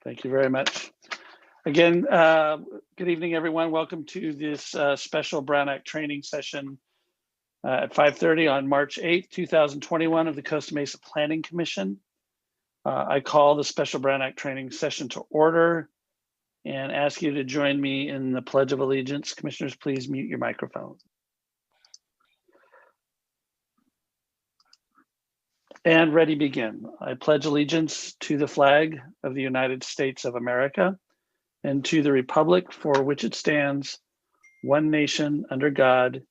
Thank you very much. Again, good evening, everyone. Welcome to this special Brown Act training session at 5:30 on March 8th, 2021 of the Costa Mesa Planning Commission. I call the special Brown Act training session to order and ask you to join me in the Pledge of Allegiance. Commissioners, please mute your microphones. And ready, begin. I pledge allegiance to the flag of the United States of America and to the republic for which it stands, one nation under God,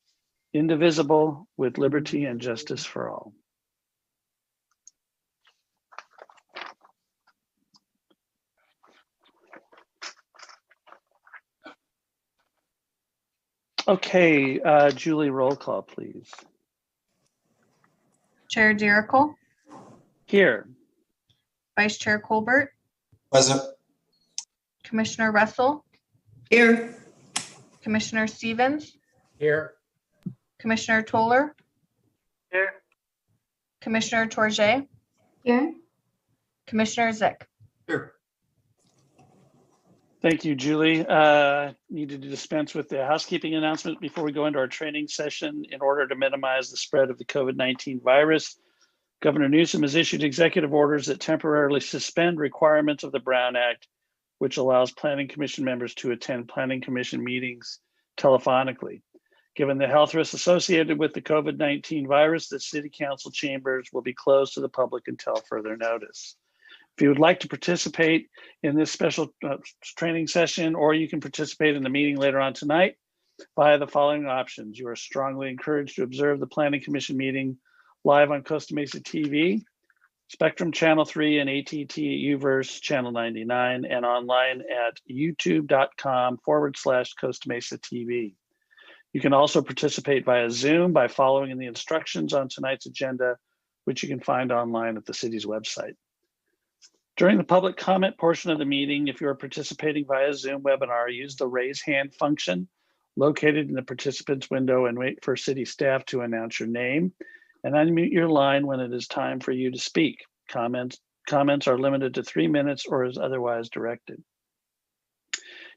indivisible, with liberty and justice for all. Okay, Julie, roll call, please. Chair Jericho, Here. Vice Chair Colbert, Present. Commissioner Russell, Here. Commissioner Stevens, Here. Commissioner Toller, Here. Commissioner Tourget, Here. Commissioner Zick. Here. Thank you, Julie. Needed to dispense with the housekeeping announcement before we go into our training session. In order to minimize the spread of the COVID-19 virus, Governor Newsom has issued executive orders that temporarily suspend requirements of the Brown Act, which allows Planning Commission members to attend Planning Commission meetings telephonically. Given the health risks associated with the COVID-19 virus, the City Council chambers will be closed to the public until further notice. If you would like to participate in this special training session, or you can participate in the meeting later on tonight via the following options. You are strongly encouraged to observe the Planning Commission meeting live on Costa Mesa TV, Spectrum Channel 3, and AT&T Uverse Channel 99, and online at youtube.com/Costa Mesa TV. You can also participate via Zoom by following the instructions on tonight's agenda, which you can find online at the city's website. During the public comment portion of the meeting, if you are participating via Zoom webinar, use the raise hand function located in the participants window and wait for city staff to announce your name and unmute your line when it is time for you to speak. Comments are limited to 3 minutes or as otherwise directed.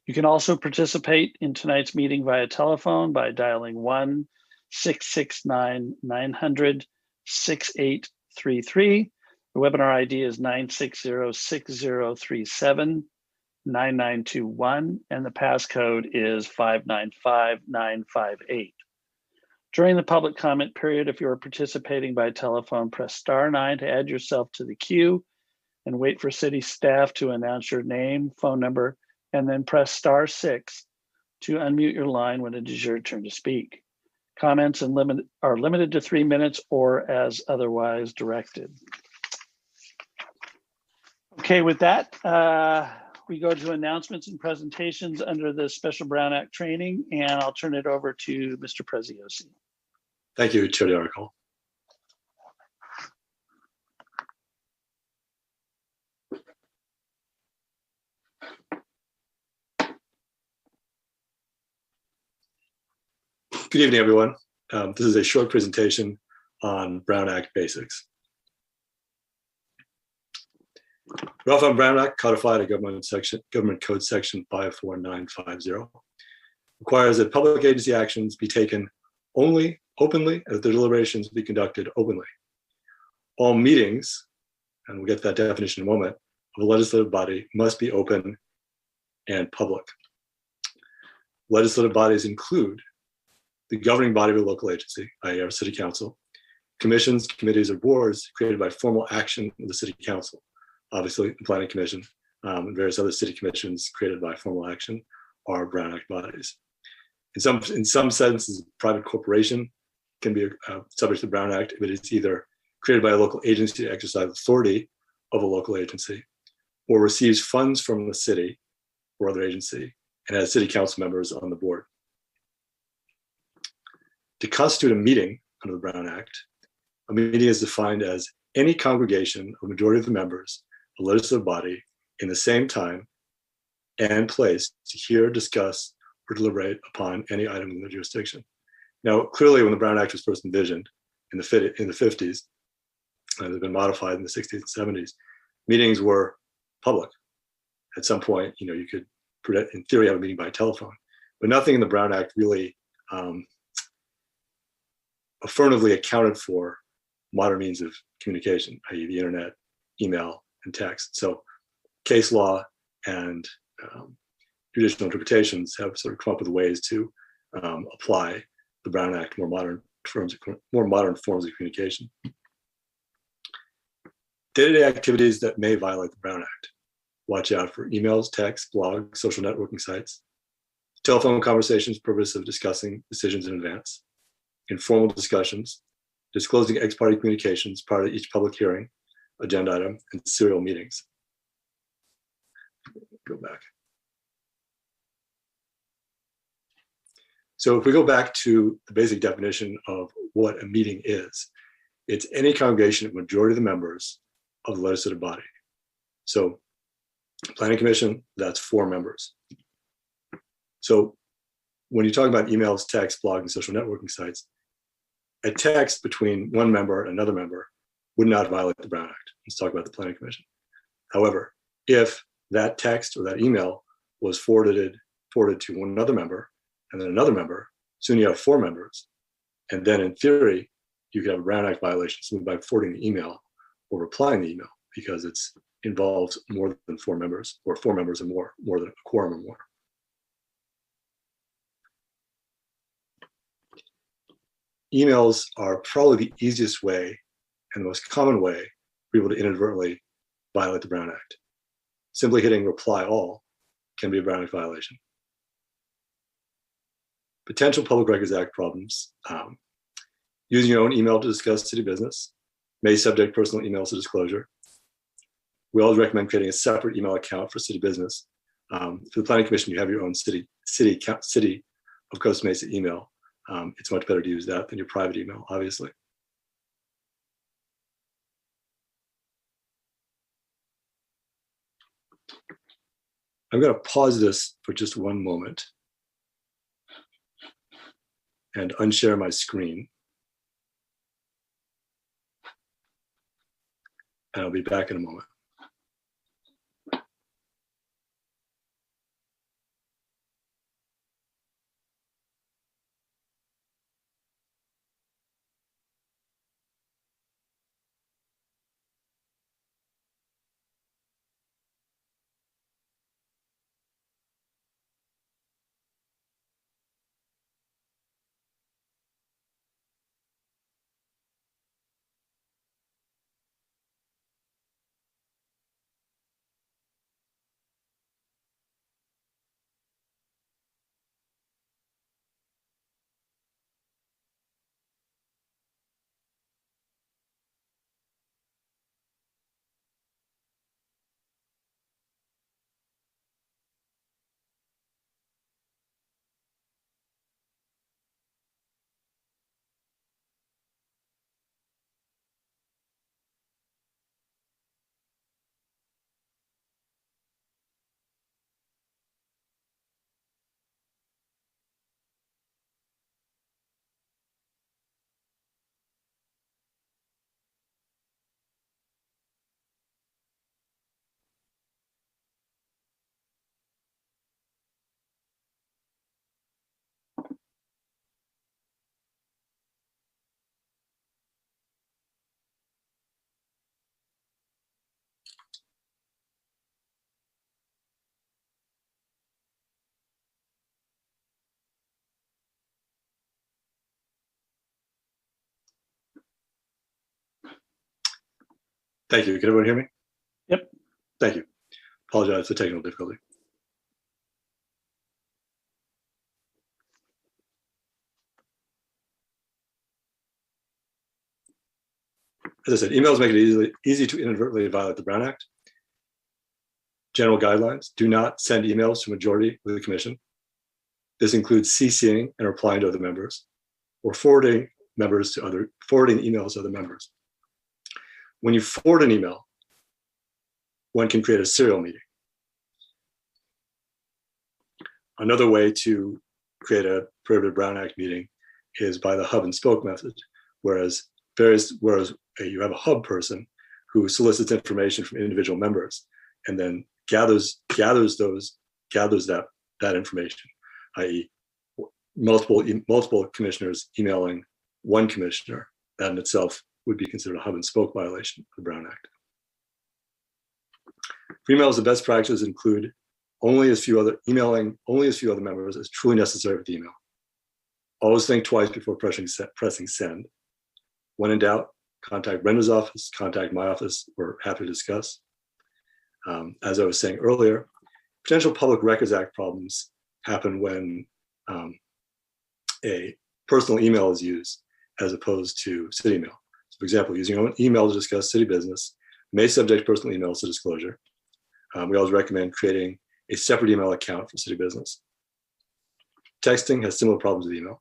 You can also participate in tonight's meeting via telephone by dialing 1-669-900-6833. The webinar ID is 960-6037-9921, and the passcode is 595958. During the public comment period, if you are participating by telephone, press *9 to add yourself to the queue and wait for city staff to announce your name, phone number, and then press *6 to unmute your line when it is your turn to speak. Comments are limited to 3 minutes or as otherwise directed. Okay, with that, we go to announcements and presentations under the Special Brown Act training, and I'll turn it over to Mr. Preziosi. Thank you, Chair Jericho. Good evening, everyone. This is a short presentation on Brown Act basics. Ralph Brown Act, codified at Government Code Section 54950, requires that public agency actions be taken only openly, and that the deliberations be conducted openly. All meetings, and we'll get to that definition in a moment, of a legislative body must be open and public. Legislative bodies include the governing body of a local agency, i.e. our city council, commissions, committees, or boards created by formal action of the city council. Obviously, the Planning Commission and various other city commissions created by formal action are Brown Act bodies. In some senses, private corporation can be subject to the Brown Act if it is either created by a local agency to exercise authority of a local agency, or receives funds from the city or other agency and has city council members on the board. To constitute a meeting under the Brown Act, a meeting is defined as any congregation of a majority of the members of a legislative body in the same time and place to hear, discuss, or deliberate upon any item in the jurisdiction. Now, clearly, when the Brown Act was first envisioned in the 50s, and they've been modified in the 60s and 70s, meetings were public. at some point, you could, in theory, have a meeting by telephone, but nothing in the Brown Act really affirmatively accounted for modern means of communication, i.e. the internet, email, and text. So case law and judicial interpretations have sort of come up with ways to apply the Brown Act to more modern forms of communication. Day-to-day activities that may violate the Brown Act. Watch out for emails, texts, blogs, social networking sites, telephone conversations, purpose of discussing decisions in advance, informal discussions, disclosing ex-parte communications prior to each public hearing, agenda item, and serial meetings. Go back. So if we go back to the basic definition of what a meeting is, it's any congregation of majority of the members of the legislative body. So Planning Commission, that's 4 members. So when you talk about emails, text, blog, and social networking sites, a text between one member and another member would not violate the Brown Act. Let's talk about the Planning Commission. However, if that text or that email was forwarded to one other member and then another member, soon you have 4 members. And then in theory, you could have a Brown Act violation simply by forwarding the email or replying the email, because it involves more than 4 members, or 4 members or more than a quorum or more. Emails are probably the easiest way and the most common way for people to inadvertently violate the Brown Act. Simply hitting reply all can be a Brown Act violation. Potential Public Records Act problems. Using your own email to discuss city business may subject personal emails to disclosure. We always recommend creating a separate email account for city business. For the Planning Commission, you have your own city of Costa Mesa email. It's much better to use that than your private email, obviously. I'm going to pause this for just one moment and unshare my screen. And I'll be back in a moment. Thank you. Can everyone hear me? Yep. Thank you. Apologize for technical difficulty. As I said, emails make it easy to inadvertently violate the Brown Act. General guidelines: do not send emails to majority of the commission. This includes CCing and replying to other members, or forwarding emails to other members. When you forward an email, one can create a serial meeting. Another way to create a prohibited Brown Act meeting is by the hub and spoke method, whereas you have a hub person who solicits information from individual members and then gathers that information, i.e., multiple commissioners emailing one commissioner. That in itself would be considered a hub and spoke violation of the Brown Act. For emails, the best practices include emailing only as few other members as truly necessary for the email. Always think twice before pressing send. When in doubt, contact Brenda's office, contact my office. We're happy to discuss. As I was saying earlier, potential Public Records Act problems happen when a personal email is used as opposed to city email. So for example, using your own email to discuss city business may subject personal emails to disclosure. We always recommend creating a separate email account for city business. Texting has similar problems with email.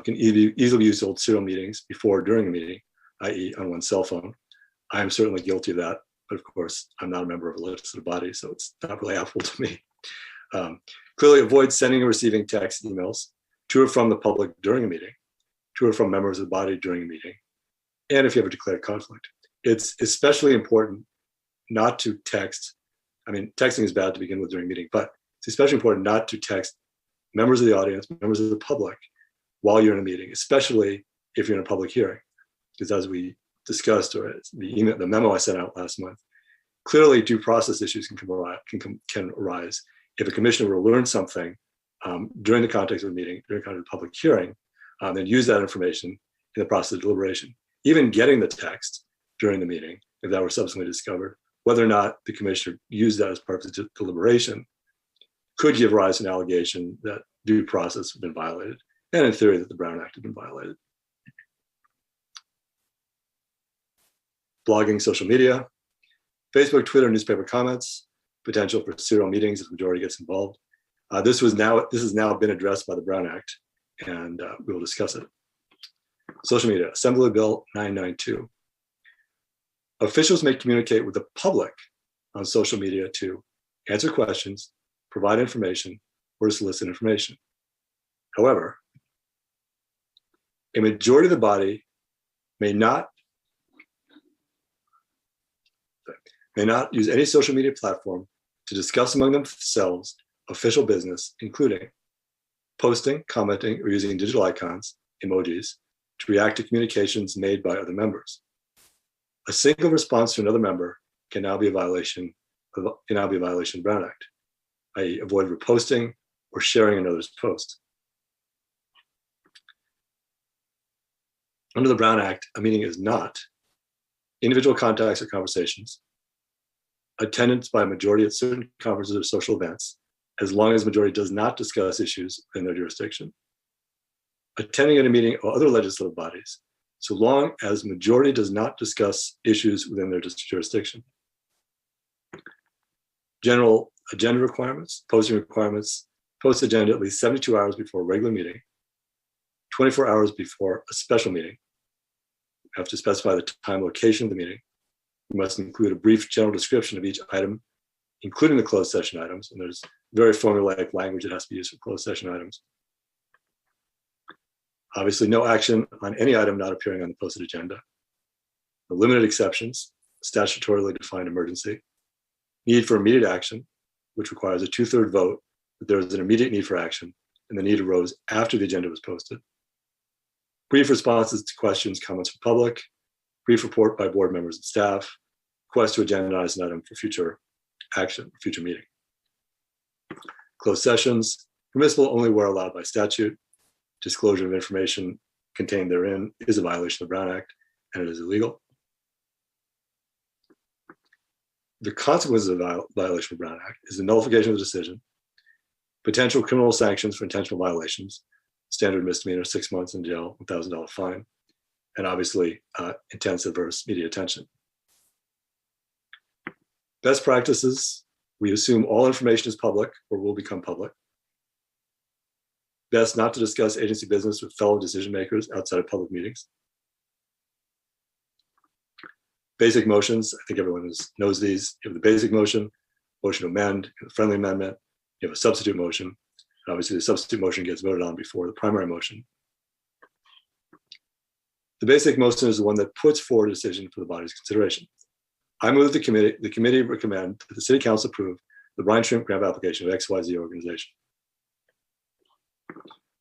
Can easily be used to hold serial meetings before or during a meeting, i.e. on one's cell phone. I am certainly guilty of that, but of course, I'm not a member of a legislative body, so it's not really helpful to me. Clearly avoid sending and receiving text emails to or from the public during a meeting, to or from members of the body during a meeting, and if you have a declared conflict. It's especially important not to text. I mean, texting is bad to begin with during a meeting, but it's especially important not to text members of the audience, members of the public while you're in a meeting, especially if you're in a public hearing. Because as we discussed, or the memo I sent out last month, clearly due process issues can arise if a commissioner will learn something during the context of a meeting, during the context of a public hearing, then use that information in the process of deliberation. Even getting the text during the meeting, if that were subsequently discovered, whether or not the commissioner used that as part of the deliberation, could give rise to an allegation that due process had been violated, and in theory that the Brown Act had been violated. Blogging, social media, Facebook, Twitter, newspaper comments, potential for serial meetings if the majority gets involved. This has now been addressed by the Brown Act, and we will discuss it. Social media, Assembly Bill 992. Officials may communicate with the public on social media to answer questions, provide information, or solicit information. However, a majority of the body may not use any social media platform to discuss among themselves official business, including posting, commenting, or using digital icons, emojis, to react to communications made by other members. A single response to another member can now be a violation of the Brown Act, i.e. avoid reposting or sharing another's post. Under the Brown Act, a meeting is not individual contacts or conversations, attendance by a majority at certain conferences or social events, as long as the majority does not discuss issues in their jurisdiction, attending at a meeting of other legislative bodies, so long as majority does not discuss issues within their jurisdiction. General agenda requirements, posting requirements, post agenda at least 72 hours before a regular meeting, 24 hours before a special meeting. You have to specify the time, location of the meeting. You must include a brief general description of each item, including the closed session items. And there's very formulaic language that has to be used for closed session items. Obviously, no action on any item not appearing on the posted agenda. The limited exceptions, statutorily defined emergency, need for immediate action, which requires a 2/3 vote that there is an immediate need for action, and the need arose after the agenda was posted. Brief responses to questions, comments from public, brief report by board members and staff, request to agendize an item for future action, future meeting. Closed sessions, permissible only where allowed by statute. Disclosure of information contained therein is a violation of the Brown Act, and it is illegal. The consequences of the violation of the Brown Act is the nullification of the decision, potential criminal sanctions for intentional violations, standard misdemeanor, 6 months in jail, $1,000 fine, and obviously intense adverse media attention. Best practices, we assume all information is public or will become public. Best not to discuss agency business with fellow decision makers outside of public meetings. Basic motions, I think everyone knows these. You have the basic motion to amend, a friendly amendment, you have a substitute motion. And obviously the substitute motion gets voted on before the primary motion. The basic motion is the one that puts forward a decision for the body's consideration. I move the committee recommend that the city council approve the brine shrimp grant application of XYZ organization.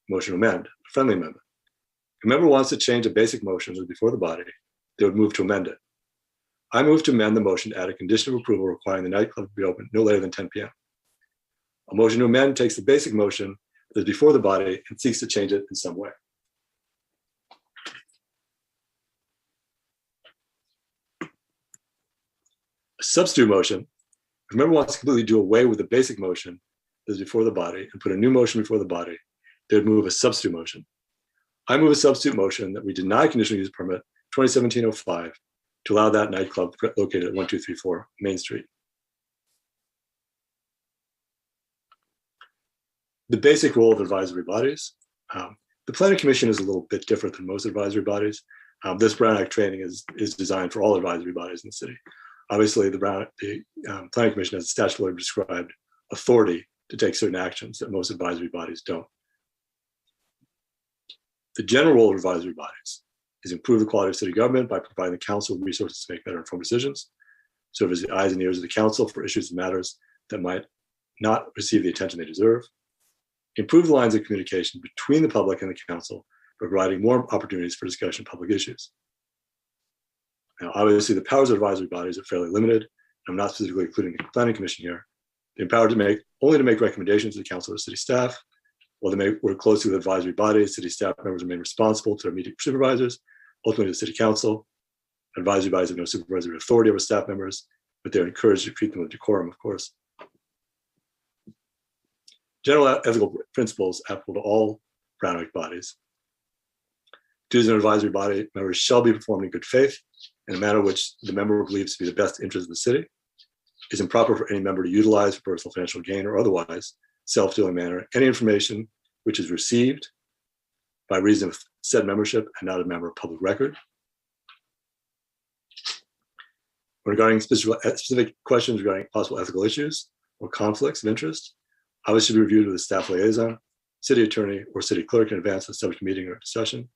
Motion to amend, friendly amendment. If a member wants to change a basic motion that was before the body, they would move to amend it. I move to amend the motion to add a condition of approval requiring the nightclub to be open no later than 10 p.m. A motion to amend takes the basic motion that is before the body and seeks to change it in some way. A substitute motion, if a member wants to completely do away with the basic motion that is before the body and put a new motion before the body, they would move a substitute motion. I move a substitute motion that we deny conditional use permit 2017-05 to allow that nightclub located at 1234 Main Street. The basic role of advisory bodies. The Planning Commission is a little bit different than most advisory bodies. This Brown Act training is designed for all advisory bodies in the city. Obviously, the Planning Commission has a statutorily prescribed authority to take certain actions that most advisory bodies don't. The general role of advisory bodies is improve the quality of city government by providing the council with resources to make better informed decisions, serve as the eyes and ears of the council for issues and matters that might not receive the attention they deserve, improve the lines of communication between the public and the council by providing more opportunities for discussion of public issues. Now, obviously, the powers of advisory bodies are fairly limited. I'm not specifically including the Planning Commission here. They're empowered only to make recommendations to the council or city staff. While they may work closely with advisory bodies, city staff members remain responsible to their immediate supervisors, ultimately to the city council. Advisory bodies have no supervisory authority over staff members, but they're encouraged to treat them with decorum, of course. General ethical principles applicable to all Brown Act bodies. Duties of an advisory body members shall be performed in good faith in a manner which the member believes to be the best interest of the city. It is improper for any member to utilize for personal financial gain or otherwise self-dealing manner any information which is received by reason of said membership and not a member of public record. Regarding specific questions regarding possible ethical issues or conflicts of interest, obviously be reviewed with a staff liaison, city attorney, or city clerk in advance of the subject meeting or discussion.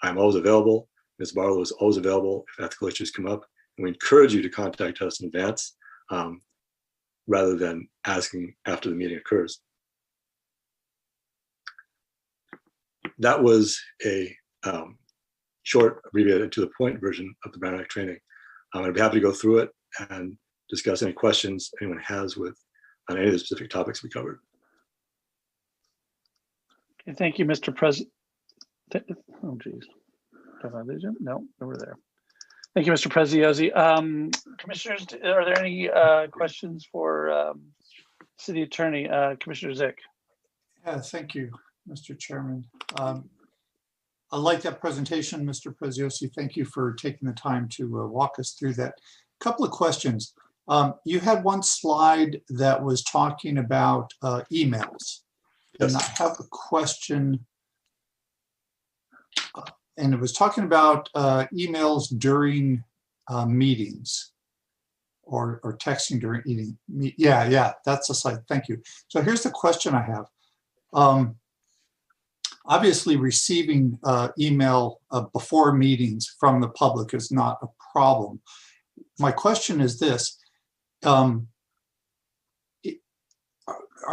I am always available. Ms. Barlow is always available if ethical issues come up. And we encourage you to contact us in advance rather than asking after the meeting occurs. That was a short, abbreviated to the point version of the Brown Act training. I'd be happy to go through it and discuss any questions anyone has on any of the specific topics we covered. Okay, thank you, Mr. President. Oh, geez. Did I lose him? No, over there. Thank you, Mr. Preziosi. Commissioners, are there any questions for City Attorney, Commissioner Zick? Yeah, thank you, Mr. Chairman. I like that presentation, Mr. Preziosi. Thank you for taking the time to walk us through that. Couple of questions. You had one slide that was talking about emails. Yes. And I have a question. And it was talking about emails during meetings or texting during eating. Yeah, that's the slide. Thank you. So here's the question I have. Obviously, receiving email before meetings from the public is not a problem. My question is this. Are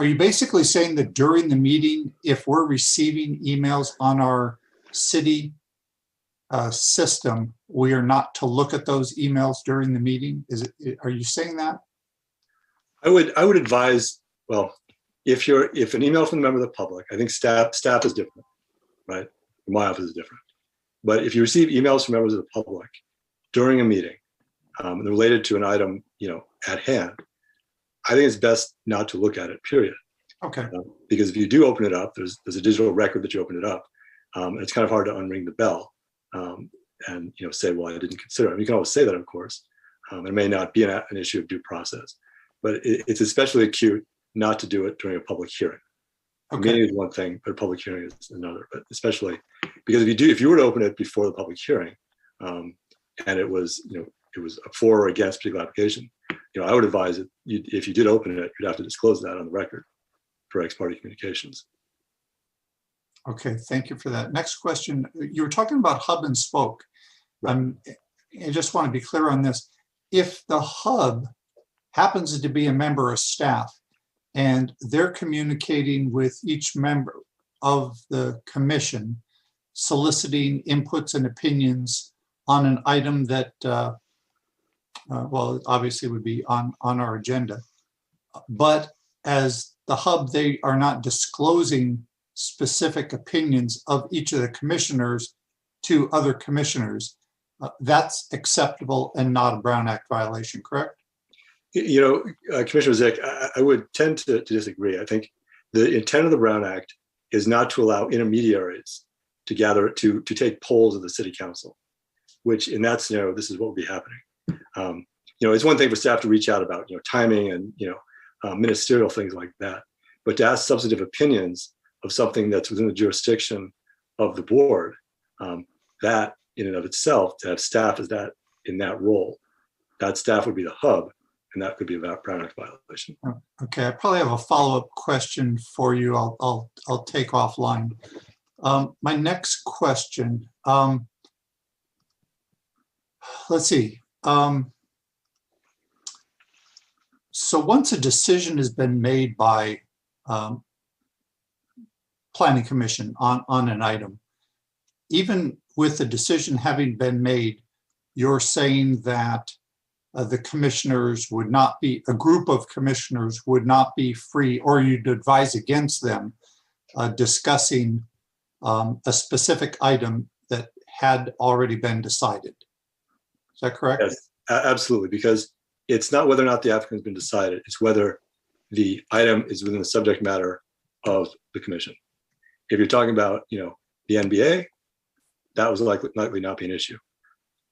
you basically saying that during the meeting, if we're receiving emails on our city system, we are not to look at those emails during the meeting? Are you saying that? I would advise, well, if an email from a member of the public, I think staff is different, right? My office is different. But if you receive emails from members of the public during a meeting and they're related to an item, at hand, I think it's best not to look at it, period. Okay. Because if you do open it up, there's a digital record that you open it up. And it's kind of hard to unring the bell and say, well, I didn't consider it. You can always say that, of course. It may not be an issue of due process, but it's especially acute not to do it during a public hearing. Okay. Meeting is one thing, but a public hearing is another. But especially because if you were to open it before the public hearing, and it was a for or against a particular application, I would advise that if you did open it, you'd have to disclose that on the record for ex-parte communications. Okay, thank you for that. Next question. You were talking about hub and spoke. I just want to be clear on this. if the hub happens to be a member of staff and they're communicating with each member of the commission, soliciting inputs and opinions on an item that, well, obviously would be on our agenda. But as the hub, they are not disclosing specific opinions of each of the commissioners to other commissioners. That's acceptable and not a Brown Act violation, correct? Commissioner Zick, I would tend to disagree. I think the intent of the Brown Act is not to allow intermediaries to gather, to take polls of the city council, which in that scenario, this is what would be happening. It's one thing for staff to reach out about, timing and, ministerial things like that, but to ask substantive opinions of something that's within the jurisdiction of the board, that in and of itself, to have staff as that in that role, that staff would be the hub, and that could be a Brown Act violation. Okay, I probably have a follow-up question for you. I'll take offline. My next question, let's see. So once a decision has been made by Planning Commission on an item, even with the decision having been made, you're saying that the commissioners would not be, a group of commissioners would not be free, or you'd advise against them discussing a specific item that had already been decided. Is that correct? Yes, absolutely, because it's not whether or not the applicant has been decided, it's whether the item is within the subject matter of the commission. If you're talking about, the NBA, that was likely not be an issue.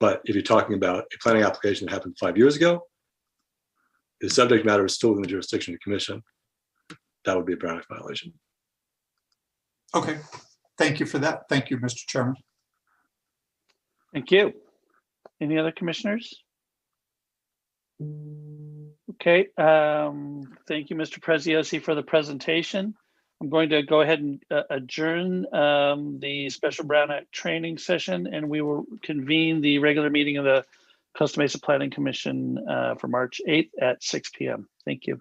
But if you're talking about a planning application that happened 5 years ago, the subject matter is still within the jurisdiction of the commission. That would be a Brown Act violation. Okay, thank you for that. Thank you, Mr. Chairman. Thank you. Any other commissioners? Okay, thank you, Mr. Preziosi, for the presentation. I'm going to go ahead and adjourn the special Brown Act training session, and we will convene the regular meeting of the Costa Mesa Planning Commission for March 8th at 6 p.m. Thank you.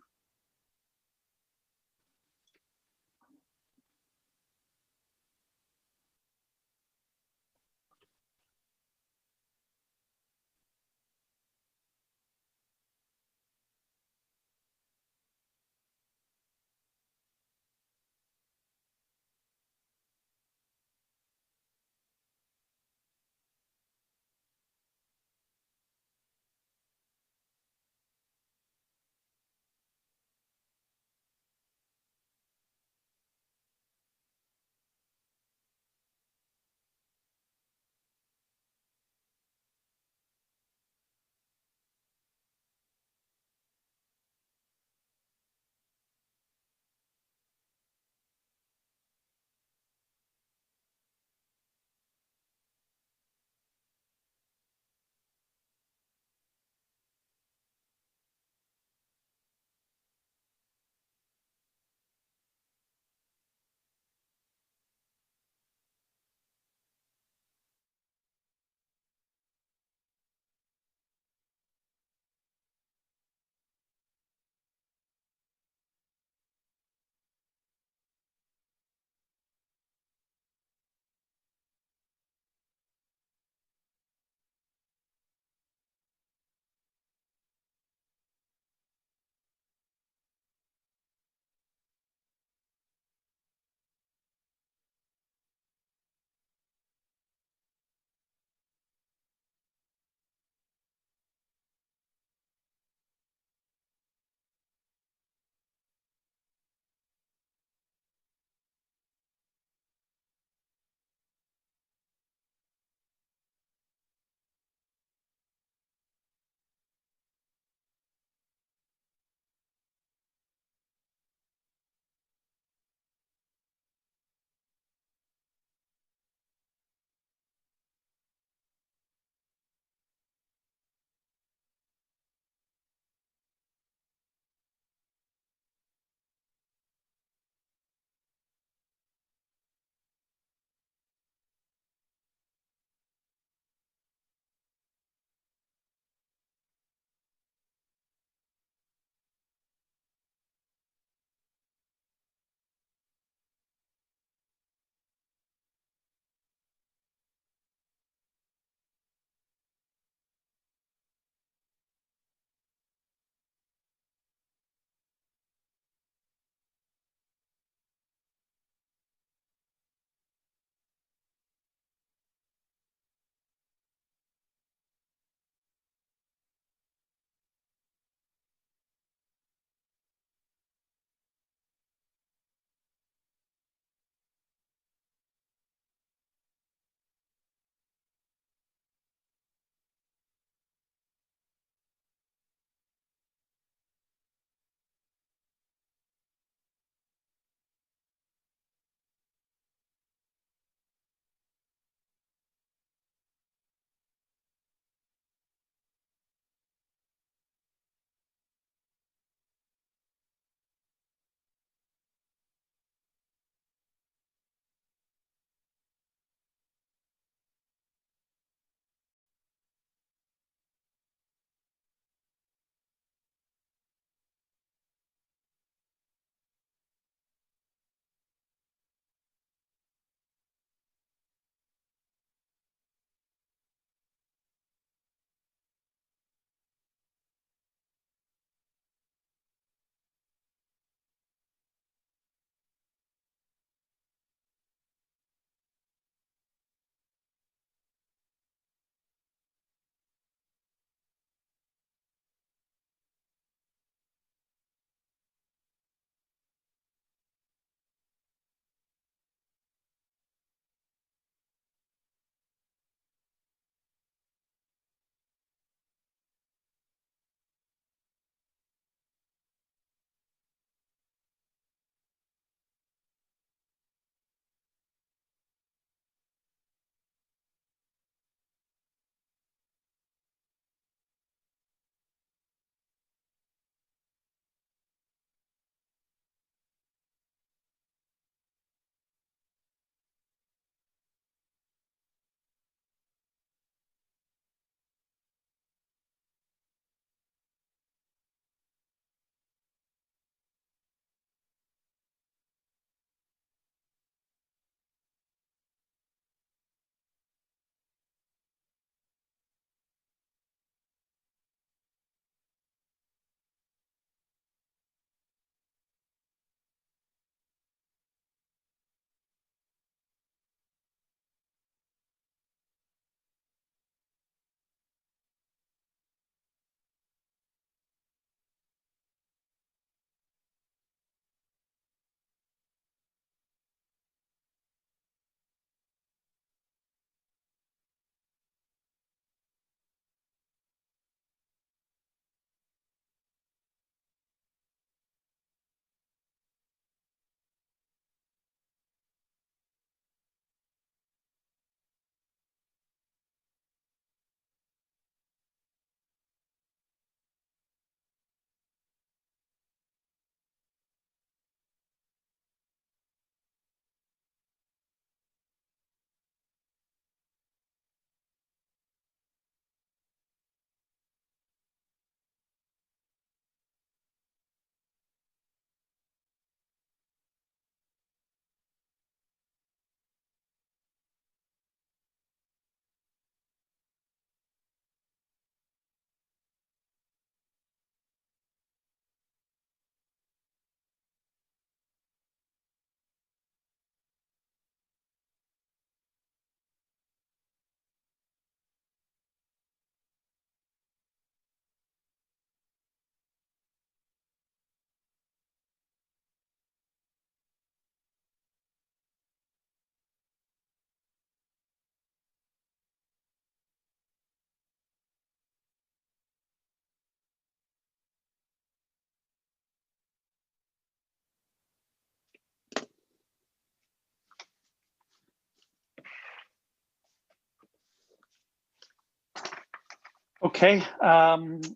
Okay,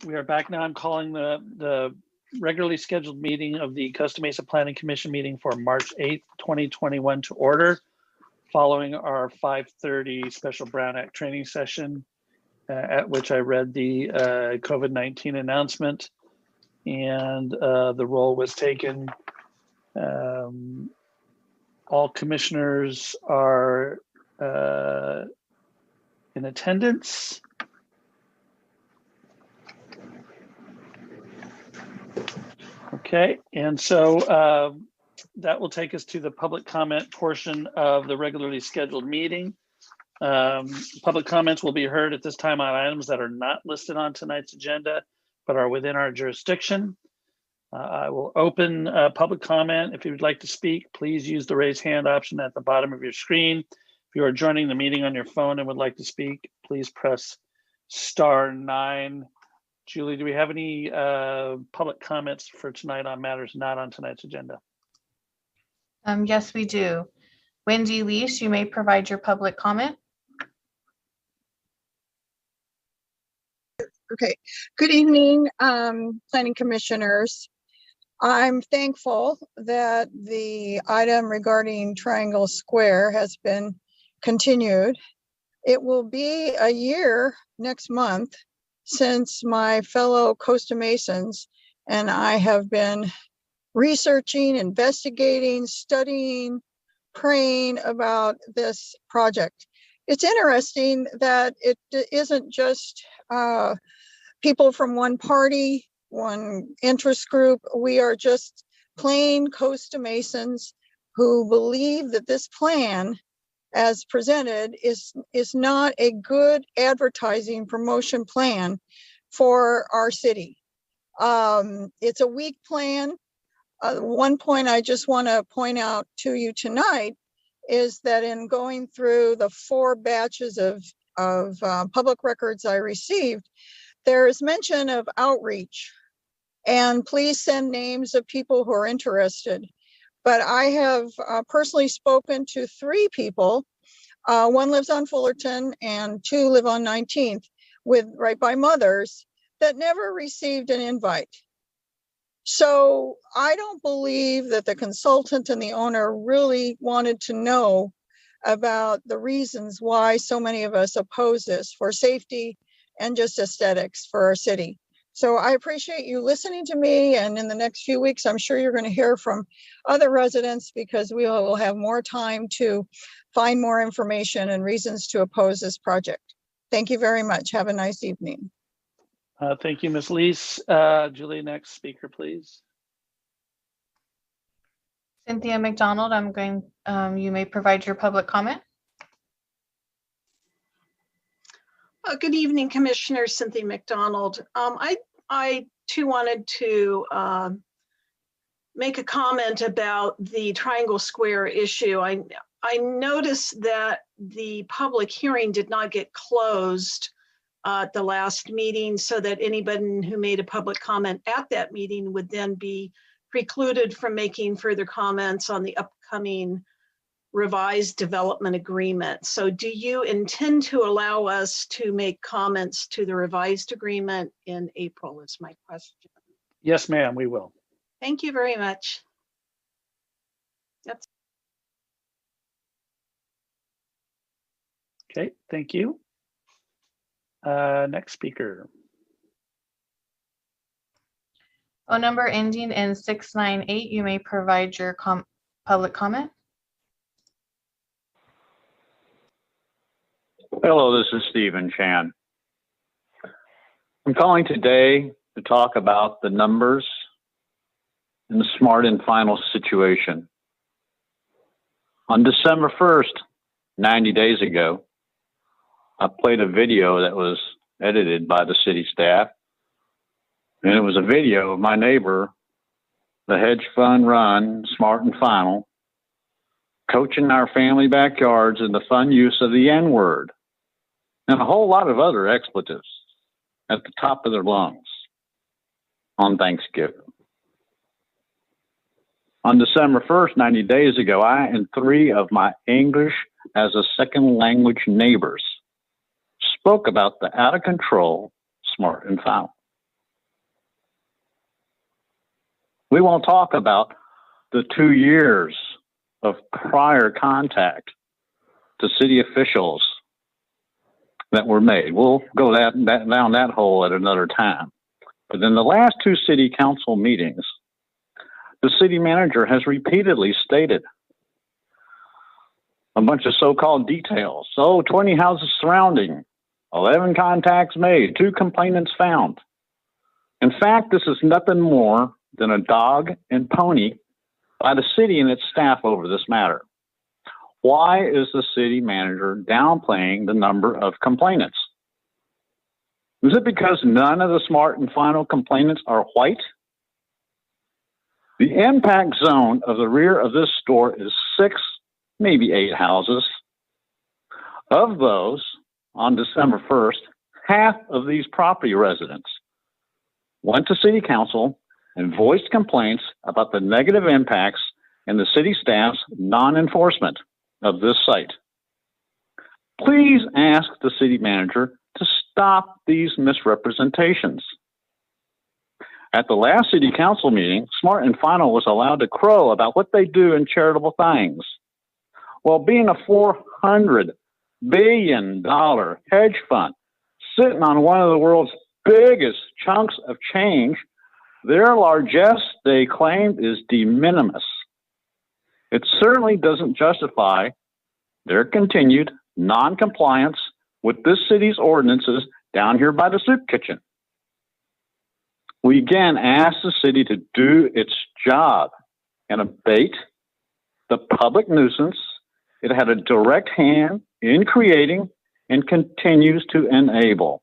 we are back now. I'm calling the regularly scheduled meeting of the Costa Mesa Planning Commission meeting for March 8th, 2021 to order, following our 5:30 special Brown Act training session, at which I read the COVID-19 announcement, and the roll was taken. All commissioners are in attendance. Okay, and so that will take us to the public comment portion of the regularly scheduled meeting. Public comments will be heard at this time on items that are not listed on tonight's agenda, but are within our jurisdiction. I will open public comment. If you would like to speak, please use the raise hand option at the bottom of your screen. If you are joining the meeting on your phone and would like to speak, please press *9. Julie, do we have any public comments for tonight on matters not on tonight's agenda? Yes, we do. Wendy Lease, you may provide your public comment. Okay, good evening, planning commissioners. I'm thankful that the item regarding Triangle Square has been continued. It will be a year next month since my fellow Costa Masons and I have been researching, investigating, studying, praying about this project. It's interesting that it isn't just people from one party, one interest group. We are just plain Costa Masons who believe that this plan as presented is not a good advertising promotion plan for our city. It's a weak plan. One point I just want to point out to you tonight is that in going through the 4 batches of public records I received, there is mention of outreach, and please send names of people who are interested. But I have personally spoken to 3 people. 1 lives on Fullerton and 2 live on 19th with right by Mothers that never received an invite. So I don't believe that the consultant and the owner really wanted to know about the reasons why so many of us oppose this for safety and just aesthetics for our city. So I appreciate you listening to me, and in the next few weeks, I'm sure you're going to hear from other residents because we will have more time to find more information and reasons to oppose this project. Thank you very much. Have a nice evening. Thank you, Ms. Lease. Julie, next speaker, please. Cynthia McDonald, you may provide your public comment. Good evening, Commissioner. Cynthia McDonald. I too wanted to make a comment about the Triangle Square issue. I noticed that the public hearing did not get closed at the last meeting, so that anybody who made a public comment at that meeting would then be precluded from making further comments on the upcoming revised development agreement. So do you intend to allow us to make comments to the revised agreement in April is my question. Yes, ma'am, we will. Thank you very much. That's Okay, thank you. Next speaker. Phone number ending in 698, you may provide your public comment. Hello, this is Stephen Chan. I'm calling today to talk about the numbers in the Smart and Final situation. On December 1st, 90 days ago, I played a video that was edited by the city staff, and it was a video of my neighbor, the hedge fund run Smart and Final, coaching our family backyards in the fun use of the N-word and a whole lot of other expletives at the top of their lungs on Thanksgiving. On December 1st, 90 days ago, I and 3 of my English as a second language neighbors spoke about the out of control Smart and Final. We won't talk about the 2 years of prior contact to city officials that were made. We'll go down that hole at another time. But in the last 2 city council meetings, the city manager has repeatedly stated a bunch of so-called details. So 20 houses surrounding, 11 contacts made, 2 complainants found. In fact, this is nothing more than a dog and pony by the city and its staff over this matter. Why is the city manager downplaying the number of complainants? Is it because none of the Smart and Final complainants are white? The impact zone of the rear of this store is 6, maybe 8 houses. Of those, on December 1st, half of these property residents went to city council and voiced complaints about the negative impacts and the city staff's non-enforcement of this site. Please ask the city manager to stop these misrepresentations. At the last city council meeting, Smart and Final was allowed to crow about what they do in charitable things. Well, being a $400 billion hedge fund sitting on one of the world's biggest chunks of change, their largesse, they claim, is de minimis. It certainly doesn't justify their continued non-compliance with this city's ordinances down here by the soup kitchen. We again ask the city to do its job and abate the public nuisance it had a direct hand in creating and continues to enable.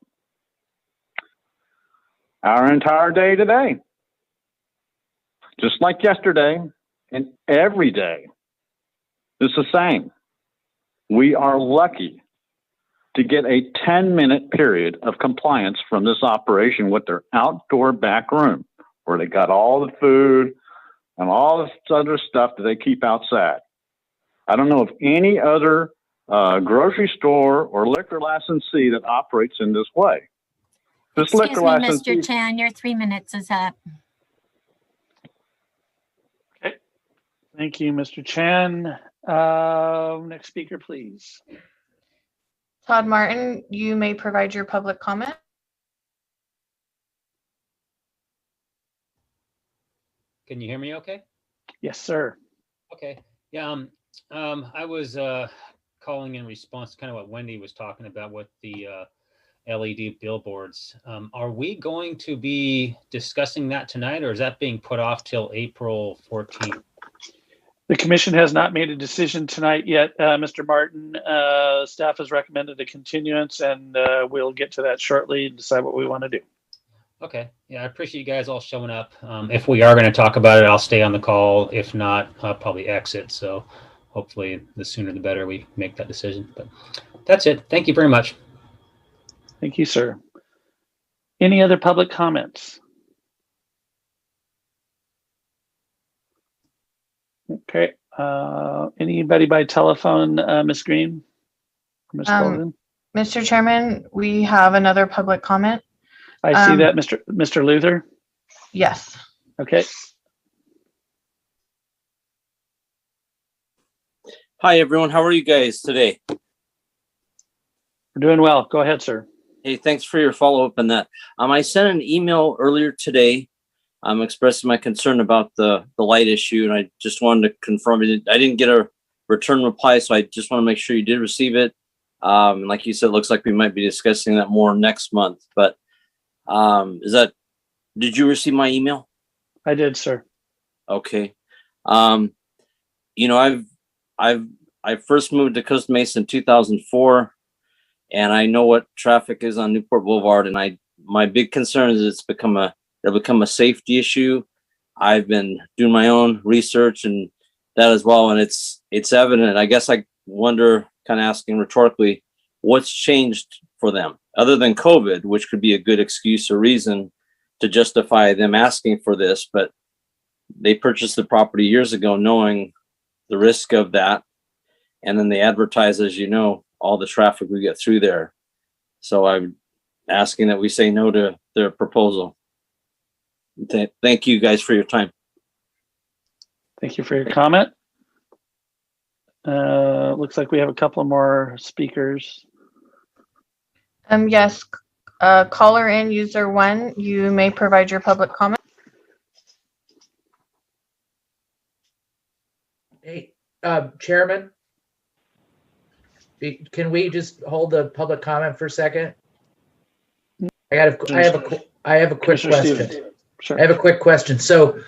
Our entire day today, just like yesterday and every day, is the same. We are lucky to get a 10-minute period of compliance from this operation with their outdoor back room, where they got all the food and all this other stuff that they keep outside. I don't know of any other grocery store or liquor licensee that operates in this way. This Excuse liquor me, licensee. Mr. Chan, your 3 minutes is up. Okay. Thank you, Mr. Chan. Next speaker, please. Todd Martin, you may provide your public comment. Can you hear me okay? Yes, sir. Okay. Yeah, I was calling in response to kind of what Wendy was talking about with the LED billboards. Are we going to be discussing that tonight, or is that being put off till April 14th? The commission has not made a decision tonight yet, Mr. Martin. Staff has recommended a continuance, and we'll get to that shortly and decide what we want to do. Okay. Yeah, I appreciate you guys all showing up. If we are going to talk about it, I'll stay on the call. If not, I'll probably exit. So hopefully the sooner the better we make that decision. But that's it. Thank you very much. Thank you, sir. Any other public comments? Okay. Anybody by telephone, Ms. Green? Ms. Golden? Mr. Chairman, we have another public comment. I see that, Mr. Luther. Yes. Okay. Hi, everyone. How are you guys today? We're doing well. Go ahead, sir. Hey, thanks for your follow-up on that. I sent an email earlier today. I'm expressing my concern about the light issue, and I just wanted to confirm it. I didn't get a return reply, so I just want to make sure you did receive it. And like you said, it looks like we might be discussing that more next month. But did you receive my email? I did, sir. Okay. You know, I first moved to Costa Mesa in 2004, and I know what traffic is on Newport Boulevard, and my big concern is it'll become a safety issue. I've been doing my own research and that as well, and it's evident. I guess I wonder, kind of asking rhetorically, what's changed for them other than COVID, which could be a good excuse or reason to justify them asking for this, but they purchased the property years ago knowing the risk of that, and then they advertise, as you know, all the traffic we get through there. So asking that we say no to their proposal. Thank you guys for your time. Thank you for your comment. Looks like we have a couple more speakers. Yes, caller in user 1, you may provide your public comment. Hey, Chairman, can we just hold the public comment for a second? I have a quick question. Sure. I have a quick question. So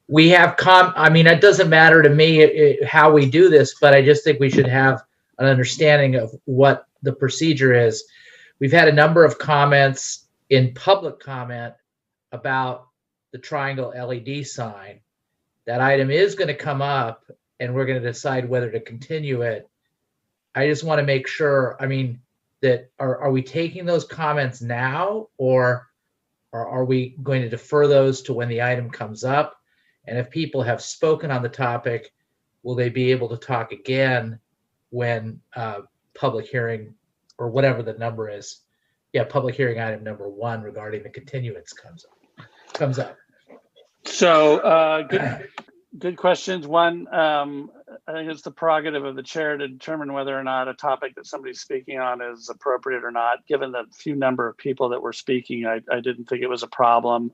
we have I mean, it doesn't matter to me how we do this, but I just think we should have an understanding of what the procedure is. We've had a number of comments in public comment about the triangle LED sign. That item is going to come up and we're going to decide whether to continue it. I just want to make sure, I mean, that are we taking those comments now, or are we going to defer those to when the item comes up? And if people have spoken on the topic, will they be able to talk again when public hearing, or whatever the number is? Yeah, public hearing item number 1 regarding the continuance comes up. So good questions. One, I think it's the prerogative of the chair to determine whether or not a topic that somebody's speaking on is appropriate or not. Given the few number of people that were speaking, I didn't think it was a problem.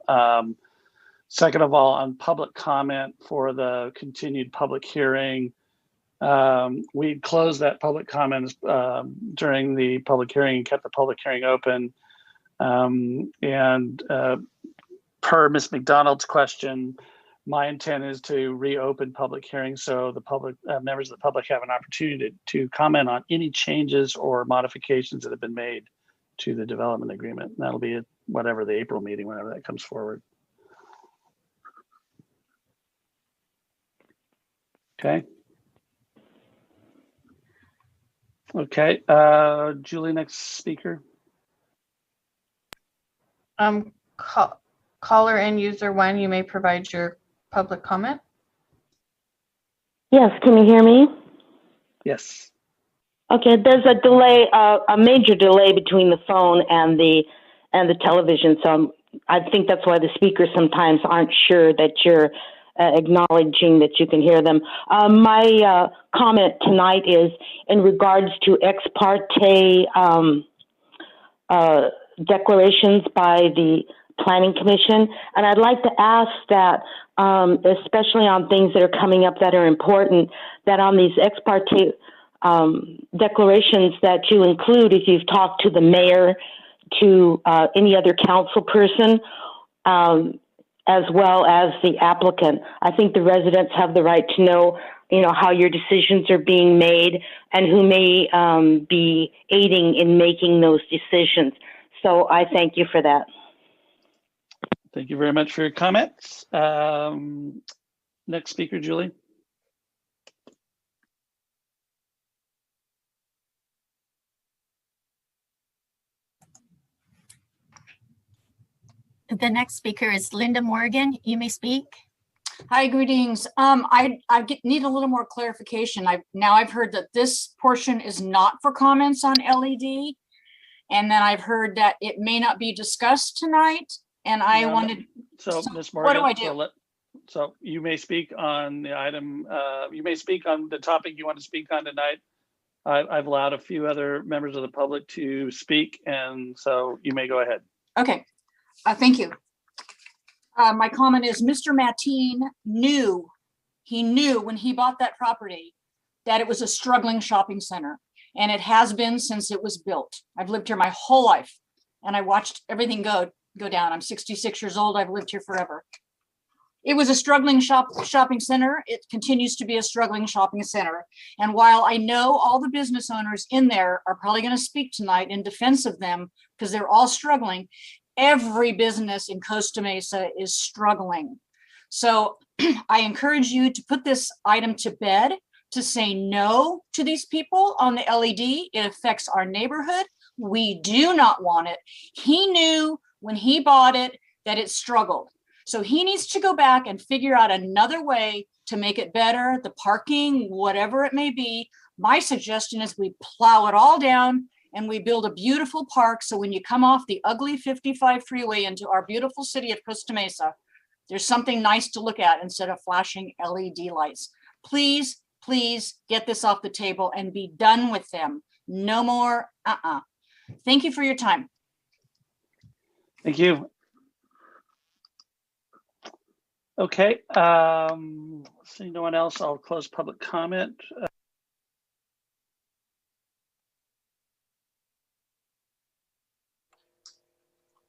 Second of all, on public comment for the continued public hearing, we closed that public comment during the public hearing and kept the public hearing open. Per Ms. McDonald's question, my intent is to reopen public hearings so the public members of the public have an opportunity to comment on any changes or modifications that have been made to the development agreement. And that'll be at whatever the April meeting, whenever that comes forward. Okay. Okay, Julie, next speaker. Caller in user 1, you may provide your public comment. Yes, can you hear me? Yes. Okay, there's a delay, a major delay between the phone and the television. So I think that's why the speakers sometimes aren't sure that you're acknowledging that you can hear them. My comment tonight is in regards to ex parte declarations by the Planning Commission. And I'd like to ask that, especially on things that are coming up that are important, that on these ex parte declarations that you include, if you've talked to the mayor, to any other council person, as well as the applicant. I think the residents have the right to know, how your decisions are being made and who may be aiding in making those decisions. So I thank you for that. Thank you very much for your comments. Next speaker, Julie. The next speaker is Linda Morgan. You may speak. Hi, greetings. I need a little more clarification. I've heard that this portion is not for comments on LED, and then I've heard that it may not be discussed tonight. And I wanted. So, Ms. Morgan, what do I do? So you may speak on the item. You may speak on the topic you want to speak on tonight. I've allowed a few other members of the public to speak, and so you may go ahead. Okay. Thank you. My comment is Mr. Mateen knew when he bought that property that it was a struggling shopping center, and it has been since it was built. I've lived here my whole life, and I watched everything go down. I'm 66 years old. I've lived here forever. It was a struggling shopping center. It continues to be a struggling shopping center. And while I know all the business owners in there are probably going to speak tonight in defense of them because they're all struggling, every business in Costa Mesa is struggling. So I encourage you to put this item to bed, to say no to these people on the LED. It affects our neighborhood. We do not want it. He knew when he bought it that it struggled. So he needs to go back and figure out another way to make it better, the parking, whatever it may be. My suggestion is we plow it all down and we build a beautiful park. So when you come off the ugly 55 freeway into our beautiful city of Costa Mesa, there's something nice to look at instead of flashing LED lights. Please, please get this off the table and be done with them. No more. Thank you for your time. Thank you. Okay, seeing no one else, I'll close public comment.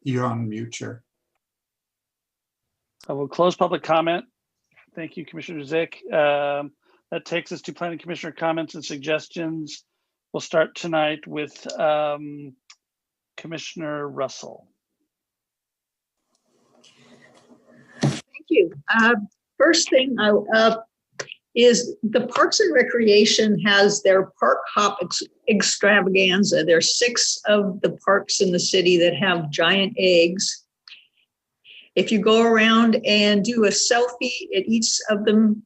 You're on mute, Chair. I will close public comment. Thank you, Commissioner Zick. That takes us to Planning Commissioner comments and suggestions. We'll start tonight with Commissioner Russell. Thank you. First thing is the Parks and Recreation has their park hop extravaganza. There's 6 of the parks in the city that have giant eggs. If you go around and do a selfie at each of them,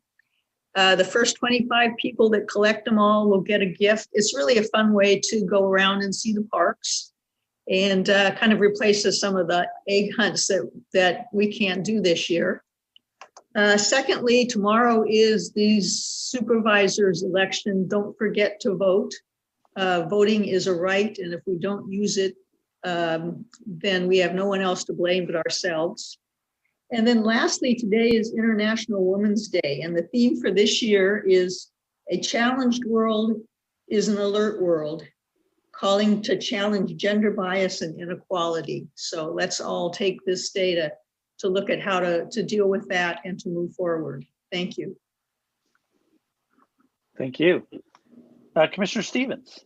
the first 25 people that collect them all will get a gift. It's really a fun way to go around and see the parks, and kind of replaces some of the egg hunts that we can't do this year. Secondly, tomorrow is the supervisor's election. Don't forget to vote. Voting is a right, and if we don't use it, then we have no one else to blame but ourselves. And then lastly, today is International Women's Day, and the theme for this year is "A challenged world is an alert world," calling to challenge gender bias and inequality. So let's all take this day to look at how to deal with that and to move forward. Thank you. Thank you. Commissioner Stevens.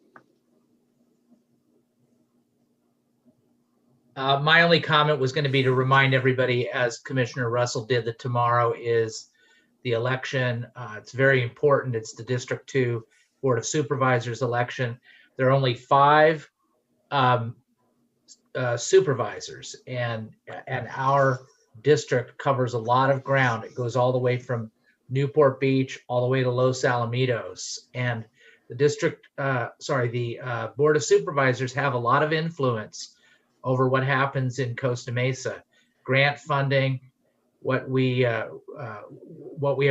My only comment was going to be to remind everybody, as Commissioner Russell did, that tomorrow is the election. It's very important. It's the District 2 Board of Supervisors election. There are only 5 supervisors, and our district covers a lot of ground. It goes all the way from Newport Beach all the way to Los Alamitos. And the Board of Supervisors have a lot of influence over what happens in Costa Mesa. Grant funding, what we have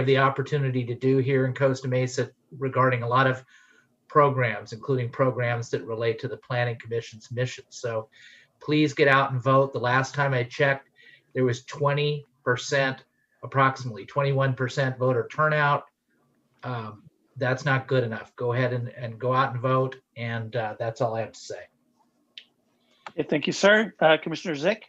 the opportunity to do here in Costa Mesa regarding a lot of programs, including programs that relate to the Planning Commission's mission. So please get out and vote. The last time I checked, there was 20%, approximately 21% voter turnout. That's not good enough. Go ahead and go out and vote. And that's all I have to say. Okay, thank you, sir. Commissioner Zick.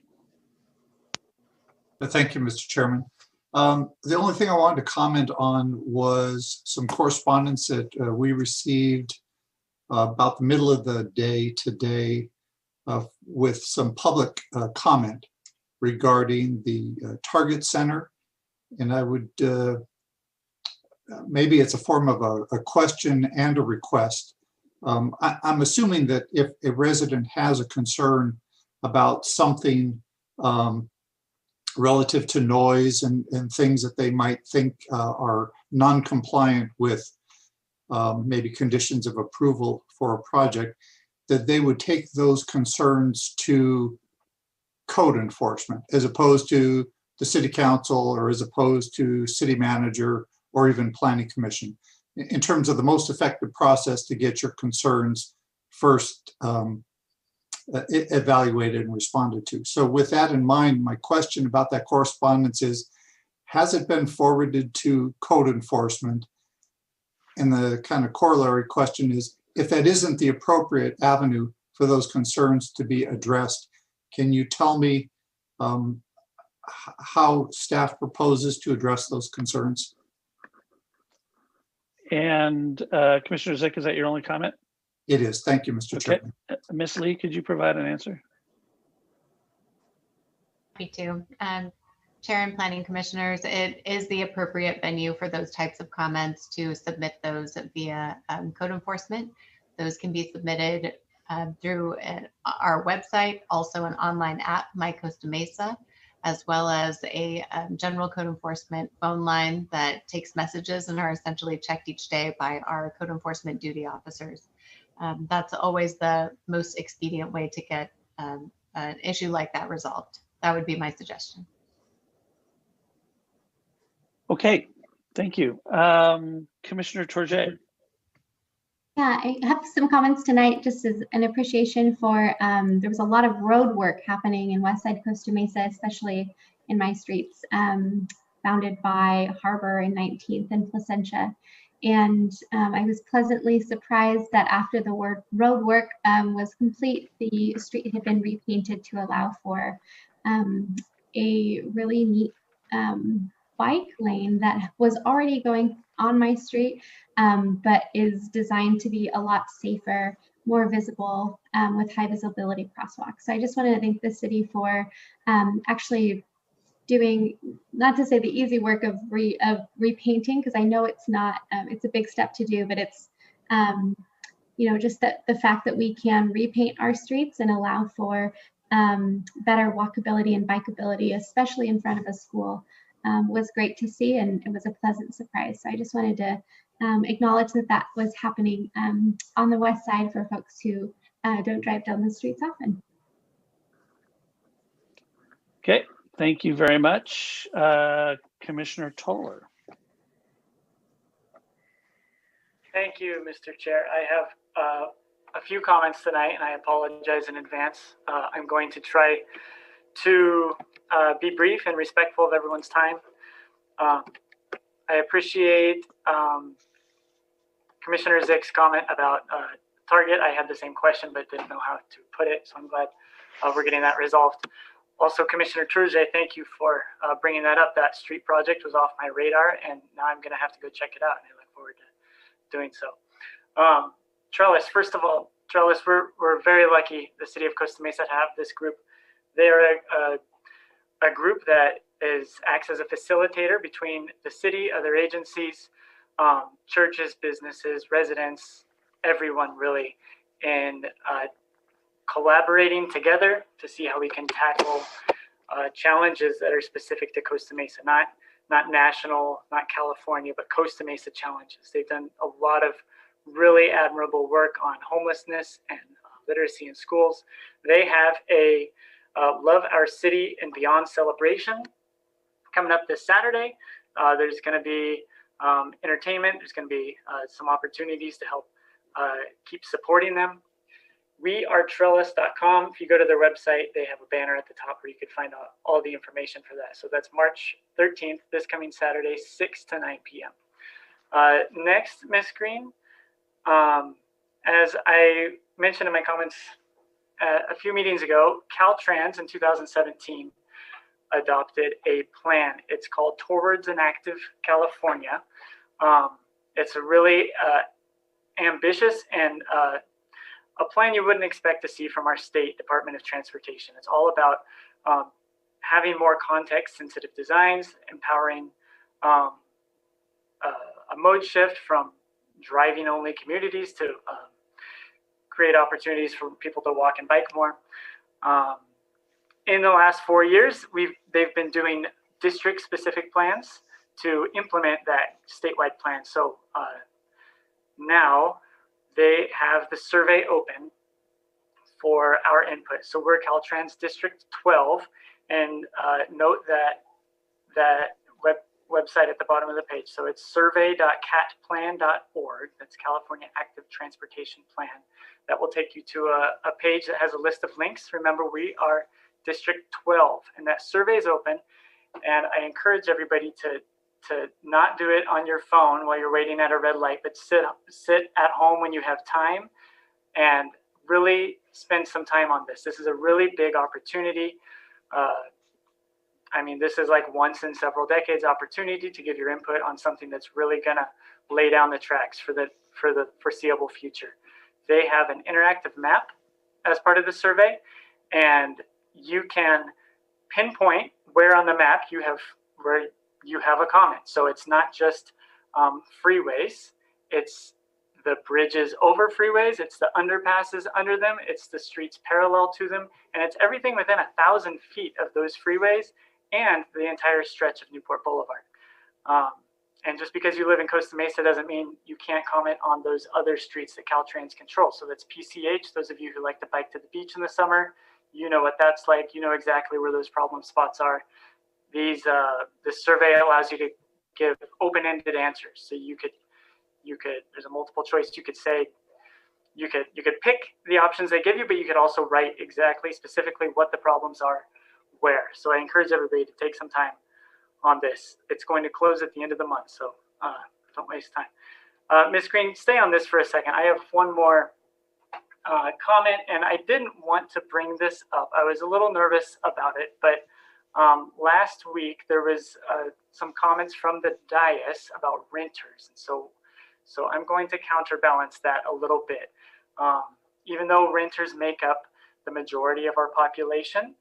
Thank you, Mr. Chairman. The only thing I wanted to comment on was some correspondence that we received about the middle of the day today with some public comment regarding the Target Center. And I would, maybe it's a form of a question and a request. I'm assuming that if a resident has a concern about something relative to noise and things that they might think are non-compliant with maybe conditions of approval for a project, that they would take those concerns to code enforcement as opposed to the city council or as opposed to city manager or even planning commission, in terms of the most effective process to get your concerns first evaluated and responded to. So with that in mind, my question about that correspondence is, has it been forwarded to code enforcement? And the kind of corollary question is, if that isn't the appropriate avenue for those concerns to be addressed, can you tell me how staff proposes to address those concerns? And Commissioner Zick, is that your only comment? It is. Thank you, Mr. Okay. Chairman. Ms. Lee, could you provide an answer? Me too. Chair and Planning Commissioners, it is the appropriate venue for those types of comments to submit those via code enforcement. Those can be submitted through our website, also an online app, My Costa Mesa, as well as a general code enforcement phone line that takes messages and are essentially checked each day by our code enforcement duty officers. that's always the most expedient way to get an issue like that resolved. That would be my suggestion. Okay, thank you. Commissioner Tourget. Yeah, I have some comments tonight just as an appreciation for, there was a lot of road work happening in Westside Costa Mesa, especially in my streets, bounded by Harbor and 19th and Placentia. And I was pleasantly surprised that after the road work was complete, the street had been repainted to allow for a really neat bike lane that was already going on my street, but is designed to be a lot safer, more visible, with high visibility crosswalks. So I just wanted to thank the city for actually doing, not to say the easy work of repainting, because I know it's not, it's a big step to do, but it's, you know, just that the fact that we can repaint our streets and allow for better walkability and bikeability, especially in front of a school, was great to see, and it was a pleasant surprise. So I just wanted to acknowledge that that was happening on the west side for folks who don't drive down the streets often. Okay, thank you very much. Commissioner Toller. Thank you, Mr. Chair. I have a few comments tonight, and I apologize in advance. I'm going to try to be brief and respectful of everyone's time. I appreciate Commissioner Zick's comment about Target. I had the same question, but didn't know how to put it, so I'm glad we're getting that resolved. Also, Commissioner Tourget, thank you for bringing that up. That street project was off my radar, and now I'm going to have to go check it out, and I look forward to doing so. Trellis, first of all, Trellis, we're very lucky, the city of Costa Mesa, to have this group. They're a group that acts as a facilitator between the city, other agencies, churches, businesses, residents, everyone really, and collaborating together to see how we can tackle challenges that are specific to Costa Mesa, not national, not California, but Costa Mesa challenges. They've done a lot of really admirable work on homelessness and literacy in schools. They have a Love Our City and Beyond celebration coming up this Saturday. There's going to be entertainment. There's going to be some opportunities to help keep supporting them. WeAreTrellis.com. If you go to their website, they have a banner at the top where you could find out all the information for that. So that's March 13th, this coming Saturday, 6 to 9 p.m. Next, Ms. Green, as I mentioned in my comments a few meetings ago, Caltrans in 2017 adopted a plan. It's called Towards an Active California. It's a really ambitious and a plan you wouldn't expect to see from our state Department of Transportation. It's all about having more context-sensitive designs, empowering a mode shift from driving-only communities to create opportunities for people to walk and bike more. In the last 4 years, they've been doing district-specific plans to implement that statewide plan. So now they have the survey open for our input. So we're Caltrans District 12, and note that website at the bottom of the page. So it's survey.catplan.org. That's California Active Transportation Plan. That will take you to a page that has a list of links. Remember, we are District 12, and that survey is open. And I encourage everybody to not do it on your phone while you're waiting at a red light, but sit at home when you have time and really spend some time on this. This is a really big opportunity. I mean, this is like once in several decades opportunity to give your input on something that's really gonna lay down the tracks for the foreseeable future. They have an interactive map as part of the survey, and you can pinpoint where on the map you have a comment. So it's not just freeways, it's the bridges over freeways, it's the underpasses under them, it's the streets parallel to them, and it's everything within 1,000 feet of those freeways and the entire stretch of Newport Boulevard. And just because you live in Costa Mesa doesn't mean you can't comment on those other streets that Caltrans controls. So that's PCH. Those of you who like to bike to the beach in the summer, you know what that's like. You know exactly where those problem spots are. This survey allows you to give open-ended answers. So you could, there's a multiple choice. You could say, you could pick the options they give you, but you could also write exactly, specifically what the problems are where. So I encourage everybody to take some time on this. It's going to close at the end of the month, so don't waste time. Ms. Green, stay on this for a second. I have one more comment, and I didn't want to bring this up. I was a little nervous about it, but last week there was some comments from the dais about renters. And so I'm going to counterbalance that a little bit. Even though renters make up the majority of our population,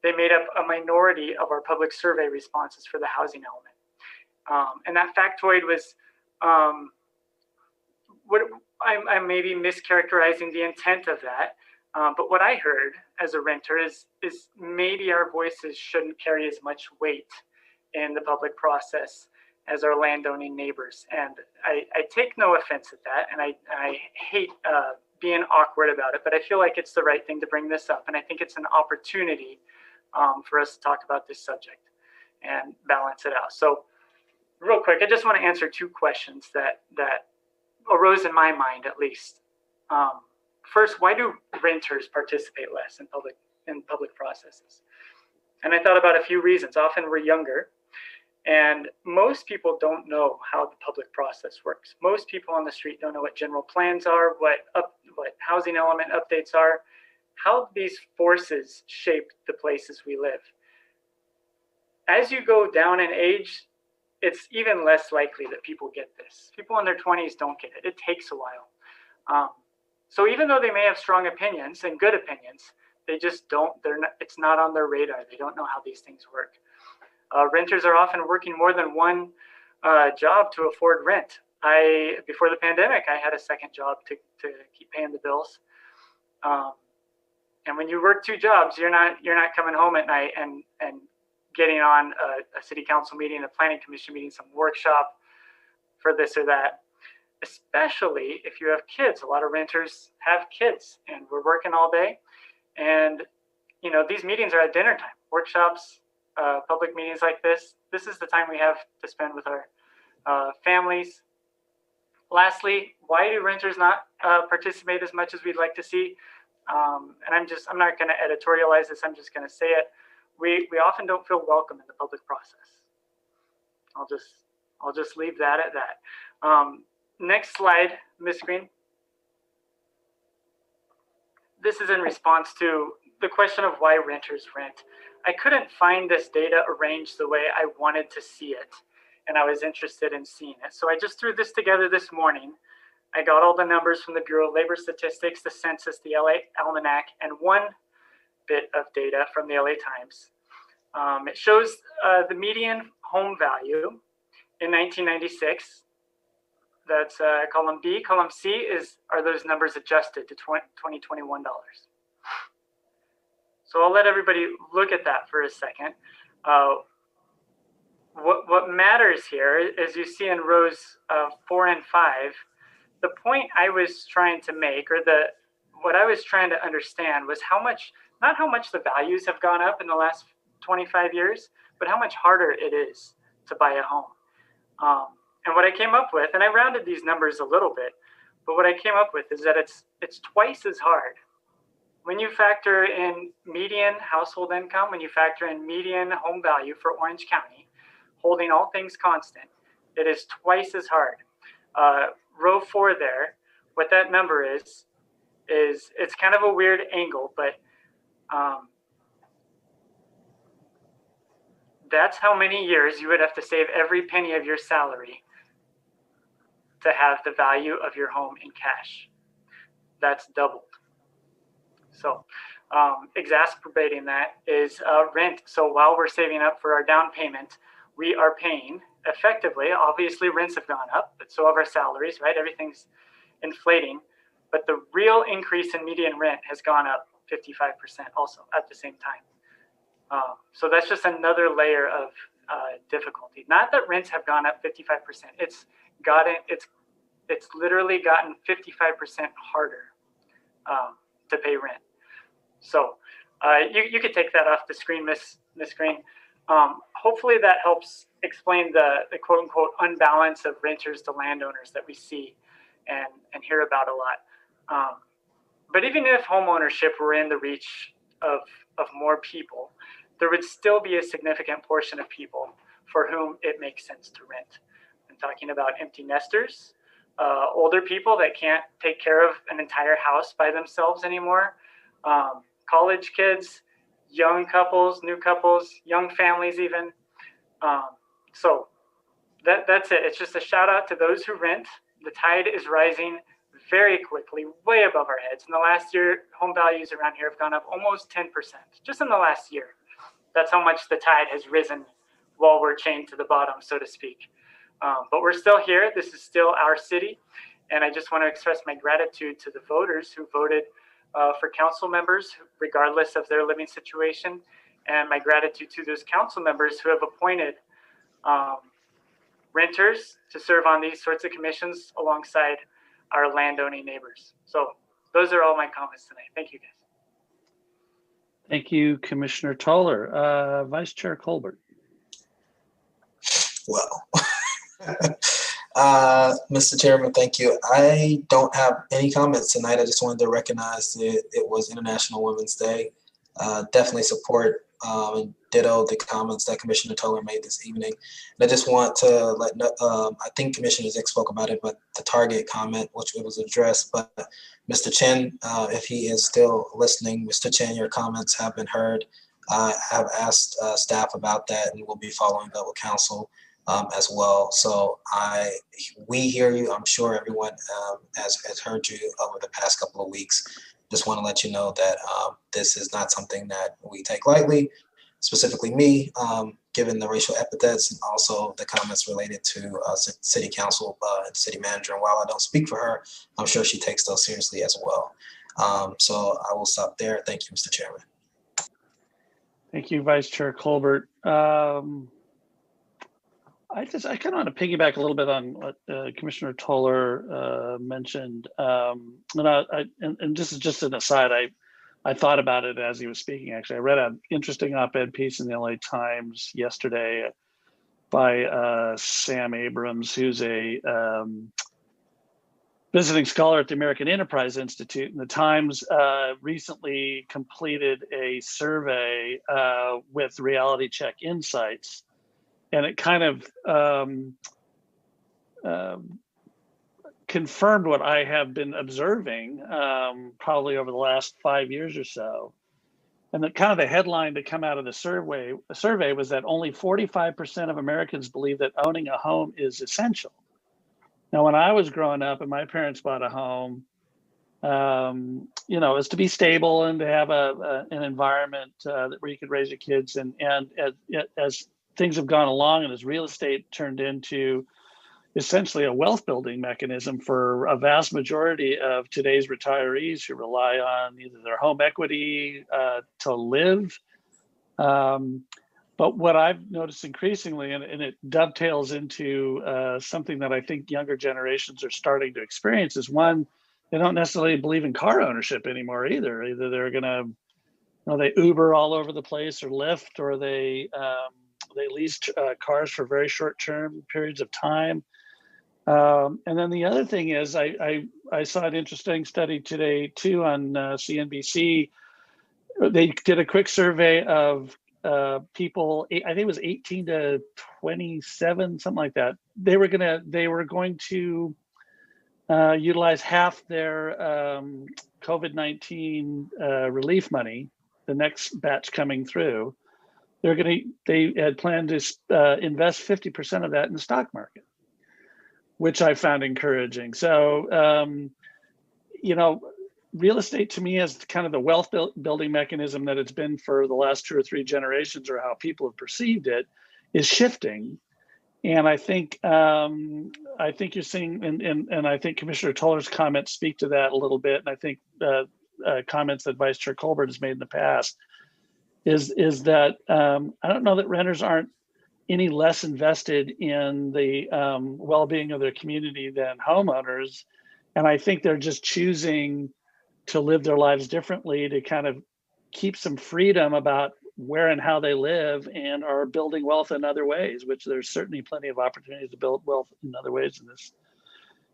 they made up a minority of our public survey responses for the housing element. And that factoid was, I may be mischaracterizing the intent of that, but what I heard as a renter is maybe our voices shouldn't carry as much weight in the public process as our landowning neighbors. And I take no offense at that, and I hate being awkward about it, but I feel like it's the right thing to bring this up. And I think it's an opportunity for us to talk about this subject and balance it out. So real quick, I just want to answer two questions that arose in my mind, at least. First, why do renters participate less in public processes? And I thought about a few reasons. Often we're younger, and most people don't know how the public process works. Most people on the street don't know what general plans are, what housing element updates are, how these forces shape the places we live. As you go down in age, it's even less likely that people get this. People in their 20s don't get it. It takes a while. So even though they may have strong opinions and good opinions, they just don't, it's not on their radar. They don't know how these things work. Renters are often working more than one job to afford rent. Before the pandemic, I had a second job to keep paying the bills. And when you work two jobs, you're not coming home at night and getting on a city council meeting, a planning commission meeting, some workshop for this or that. Especially if you have kids. A lot of renters have kids, and we're working all day. And these meetings are at dinner time. Workshops, public meetings like this is the time we have to spend with our families. Lastly, why do renters not participate as much as we'd like to see? And I'm not going to editorialize this. I'm just going to say it. We often don't feel welcome in the public process. I'll just leave that at that. Next slide, Ms. Green. This is in response to the question of why renters rent. I couldn't find this data arranged the way I wanted to see it, and I was interested in seeing it. So I just threw this together this morning. I got all the numbers from the Bureau of Labor Statistics, the census, the LA Almanac, and one bit of data from the LA Times. It shows the median home value in 1996. That's column B. Column C are those numbers adjusted to 2021 dollars. So I'll let everybody look at that for a second. What matters here, as you see in rows 4 and 5, the point I was trying to make, or what I was trying to understand, was not how much the values have gone up in the last 25 years, but how much harder it is to buy a home. And what I came up with, and I rounded these numbers a little bit, but what I came up with is that it's twice as hard. When you factor in median household income, when you factor in median home value for Orange County, holding all things constant, it is twice as hard. Row 4 there, what that number is it's kind of a weird angle, but that's how many years you would have to save every penny of your salary to have the value of your home in cash. That's doubled. So exacerbating that is rent. So while we're saving up for our down payment, we are paying effectively. Obviously, rents have gone up, but so have our salaries, right? Everything's inflating. But the real increase in median rent has gone up 55% also at the same time. So that's just another layer of difficulty. Not that rents have gone up 55%. It's literally gotten 55% harder to pay rent. So you could take that off the screen, Miss Green. Hopefully that helps explain the quote unquote unbalance of renters to landowners that we see and hear about a lot. But even if homeownership were in the reach of more people, there would still be a significant portion of people for whom it makes sense to rent. I'm talking about empty nesters, older people that can't take care of an entire house by themselves anymore, college kids, young couples, new couples, young families even. So that's it. It's just a shout out to those who rent. The tide is rising very quickly, way above our heads. In the last year, home values around here have gone up almost 10%, just in the last year. That's how much the tide has risen while we're chained to the bottom, so to speak. But we're still here. This is still our city. And I just want to express my gratitude to the voters who voted for council members, regardless of their living situation. And my gratitude to those council members who have appointed renters to serve on these sorts of commissions alongside our landowning neighbors. So those are all my comments tonight. Thank you, guys. Thank you, Commissioner Toller. Vice Chair Colbert. Well, Mr. Chairman, thank you. I don't have any comments tonight. I just wanted to recognize that it was International Women's Day. Definitely support and ditto the comments that Commissioner Toller made this evening. And I just want to let, I think Commissioner Zick spoke about it, but the Target comment, which it was addressed, but Mr. Chen, if he is still listening, Mr. Chen, your comments have been heard. I have asked staff about that and we'll be following up with council as well. So we hear you. I'm sure everyone has heard you over the past couple of weeks. Just want to let you know that this is not something that we take lightly, specifically me, given the racial epithets and also the comments related to city council and city manager. And while I don't speak for her, I'm sure she takes those seriously as well. So I will stop there. Thank you, Mr. Chairman. Thank you, Vice Chair Colbert. I kind of want to piggyback a little bit on what Commissioner Toller mentioned, and this is just an aside. I thought about it as he was speaking. Actually, I read an interesting op-ed piece in the LA Times yesterday by Sam Abrams, who's a visiting scholar at the American Enterprise Institute. And the Times recently completed a survey with Reality Check Insights. And it kind of confirmed what I have been observing probably over the last 5 years or so. And the headline to come out of the survey was that only 45% of Americans believe that owning a home is essential. Now, when I was growing up and my parents bought a home, it was to be stable and to have an environment where you could raise your kids. And as things have gone along and as real estate turned into essentially a wealth building mechanism for a vast majority of today's retirees who rely on either their home equity to live. But what I've noticed increasingly, and it dovetails into something that I think younger generations are starting to experience, is one, they don't necessarily believe in car ownership anymore either. Either they're gonna, they Uber all over the place or Lyft, or they lease cars for very short-term periods of time. And then the other thing is, I saw an interesting study today too on CNBC. They did a quick survey of people, I think it was 18 to 27, something like that. They were going to utilize half their COVID-19 relief money, the next batch coming through. They had planned to invest 50% of that in the stock market, which I found encouraging. So, real estate to me is kind of the wealth building mechanism that it's been for the last 2 or 3 generations, or how people have perceived it, is shifting. And I think you're seeing, and I think Commissioner Toller's comments speak to that a little bit. And I think comments that Vice Chair Colbert has made in the past is that I don't know that renters aren't any less invested in the well-being of their community than homeowners. And I think they're just choosing to live their lives differently to kind of keep some freedom about where and how they live, and are building wealth in other ways, which there's certainly plenty of opportunities to build wealth in other ways in this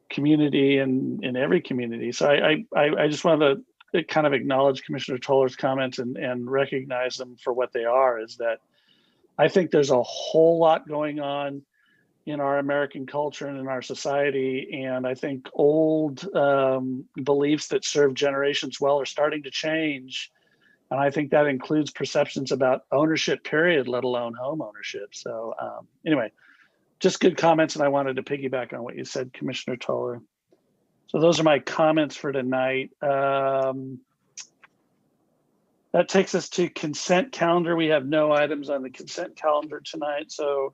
community and in every community. So I just wanted to kind of acknowledge Commissioner Toller's comments and recognize them for what they are, is that I think there's a whole lot going on in our American culture and in our society. And I think old beliefs that served generations well are starting to change. And I think that includes perceptions about ownership, period, let alone home ownership. So anyway, just good comments. And I wanted to piggyback on what you said, Commissioner Toller. So those are my comments for tonight. That takes us to consent calendar. We have no items on the consent calendar tonight. So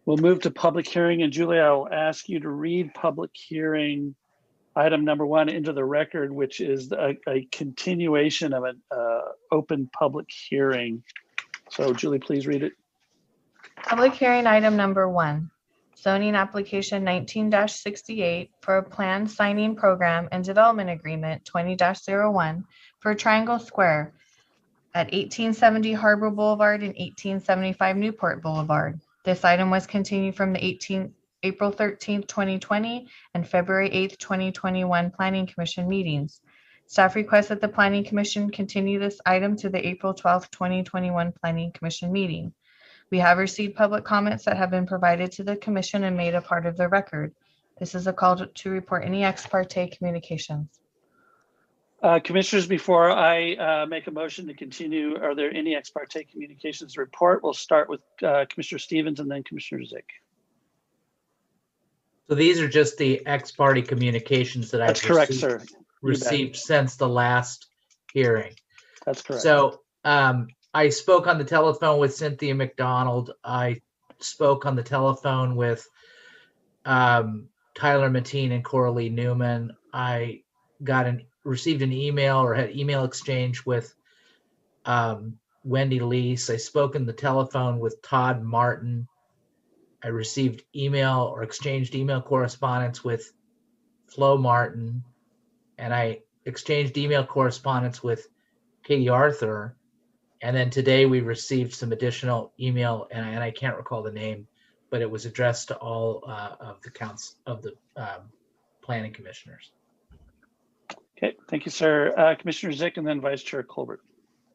we'll move to public hearing. And Julie, I'll ask you to read public hearing item number 1 into the record, which is a continuation of an open public hearing. So Julie, please read it. Public hearing item number 1, zoning application 19-68 for a planned signing program and development agreement 20-01 for Triangle Square at 1870 Harbor Boulevard and 1875 Newport Boulevard. This item was continued from the April 13th, 2020 and February 8th, 2021 Planning Commission meetings. Staff requests that the Planning Commission continue this item to the April 12th, 2021 Planning Commission meeting. We have received public comments that have been provided to the Commission and made a part of the record. This is a call to report any ex parte communications. Commissioners, before I make a motion to continue, are there any ex parte communications to report? We'll start with Commissioner Stevens and then Commissioner Zick. So these are just the ex parte communications that I've correct, sir. received since the last hearing. That's correct. So I spoke on the telephone with Cynthia McDonald. I spoke on the telephone with Tyler Mateen and Coralie Newman. I received an email or had email exchange with Wendy Lease. I spoke on the telephone with Todd Martin. I received email or exchanged email correspondence with Flo Martin, and I exchanged email correspondence with Katie Arthur. And then today we received some additional email, and I can't recall the name, but it was addressed to all of the counts of the planning commissioners. Okay, thank you, sir. Commissioner Zick and then Vice Chair Colbert.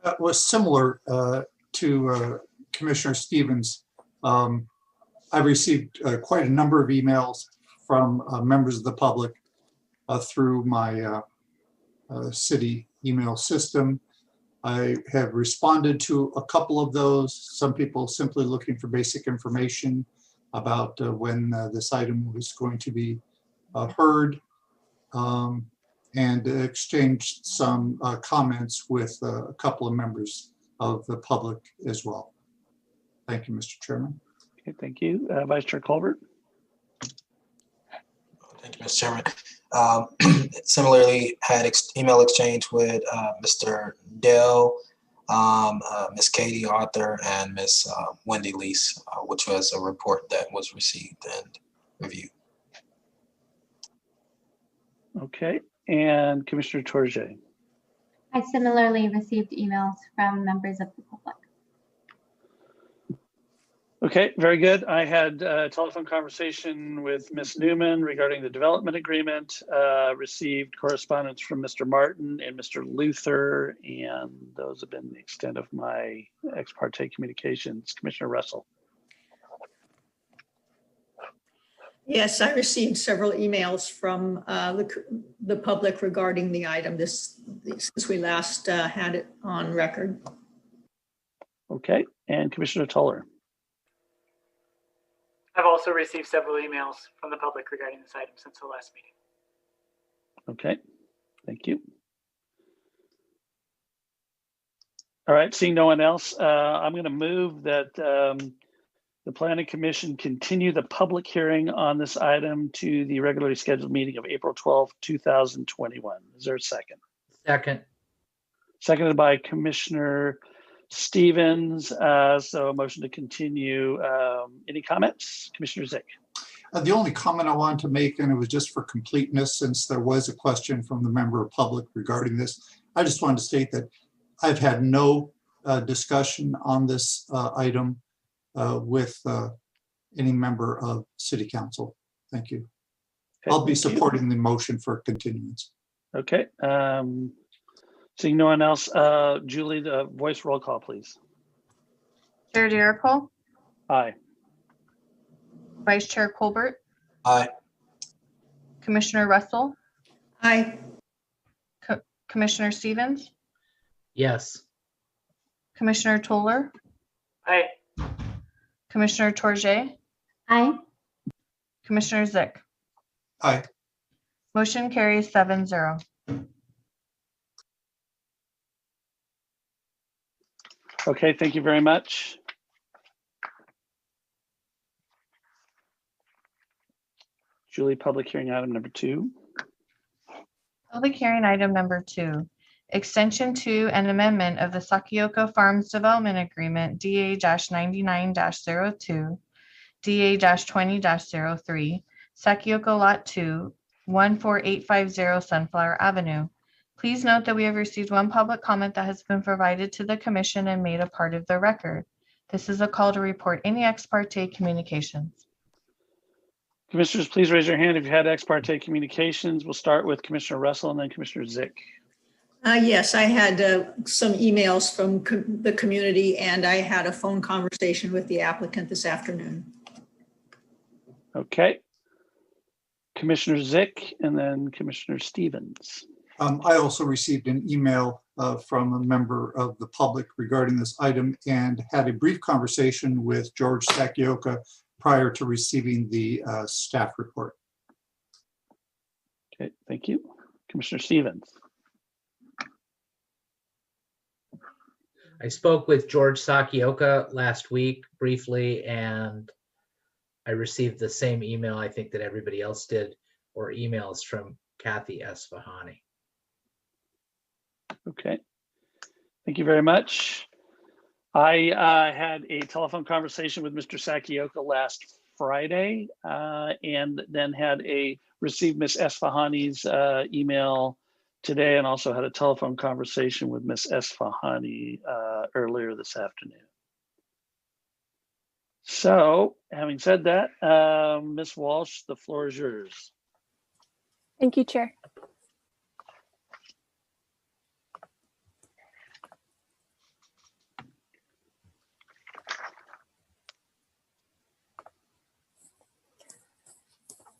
That was similar to Commissioner Stevens. I've received quite a number of emails from members of the public through my city email system. I have responded to a couple of those. Some people simply looking for basic information about when this item was going to be heard, and exchanged some comments with a couple of members of the public as well. Thank you, Mr. Chairman. Okay, thank you. Vice Chair Colbert. Thank you, Mr. Chairman. Similarly, had email exchange with Mr. Dell, Ms. Katie Arthur, and Ms. Wendy Lease, which was a report that was received and reviewed. Okay, and Commissioner Tourget. I similarly received emails from members of the public. Okay, very good. I had a telephone conversation with Ms. Newman regarding the development agreement, received correspondence from Mr. Martin and Mr. Luther, and those have been the extent of my ex parte communications. Commissioner Russell. Yes, I received several emails from the public regarding the item since we last had it on record. Okay, and Commissioner Toller. I've also received several emails from the public regarding this item since the last meeting. Okay, thank you. All right, seeing no one else, I'm going to move that the Planning Commission continue the public hearing on this item to the regularly scheduled meeting of April 12, 2021. Is there a second? Second. Seconded by Commissioner Stevens. So a motion to continue. Any comments? Commissioner Zick? The only comment I wanted to make, and it was just for completeness, since there was a question from the member of public regarding this, I just wanted to state that I've had no discussion on this item with any member of City Council. Thank you. Okay, I'll be thank you. supporting the motion for continuance. Okay. Seeing no one else, Julie, the voice roll call, please. Chair Jericho, Aye. Vice Chair Colbert, Aye. Commissioner Russell, Aye. Commissioner Stevens, Yes. Commissioner Toller, Aye. Commissioner Torje, Aye. Commissioner Zick. Aye. Motion carries 7-0. Okay, thank you very much. Julie, public hearing item number 2. Public hearing item number 2, extension to an amendment of the Sakioka Farms Development Agreement DA-99-02, DA-20-03, Sakioka Lot 2, 14850 Sunflower Avenue. Please note that we have received one public comment that has been provided to the commission and made a part of the record. This is a call to report any ex parte communications. Commissioners, please raise your hand if you had ex parte communications. We'll start with Commissioner Russell and then Commissioner Zick. Yes, I had some emails from the community, and I had a phone conversation with the applicant this afternoon. Okay. Commissioner Zick and then Commissioner Stevens. I also received an email from a member of the public regarding this item and had a brief conversation with George Sakioka prior to receiving the staff report. Okay, thank you. Commissioner Stevens. I spoke with George Sakioka last week briefly, and I received the same email I think that everybody else did, or emails from Kathy Esfahani. Okay, thank you very much. I had a telephone conversation with Mr. Sakioka last Friday, and then received Ms. Esfahani's email today, and also had a telephone conversation with Ms. Esfahani earlier this afternoon. So, having said that, Ms. Walsh, the floor is yours. Thank you, Chair.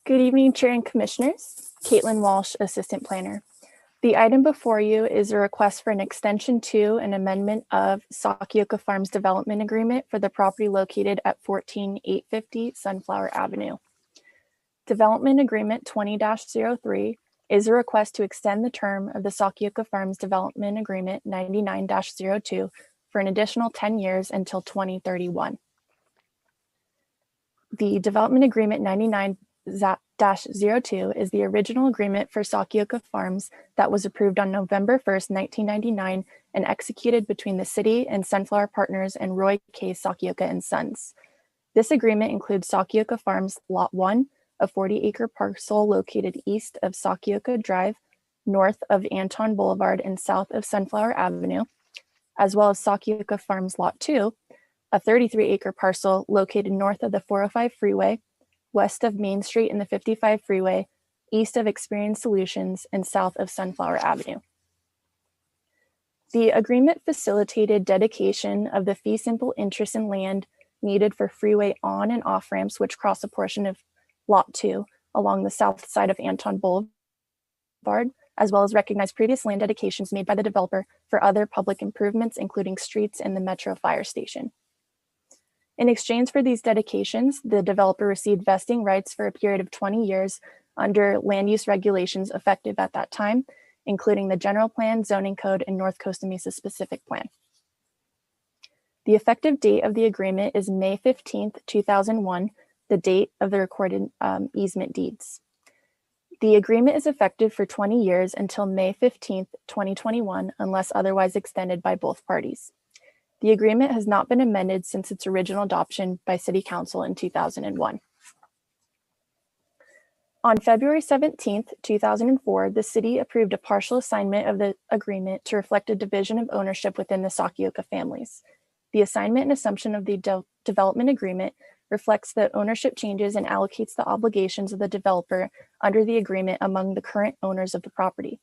Good evening, Chair and Commissioners. Caitlin Walsh, Assistant Planner. The item before you is a request for an extension to an amendment of Sakioka Farms Development Agreement for the property located at 14850 Sunflower Avenue. Development Agreement 20-03 is a request to extend the term of the Sakioka Farms Development Agreement 99-02 for an additional 10 years until 2031. The Development Agreement 99-02 is the original agreement for Sakioka Farms that was approved on November 1st, 1999 and executed between the city and Sunflower Partners and Roy K. Sakioka and Sons. This agreement includes Sakioka Farms Lot 1, a 40-acre parcel located east of Sakioka Drive, north of Anton Boulevard and south of Sunflower Avenue, as well as Sakioka Farms Lot 2, a 33-acre parcel located north of the 405 freeway, west of Main Street and the 55 freeway, east of Experience Solutions, and south of Sunflower Avenue. The agreement facilitated dedication of the fee simple interest in land needed for freeway on and off ramps which cross a portion of Lot 2 along the south side of Anton Boulevard, as well as recognize previous land dedications made by the developer for other public improvements, including streets and the Metro Fire Station. In exchange for these dedications, the developer received vesting rights for a period of 20 years under land use regulations effective at that time, including the General Plan, Zoning Code, and North Costa Mesa Specific Plan. The effective date of the agreement is May 15th, 2001, the date of the recorded easement deeds. The agreement is effective for 20 years until May 15th, 2021, unless otherwise extended by both parties. The agreement has not been amended since its original adoption by City Council in 2001. On February 17, 2004, the city approved a partial assignment of the agreement to reflect a division of ownership within the Sakioka families. The assignment and assumption of the development agreement reflects the ownership changes and allocates the obligations of the developer under the agreement among the current owners of the property.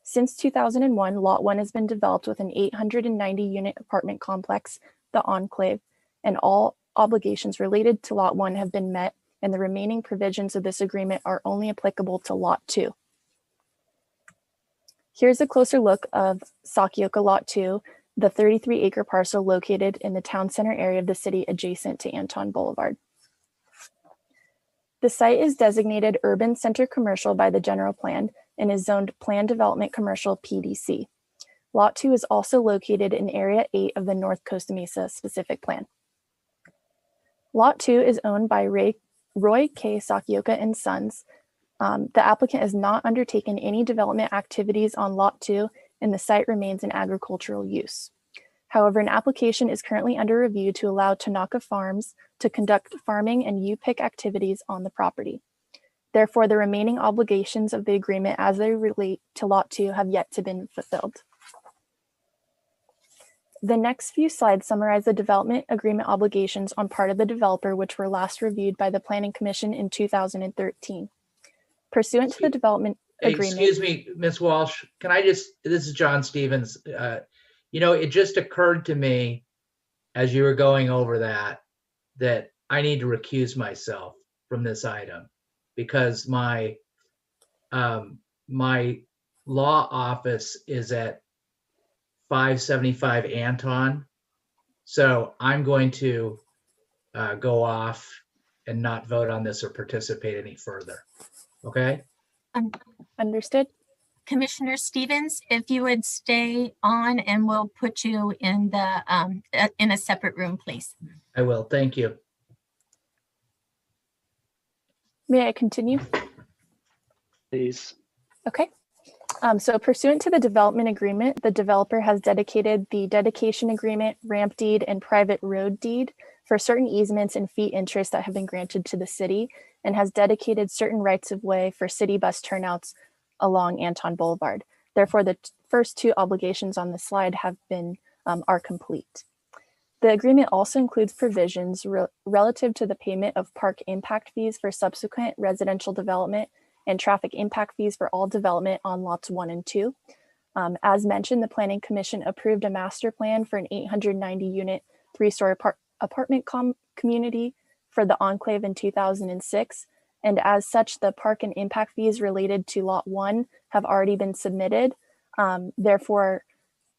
Since 2001, Lot 1 has been developed with an 890-unit apartment complex, the Enclave, and all obligations related to Lot 1 have been met, and the remaining provisions of this agreement are only applicable to Lot 2. Here's a closer look of Sakioka Lot 2, the 33-acre parcel located in the town center area of the city adjacent to Anton Boulevard. The site is designated Urban Center Commercial by the general plan and is zoned Planned Development Commercial PDC. Lot 2 is also located in Area 8 of the North Costa Mesa specific plan. Lot 2 is owned by Roy K. Sakioka and Sons. The applicant has not undertaken any development activities on Lot 2, and the site remains in agricultural use. However, an application is currently under review to allow Tanaka Farms to conduct farming and U-pick activities on the property. Therefore, the remaining obligations of the agreement as they relate to Lot 2 have yet to be fulfilled. The next few slides summarize the development agreement obligations on part of the developer, which were last reviewed by the Planning Commission in 2013. Pursuant to the development agreement. Excuse me, Ms. Walsh, can I just, this is John Stevens. You know, it just occurred to me as you were going over that I need to recuse myself from this item because my law office is at 575 Anton. So I'm going to go off and not vote on this or participate any further. Okay? Understood. Commissioner Stevens, if you would stay on and we'll put you in the in a separate room, please. I will. Thank you. May I continue? Please. Okay. So pursuant to the development agreement, the developer has dedicated the dedication agreement, ramp deed, and private road deed for certain easements and fee interest that have been granted to the city, and has dedicated certain rights of way for city bus turnouts along Anton Boulevard. Therefore, the first two obligations on the slide have been are complete. The agreement also includes provisions relative to the payment of park impact fees for subsequent residential development and traffic impact fees for all development on lots 1 and 2. As mentioned, the Planning Commission approved a master plan for an 890-unit, 3-story apartment community for the Enclave in 2006. And as such, the park and impact fees related to Lot 1 have already been submitted. Therefore,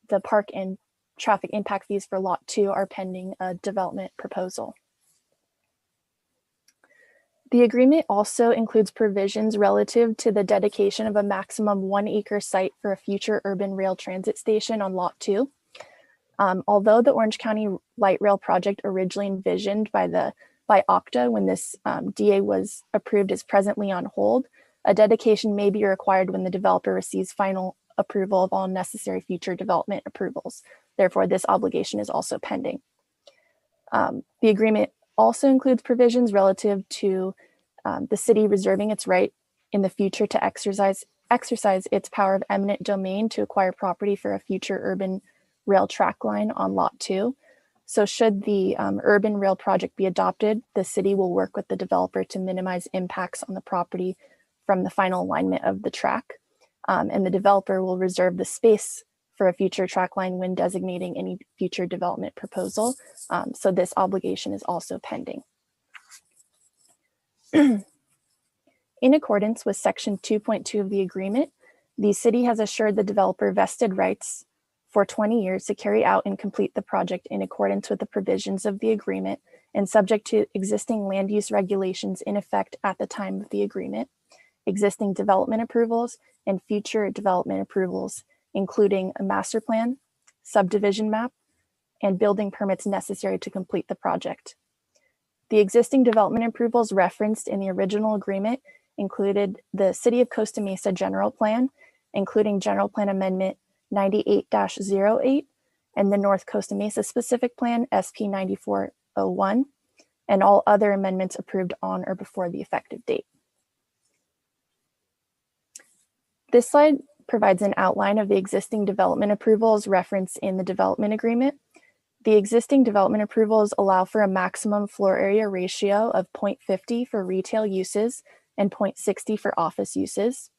the park and traffic impact fees for Lot 2 are pending a development proposal. The agreement also includes provisions relative to the dedication of a maximum 1-acre site for a future urban rail transit station on Lot 2. Although the Orange County Light Rail project originally envisioned by OCTA when this DA was approved is presently on hold, a dedication may be required when the developer receives final approval of all necessary future development approvals. Therefore, this obligation is also pending. The agreement also includes provisions relative to the city reserving its right in the future to exercise its power of eminent domain to acquire property for a future urban rail track line on Lot 2. So should the urban rail project be adopted, the city will work with the developer to minimize impacts on the property from the final alignment of the track. And the developer will reserve the space for a future track line when designating any future development proposal. So this obligation is also pending. In accordance with Section 2.2 of the agreement, the city has assured the developer vested rights for 20 years to carry out and complete the project in accordance with the provisions of the agreement and subject to existing land use regulations in effect at the time of the agreement, existing development approvals, and future development approvals, including a master plan, subdivision map, and building permits necessary to complete the project. The existing development approvals referenced in the original agreement included the City of Costa Mesa General Plan, including General Plan Amendment 98-08 and the North Costa Mesa Specific Plan, SP 9401, and all other amendments approved on or before the effective date. This slide provides an outline of the existing development approvals referenced in the development agreement. The existing development approvals allow for a maximum floor area ratio of 0.50 for retail uses and 0.60 for office uses,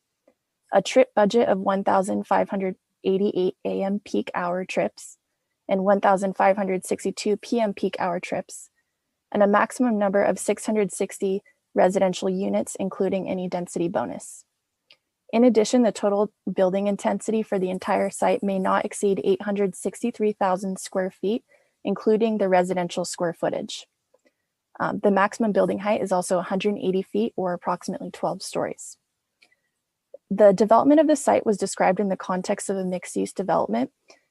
a trip budget of 1,588 AM peak hour trips and 1,562 PM peak hour trips, and a maximum number of 660 residential units, including any density bonus. In addition, the total building intensity for the entire site may not exceed 863,000 square feet, including the residential square footage. The maximum building height is also 180 feet or approximately 12 stories. The development of the site was described in the context of a mixed-use development,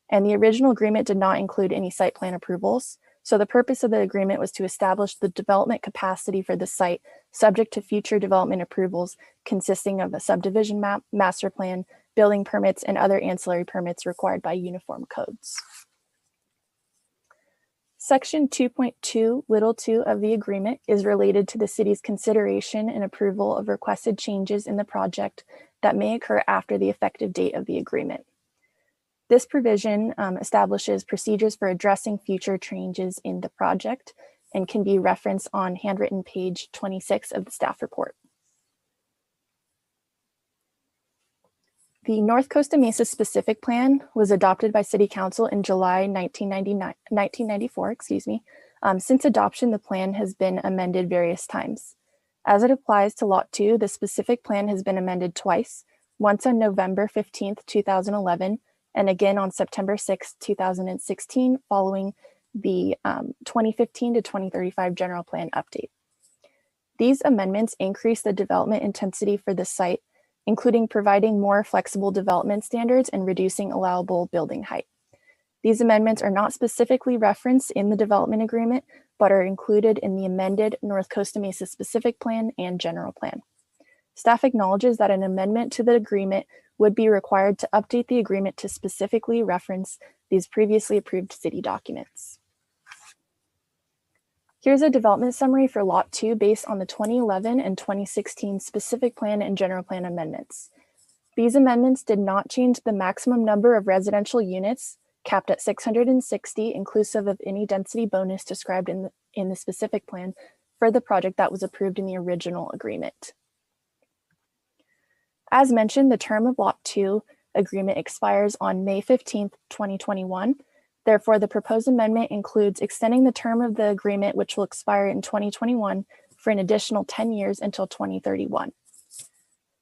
and the original agreement did not include any site plan approvals. So the purpose of the agreement was to establish the development capacity for the site subject to future development approvals consisting of a subdivision map, master plan, building permits, and other ancillary permits required by uniform codes. Section 2.2(2) of the agreement is related to the city's consideration and approval of requested changes in the project that may occur after the effective date of the agreement. This provision establishes procedures for addressing future changes in the project and can be referenced on handwritten page 26 of the staff report. The North Costa Mesa Specific Plan was adopted by City Council in July 1994. Since adoption, the plan has been amended various times. As it applies to Lot 2, the specific plan has been amended twice, once on November 15th, 2011, and again on September 6th, 2016, following the 2015 to 2035 general plan update. These amendments increase the development intensity for the site, including providing more flexible development standards and reducing allowable building height. These amendments are not specifically referenced in the development agreement, but are included in the amended North Costa Mesa Specific Plan and General Plan. Staff acknowledges that an amendment to the agreement would be required to update the agreement to specifically reference these previously approved city documents. Here's a development summary for Lot 2 based on the 2011 and 2016 Specific Plan and General Plan amendments. These amendments did not change the maximum number of residential units, capped at 660, inclusive of any density bonus described in the Specific Plan, for the project that was approved in the original agreement. As mentioned, the term of Lot 2 agreement expires on May 15th, 2021. Therefore, the proposed amendment includes extending the term of the agreement, which will expire in 2021, for an additional 10 years until 2031.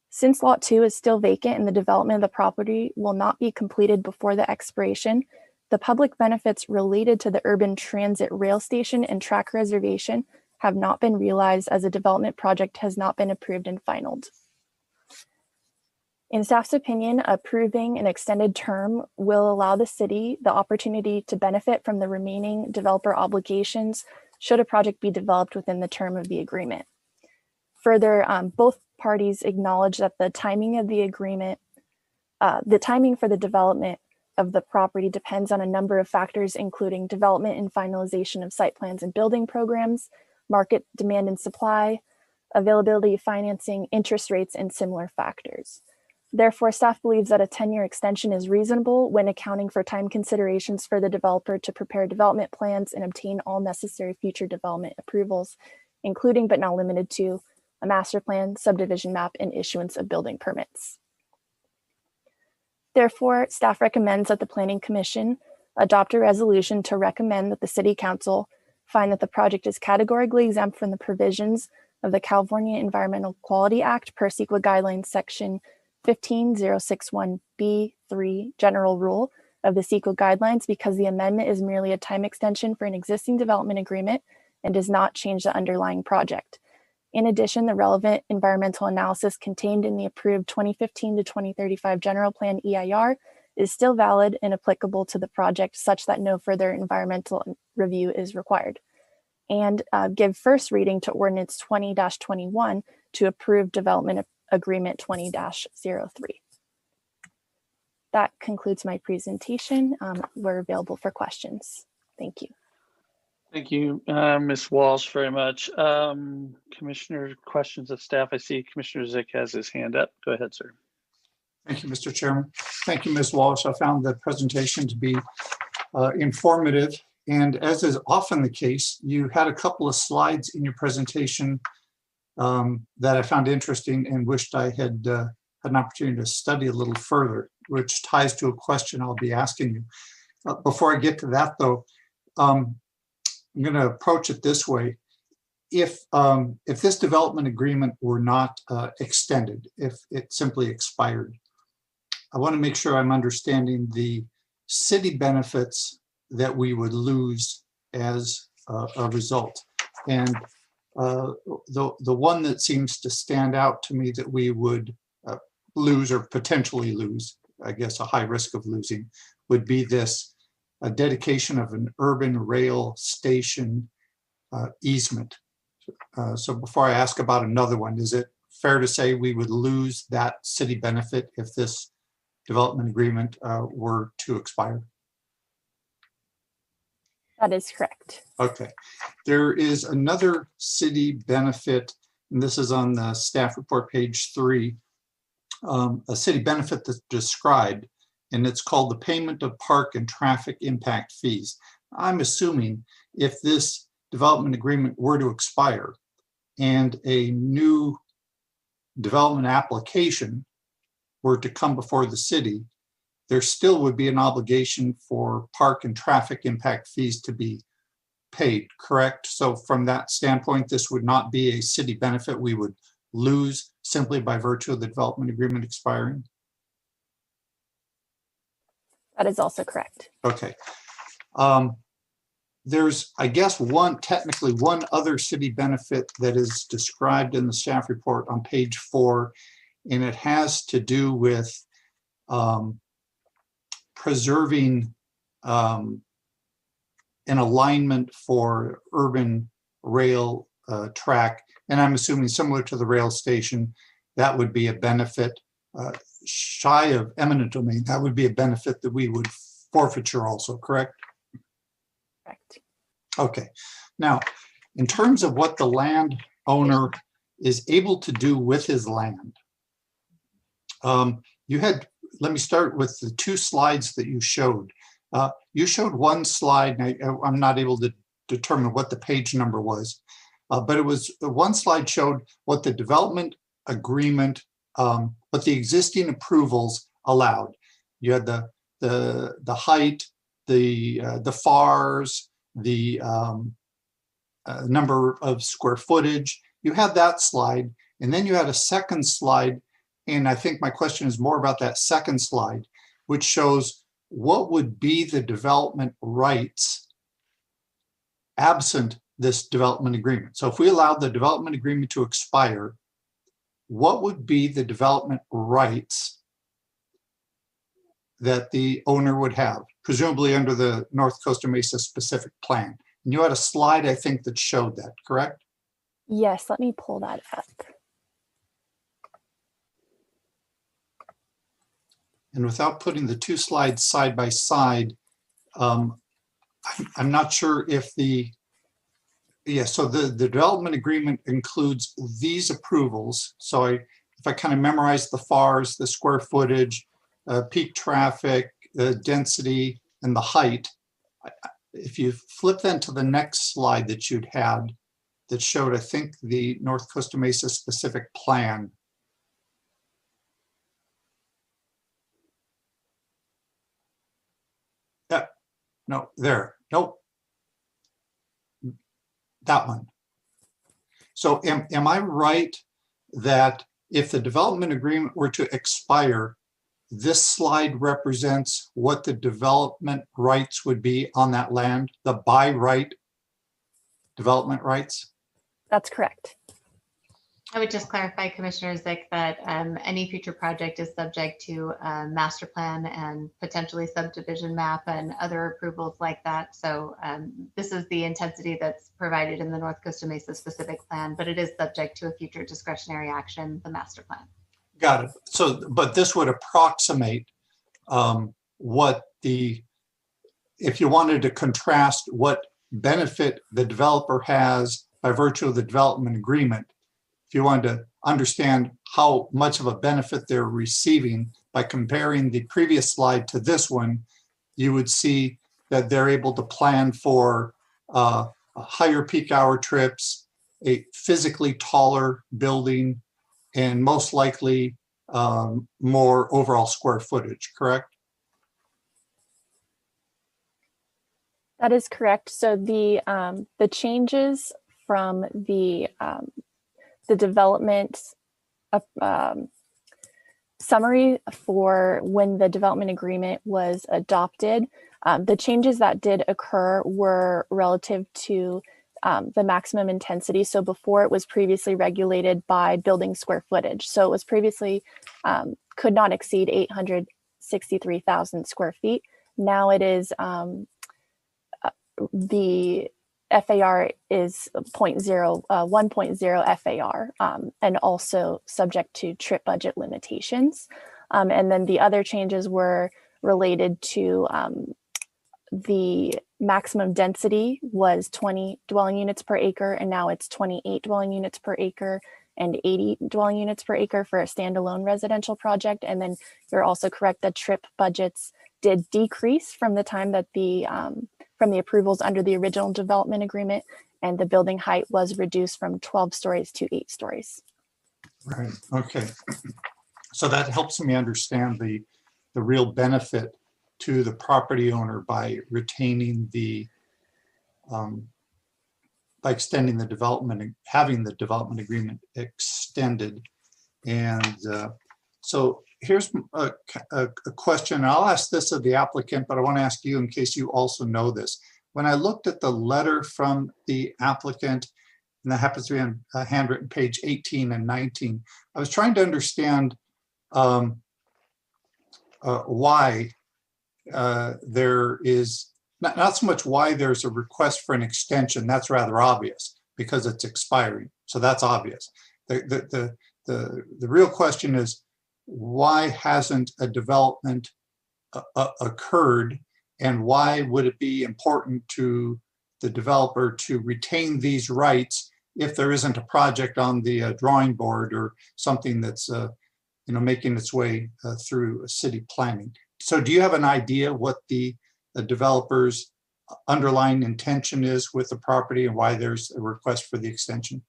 Since Lot 2 is still vacant and the development of the property will not be completed before the expiration, the public benefits related to the urban transit rail station and track reservation have not been realized as a development project has not been approved and finalized. In staff's opinion, approving an extended term will allow the city the opportunity to benefit from the remaining developer obligations should a project be developed within the term of the agreement. Further, both parties acknowledge that the timing of the agreement, the timing for the development of the property depends on a number of factors, including development and finalization of site plans and building programs, market demand and supply, availability of financing, interest rates, and similar factors. Therefore, staff believes that a 10-year extension is reasonable when accounting for time considerations for the developer to prepare development plans and obtain all necessary future development approvals, including but not limited to a master plan, subdivision map, and issuance of building permits. Therefore, staff recommends that the Planning Commission adopt a resolution to recommend that the City Council find that the project is categorically exempt from the provisions of the California Environmental Quality Act per CEQA Guidelines Section 15061B3 General Rule of the CEQA Guidelines because the amendment is merely a time extension for an existing development agreement and does not change the underlying project. In addition, the relevant environmental analysis contained in the approved 2015 to 2035 General Plan EIR is still valid and applicable to the project such that no further environmental review is required. And give first reading to Ordinance 20-21 to approve Development Agreement 20-03. That concludes my presentation. We're available for questions. Thank you. Thank you, Ms. Walsh, very much. Commissioner, questions of staff. I see Commissioner Zick has his hand up. Go ahead, sir. Thank you, Mr. Chairman. Thank you, Ms. Walsh. I found the presentation to be informative. And as is often the case, you had a couple of slides in your presentation that I found interesting and wished I had had an opportunity to study a little further, which ties to a question I'll be asking you. Before I get to that, though, I'm going to approach it this way. If this development agreement were not extended, if it simply expired, I want to make sure I'm understanding the city benefits that we would lose as a result. And the one that seems to stand out to me that we would lose or potentially lose, I guess a high risk of losing, would be this dedication of an urban rail station easement. So before I ask about another one, is it fair to say we would lose that city benefit if this development agreement were to expire? That is correct. Okay. There is another city benefit, and this is on the staff report, page 3, a city benefit that's described, and it's called the payment of park and traffic impact fees. I'm assuming if this development agreement were to expire and a new development application were to come before the city, there still would be an obligation for park and traffic impact fees to be paid, correct? So from that standpoint, this would not be a city benefit we would lose simply by virtue of the development agreement expiring? That is also correct. Okay. There's, I guess, technically one other city benefit that is described in the staff report on page 4, and it has to do with preserving an alignment for urban rail track. And I'm assuming similar to the rail station, that would be a benefit shy of eminent domain. That would be a benefit that we would forfeiture also, correct? Correct. Okay. Now, in terms of what the landowner is able to do with his land, let me start with the 2 slides that you showed. You showed one slide, and I'm not able to determine what the page number was, but it was one slide showed what the development agreement, what the existing approvals allowed. You had the height, the FARs, the number of square footage. You had that slide, and then you had a second slide. And I think my question is more about that second slide, which shows what would be the development rights absent this development agreement. So if we allowed the development agreement to expire, what would be the development rights that the owner would have, presumably under the North Costa Mesa specific plan? And you had a slide, I think, that showed that, correct? Yes, let me pull that up. And without putting the 2 slides side by side, I'm not sure if so the development agreement includes these approvals. So if I kind of memorize the FARs, the square footage, peak traffic, the density, and the height, if you flip then to the next slide that you'd had that showed, I think, the North Costa Mesa specific plan. No, there, nope. That one. So am I right that if the development agreement were to expire, this slide represents what the development rights would be on that land, the by right development rights? That's correct. I would just clarify, Commissioner Zick, that any future project is subject to master plan and potentially subdivision map and other approvals like that. So this is the intensity that's provided in the North Costa Mesa specific plan, but it is subject to a future discretionary action, the master plan. Got it. So, but this would approximate if you wanted to contrast what benefit the developer has by virtue of the development agreement, if you wanted to understand how much of a benefit they're receiving by comparing the previous slide to this one, you would see that they're able to plan for higher peak hour trips, a physically taller building, and most likely more overall square footage, correct? That is correct. So the changes from the development summary for when the development agreement was adopted, the changes that did occur were relative to the maximum intensity. So before, it was previously regulated by building square footage. So it was previously could not exceed 863,000 square feet. Now it is the FAR is 1.0 FAR, and also subject to trip budget limitations. And then the other changes were related to the maximum density was 20 dwelling units per acre, and now it's 28 dwelling units per acre and 80 dwelling units per acre for a standalone residential project. And then you're also correct that trip budgets did decrease from the time that from the approvals under the original development agreement, and the building height was reduced from 12 stories to 8 stories. Right, okay. So that helps me understand the real benefit to the property owner by retaining by extending the development and having the development agreement extended. And so here's a question. I'll ask this of the applicant, but I want to ask you in case you also know this. When I looked at the letter from the applicant, and that happens to be on handwritten page 18 and 19, I was trying to understand why there is not so much why there's a request for an extension. That's rather obvious because it's expiring. So that's obvious. The real question is, why hasn't a development occurred, and why would it be important to the developer to retain these rights if there isn't a project on the drawing board or something that's making its way through city planning? So do you have an idea what the developer's underlying intention is with the property and why there's a request for the extension?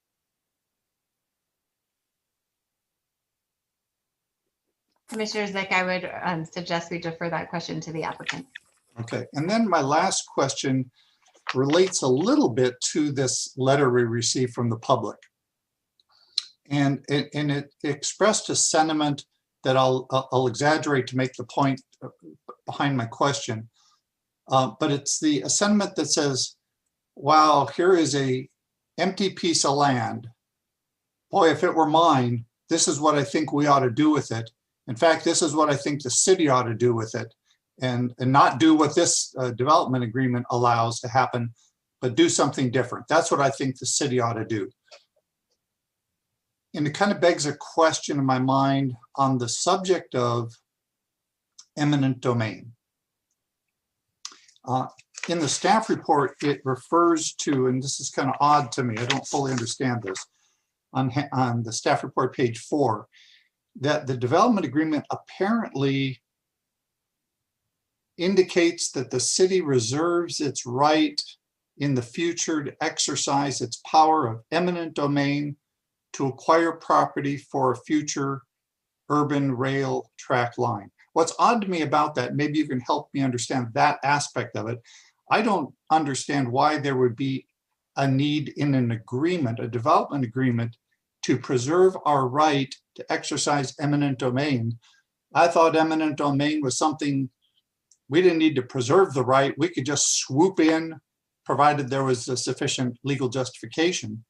Commissioner Zick, I would suggest we defer that question to the applicant. Okay, and then my last question relates a little bit to this letter we received from the public. And it expressed a sentiment that I'll exaggerate to make the point behind my question. But it's a sentiment that says, wow, here is a empty piece of land. Boy, if it were mine, this is what I think we ought to do with it. In fact, this is what I think the city ought to do with it, and not do what this development agreement allows to happen, but do something different. That's what I think the city ought to do. And it kind of begs a question in my mind on the subject of eminent domain. In the staff report, it refers to, and this is kind of odd to me, I don't fully understand this, on the staff report, page 4, that the development agreement apparently indicates that the city reserves its right in the future to exercise its power of eminent domain to acquire property for a future urban rail track line. What's odd to me about that, maybe you can help me understand that aspect of it. I don't understand why there would be a need in an agreement, a development agreement, to preserve our right to exercise eminent domain. I thought eminent domain was something we didn't need to preserve the right. We could just swoop in, provided there was a sufficient legal justification,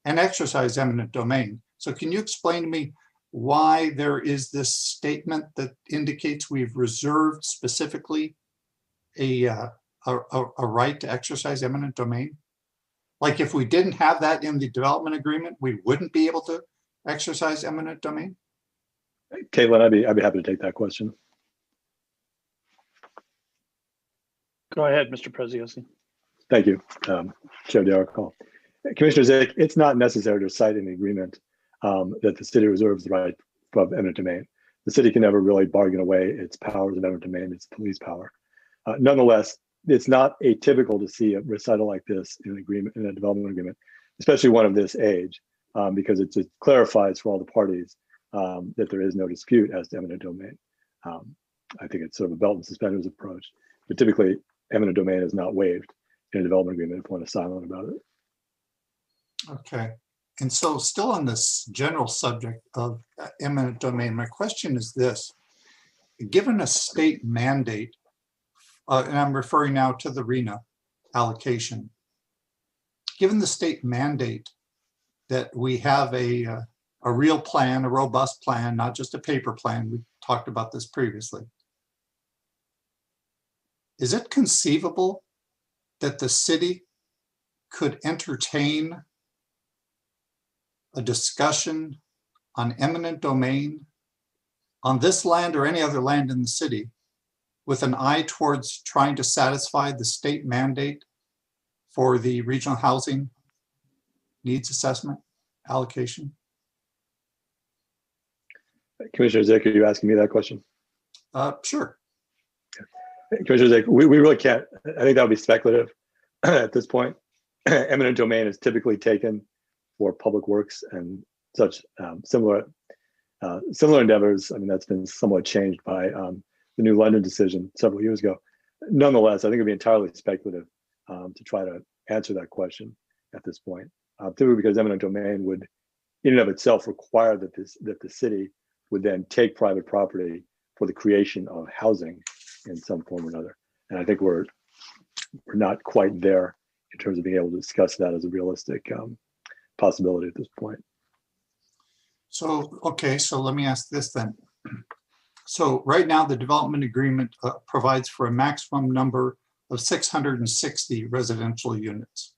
and exercise eminent domain. So can you explain to me why there is this statement that indicates we've reserved specifically a right to exercise eminent domain? Like if we didn't have that in the development agreement, we wouldn't be able to exercise eminent domain? Caitlin, I'd be happy to take that question. Go ahead, Mr. Preziosi. Thank you, Chair D'Arcol. Commissioner Zick, it's not necessary to cite in the agreement that the city reserves the right of eminent domain. The city can never really bargain away its powers of eminent domain, its police power. Nonetheless, it's not atypical to see a recital like this in an agreement, in a development agreement, especially one of this age, because it clarifies for all the parties that there is no dispute as to eminent domain. I think it's sort of a belt and suspenders approach, but typically eminent domain is not waived in a development agreement if one is silent about it. Okay. And so still on this general subject of eminent domain, my question is this: given a state mandate, and I'm referring now to the RENA allocation, given the state mandate that we have a real plan, a robust plan, not just a paper plan, we talked about this previously, is it conceivable that the city could entertain a discussion on eminent domain on this land or any other land in the city with an eye towards trying to satisfy the state mandate for the regional housing needs assessment allocation? Commissioner Zick, are you asking me that question? Sure. Commissioner Zick, we really can't, I think that would be speculative at this point. Eminent domain is typically taken for public works and such similar endeavors. I mean, that's been somewhat changed by the New London decision several years ago. Nonetheless, I think it'd be entirely speculative to try to answer that question at this point, typically because eminent domain would, in and of itself, require that the city would then take private property for the creation of housing in some form or another. And I think we're not quite there in terms of being able to discuss that as a realistic possibility at this point. So, okay, so let me ask this then. So right now, the development agreement provides for a maximum number of 660 residential units.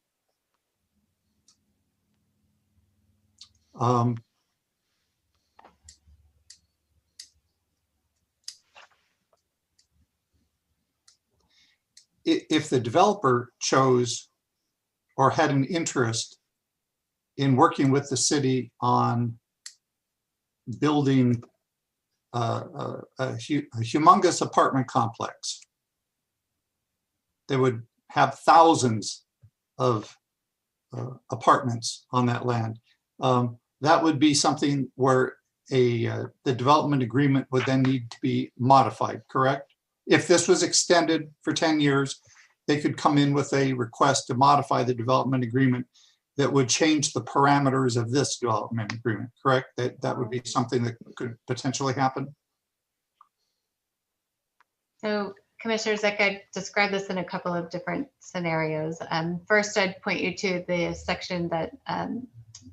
If the developer chose or had an interest in working with the city on building a humongous apartment complex, they would have thousands of apartments on that land. That would be something where the development agreement would then need to be modified, correct? If this was extended for 10 years, they could come in with a request to modify the development agreement that would change the parameters of this development agreement, correct? That would be something that could potentially happen? So Commissioners, I could describe this in a couple of different scenarios. First, I'd point you to the section that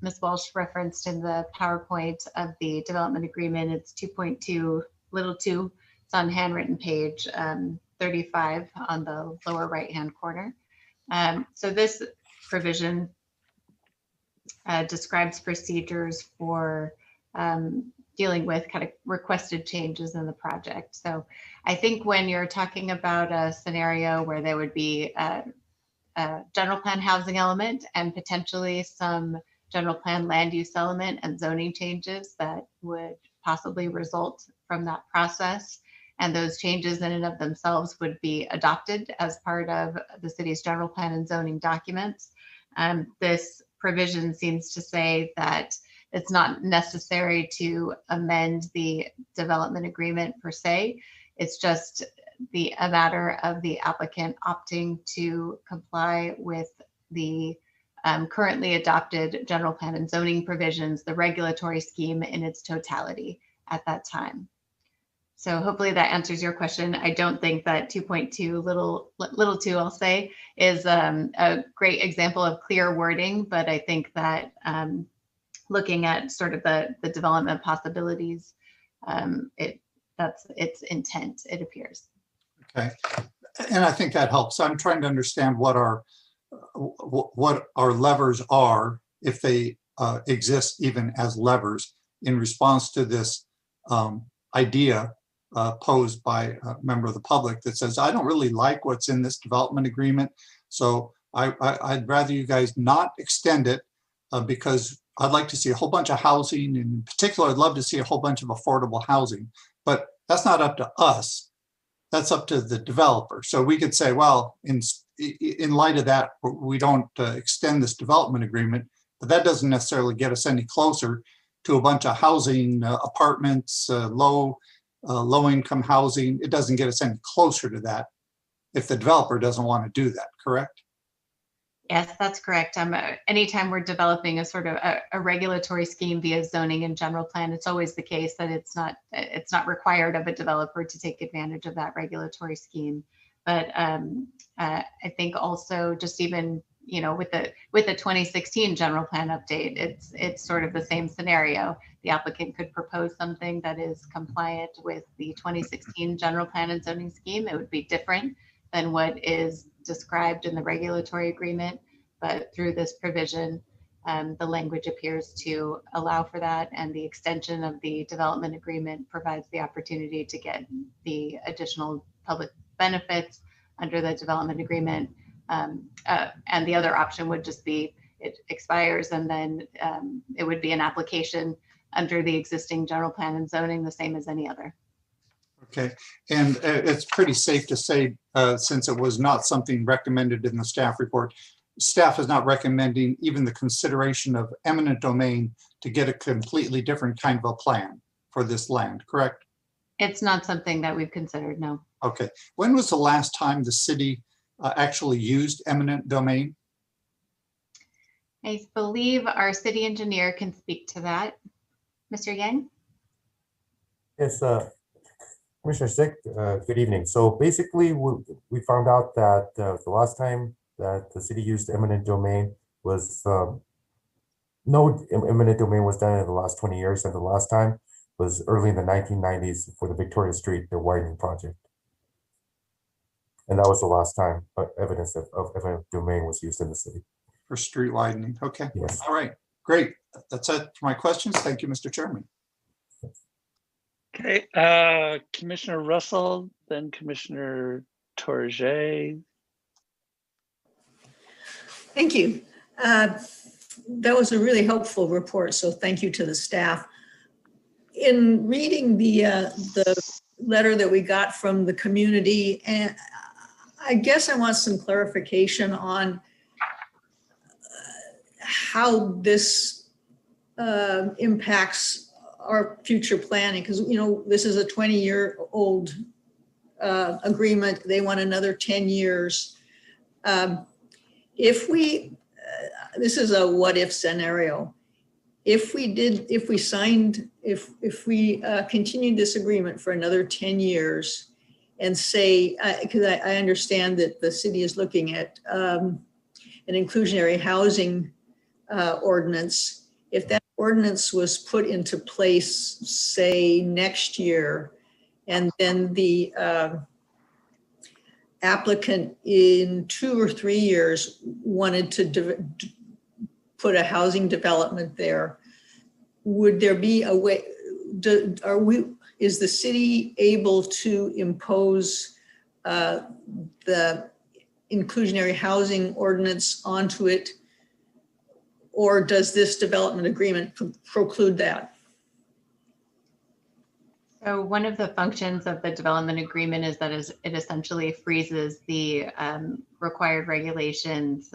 Ms. Walsh referenced in the PowerPoint of the development agreement. It's 2.2, little 2. It's on handwritten page 35 on the lower right-hand corner. So this provision describes procedures for dealing with kind of requested changes in the project. So I think when you're talking about a scenario where there would be a general plan housing element and potentially some general plan land use element and zoning changes that would possibly result from that process, and those changes in and of themselves would be adopted as part of the city's general plan and zoning documents. This provision seems to say that it's not necessary to amend the development agreement per se. It's just a matter of the applicant opting to comply with the currently adopted general plan and zoning provisions, the regulatory scheme in its totality at that time. So hopefully that answers your question. I don't think that 2.2 little 2, I'll say, is a great example of clear wording, but I think that looking at sort of the development possibilities, that's its intent, it appears. Okay, and I think that helps. I'm trying to understand what our levers are, if they exist even as levers, in response to this idea posed by a member of the public that says, I don't really like what's in this development agreement. So I'd rather you guys not extend it because I'd like to see a whole bunch of housing. In particular, I'd love to see a whole bunch of affordable housing, but that's not up to us. That's up to the developer. So we could say, well, in light of that, we don't extend this development agreement, but that doesn't necessarily get us any closer to a bunch of housing, apartments, low-income housing. It doesn't get us any closer to that if the developer doesn't want to do that, correct? Yes, that's correct. Anytime we're developing a sort of a regulatory scheme via zoning and general plan, it's always the case that it's not required of a developer to take advantage of that regulatory scheme. But I think also just even, you know, with the 2016 general plan update, it's sort of the same scenario. The applicant could propose something that is compliant with the 2016 general plan and zoning scheme. It would be different than what is described in the regulatory agreement, but through this provision, the language appears to allow for that, and the extension of the development agreement provides the opportunity to get the additional public benefits under the development agreement. And the other option would just be it expires and then it would be an application under the existing general plan and zoning, the same as any other. Okay, and it's pretty safe to say, since it was not something recommended in the staff report, staff is not recommending even the consideration of eminent domain to get a completely different kind of a plan for this land, correct? It's not something that we've considered, no. Okay, when was the last time the city actually used eminent domain? I believe our city engineer can speak to that. Mr. Yang? Yes, Commissioner Sick, good evening. So basically, we found out that the last time that the city used eminent domain was, no eminent domain was done in the last 20 years, and the last time was early in the 1990s for the Victoria Street, the widening project. And that was the last time evidence of eminent domain was used in the city. For street widening, okay. Yes. All right, great. That's it for my questions. Thank you, Mr. Chairman. Okay, Commissioner Russell, then Commissioner Torje. Thank you. That was a really helpful report, so thank you to the staff. In reading the letter that we got from the community, and I guess I want some clarification on how this impacts our future planning, because, you know, this is a 20-year-old agreement. They want another 10 years. If we, this is a what-if scenario. If we continued this agreement for another 10 years and say, because I understand that the city is looking at an inclusionary housing ordinance, if that ordinance was put into place, say, next year, and then the applicant in 2 or 3 years wanted to put a housing development there, would there be a way, is the city able to impose the inclusionary housing ordinance onto it? Or does this development agreement preclude that? So one of the functions of the development agreement is that it essentially freezes the required regulations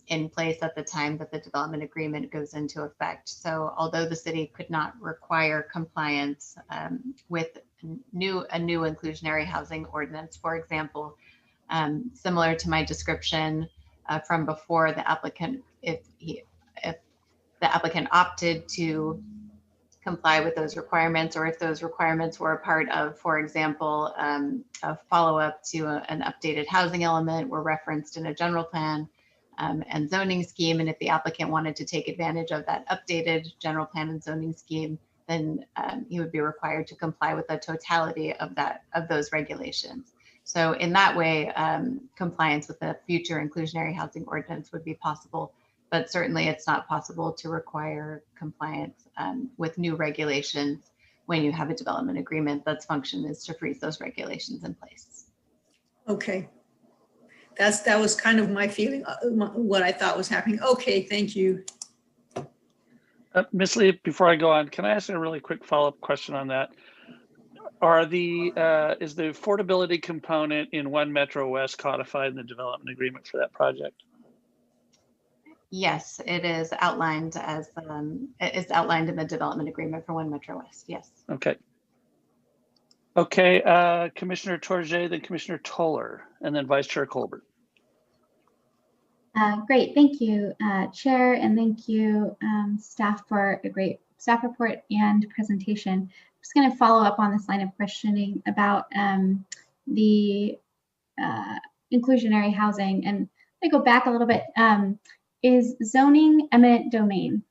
in place at the time that the development agreement goes into effect. So although the city could not require compliance with a new inclusionary housing ordinance, for example, similar to my description from before, the applicant, if the applicant opted to comply with those requirements, or if those requirements were a part of, for example, a follow-up to an updated housing element were referenced in a general plan and zoning scheme, and if the applicant wanted to take advantage of that updated general plan and zoning scheme, then he would be required to comply with the totality of those regulations. So in that way, compliance with the future inclusionary housing ordinance would be possible, but certainly it's not possible to require compliance with new regulations when you have a development agreement that's function is to freeze those regulations in place. Okay. That was kind of my feeling, what I thought was happening. Okay, thank you. Ms. Lee, before I go on, can I ask a really quick follow-up question on that? Is the affordability component in One Metro West codified in the development agreement for that project? Yes, it is outlined as it's outlined in the development agreement for One Metro West. Yes. Okay. Okay, Commissioner Tourget, then Commissioner Toller, and then Vice Chair Colbert. Great, thank you, Chair, and thank you, staff, for a great staff report and presentation. I'm just going to follow up on this line of questioning about the inclusionary housing, and I go back a little bit. Is zoning eminent domain?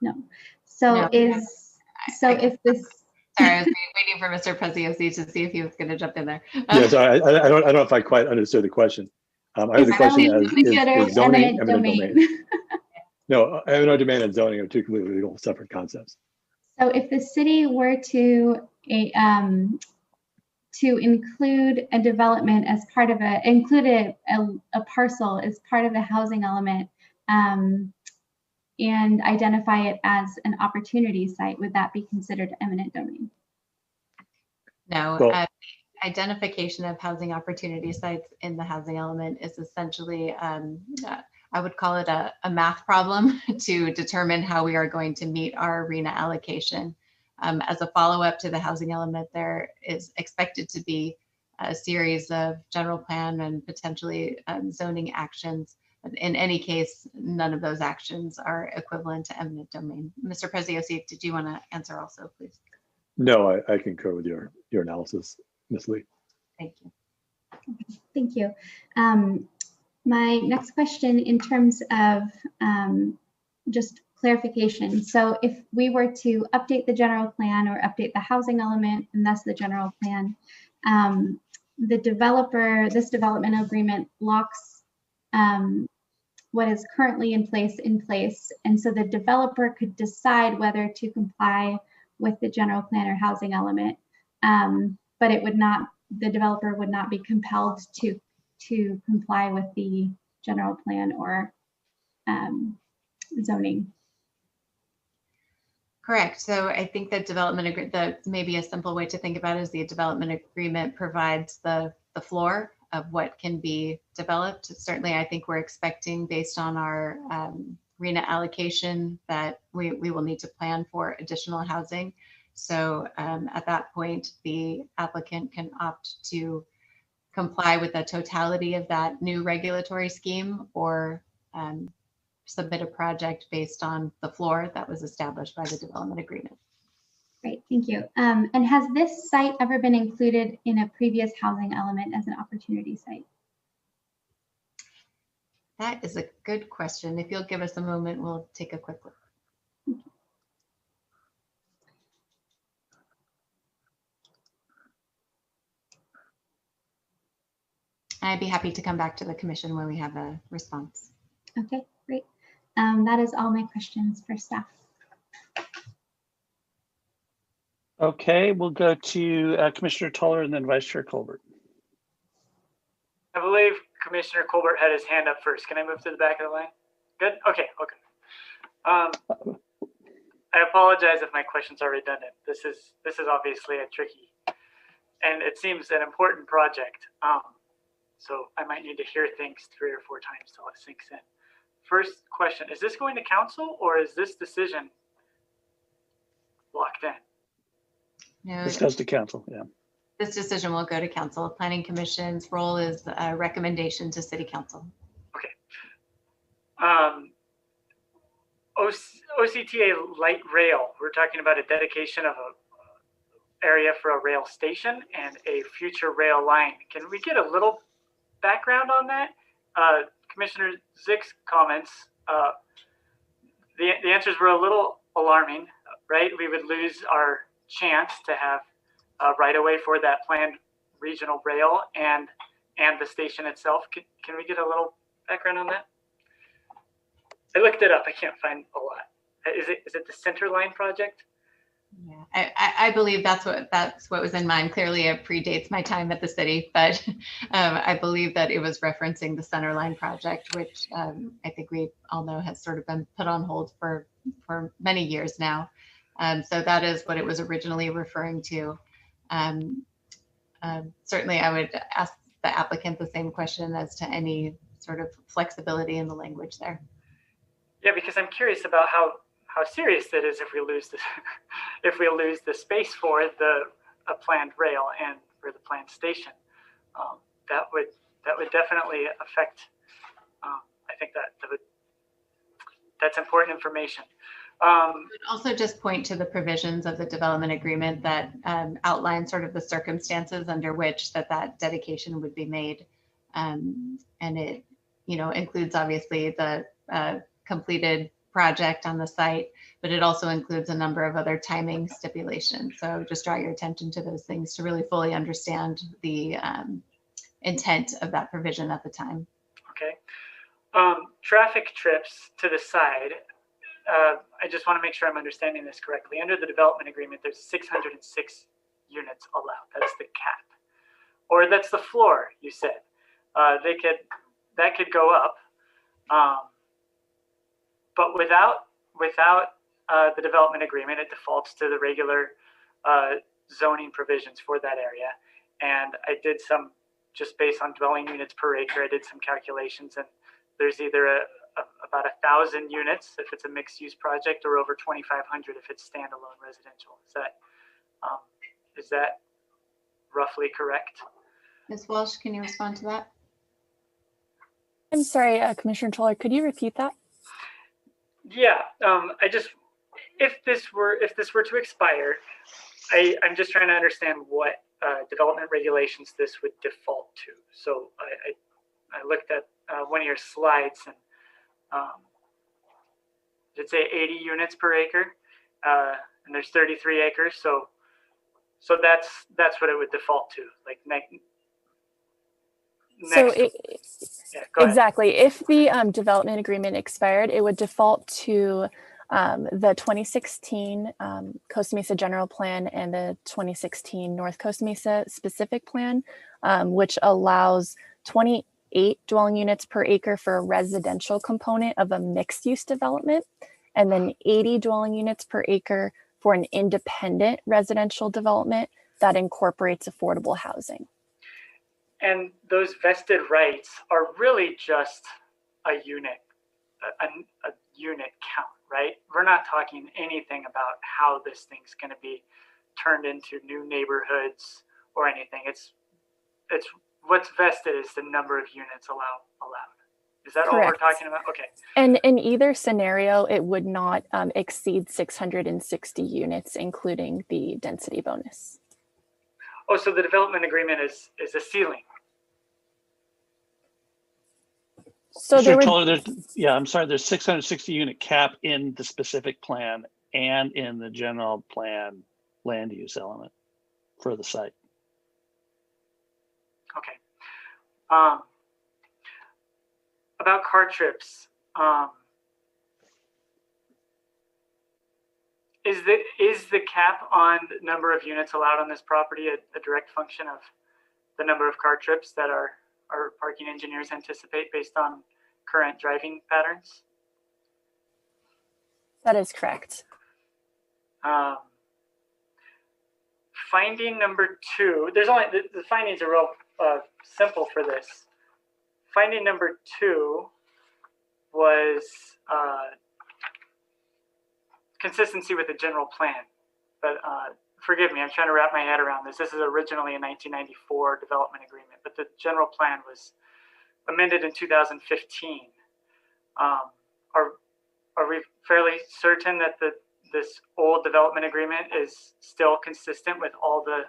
No. So No. if this. Sorry, I was waiting for Mr. Preziosi to see if he was going to jump in there. Yeah, sorry, I don't know if I quite understood the question. I heard the question as is zoning eminent domain. No, eminent domain and zoning are two completely legal separate concepts. So if the city were to include a development as part of include a parcel as part of the housing element, and identify it as an opportunity site, would that be considered eminent domain? No, Well, identification of housing opportunity sites in the housing element is essentially, I would call it a math problem to determine how we are going to meet our RHNA allocation. As a follow-up to the housing element, there is expected to be a series of general plan and potentially zoning actions. In any case, none of those actions are equivalent to eminent domain. Mr. Preziosi, did you want to answer also, please? no, I concur with your analysis, Ms. Lee. Thank you. Thank you. My next question, in terms of just clarification. So if we were to update the general plan or update the housing element and thus the general plan, this development agreement locks what is currently in place. And so the developer could decide whether to comply with the general plan or housing element, but the developer would not be compelled to comply with the general plan or zoning. Correct. So I think that maybe a simple way to think about it is the development agreement provides the floor of what can be developed. Certainly, I think we're expecting, based on our RHNA allocation, that we will need to plan for additional housing. So at that point, the applicant can opt to comply with the totality of that new regulatory scheme, or submit a project based on the floor that was established by the development agreement. Great, thank you. And has this site ever been included in a previous housing element as an opportunity site? That is a good question. If you'll give us a moment, we'll take a quick look. I'd be happy to come back to the commission when we have a response. Okay, great. That is all my questions for staff. Okay, we'll go to Commissioner Toller and then Vice Chair Colbert. I believe Commissioner Colbert had his hand up first. Can I move to the back of the line? Good. Okay. I apologize if my questions are redundant. This is obviously a tricky, and it seems an important project. So I might need to hear things 3 or 4 times till it sinks in. First question: is this going to council, or is this decision locked in? No, This goes to council, yeah. this decision will go to council. Planning Commission's role is a recommendation to City Council. Okay. OCTA light rail. We're talking about a dedication of a area for a rail station and a future rail line. Can we get a little background on that? Commissioner Zick's comments, the answers were a little alarming, right? We would lose our chance to have right away for that planned regional rail and the station itself. Can we get a little background on that? I looked it up. I can't find a lot. Is it the center line project? Yeah, I believe that's what was in mind. Clearly, it predates my time at the city, but I believe that it was referencing the Centerline project, which I think we all know has sort of been put on hold for many years now. So that is what it was originally referring to. Certainly, I would ask the applicant the same question as to any sort of flexibility in the language there. Yeah, because I'm curious about how serious it is if we lose this, if we lose the space for a planned rail and for the planned station. That would definitely affect. I think that's important information. I would also just point to the provisions of the development agreement that outline sort of the circumstances under which that dedication would be made, and it includes obviously the completed project on the site, but it also includes a number of other timing stipulations. So just draw your attention to those things to really fully understand the intent of that provision at the time. Okay. Traffic trips to the side. I just want to make sure I'm understanding this correctly. Under the development agreement, there's 606 units allowed. That's the cap, or that's the floor. You said that could go up. But without the development agreement, it defaults to the regular zoning provisions for that area. And I did some, just based on dwelling units per acre, I did some calculations, and there's either about 1,000 units if it's a mixed-use project, or over 2,500 if it's standalone residential. Is that roughly correct? Ms. Walsh, can you respond to that? I'm sorry, Commissioner Toller, could you repeat that? Yeah, if this were to expire, I'm just trying to understand what development regulations this would default to. So I looked at one of your slides, and it'd say 80 units per acre, and there's 33 acres. So that's what it would default to. Like exactly. If the development agreement expired, it would default to the 2016 Costa Mesa General Plan and the 2016 North Costa Mesa Specific Plan, which allows 28 dwelling units per acre for a residential component of a mixed-use development, and then 80 dwelling units per acre for an independent residential development that incorporates affordable housing. And those vested rights are really just a unit count, right? We're not talking anything about how this thing's going to be turned into new neighborhoods or anything. It's what's vested is the number of units allowed. Is that Correct. all we're talking about? Okay. And in either scenario, it would not exceed 660 units, including the density bonus. Oh, so the development agreement is a ceiling. So there I'm sorry, there's 660 unit cap in the specific plan and in the general plan land use element for the site. Okay. About car trips, is the cap on the number of units allowed on this property a direct function of the number of car trips that our parking engineers anticipate based on current driving patterns? That is correct. Finding number 2, there's only the findings are real simple for this. Finding number 2 was consistency with the general plan, but forgive me, I'm trying to wrap my head around this. This is originally a 1994 development agreement, but the general plan was amended in 2015. Are we fairly certain that this old development agreement is still consistent with all the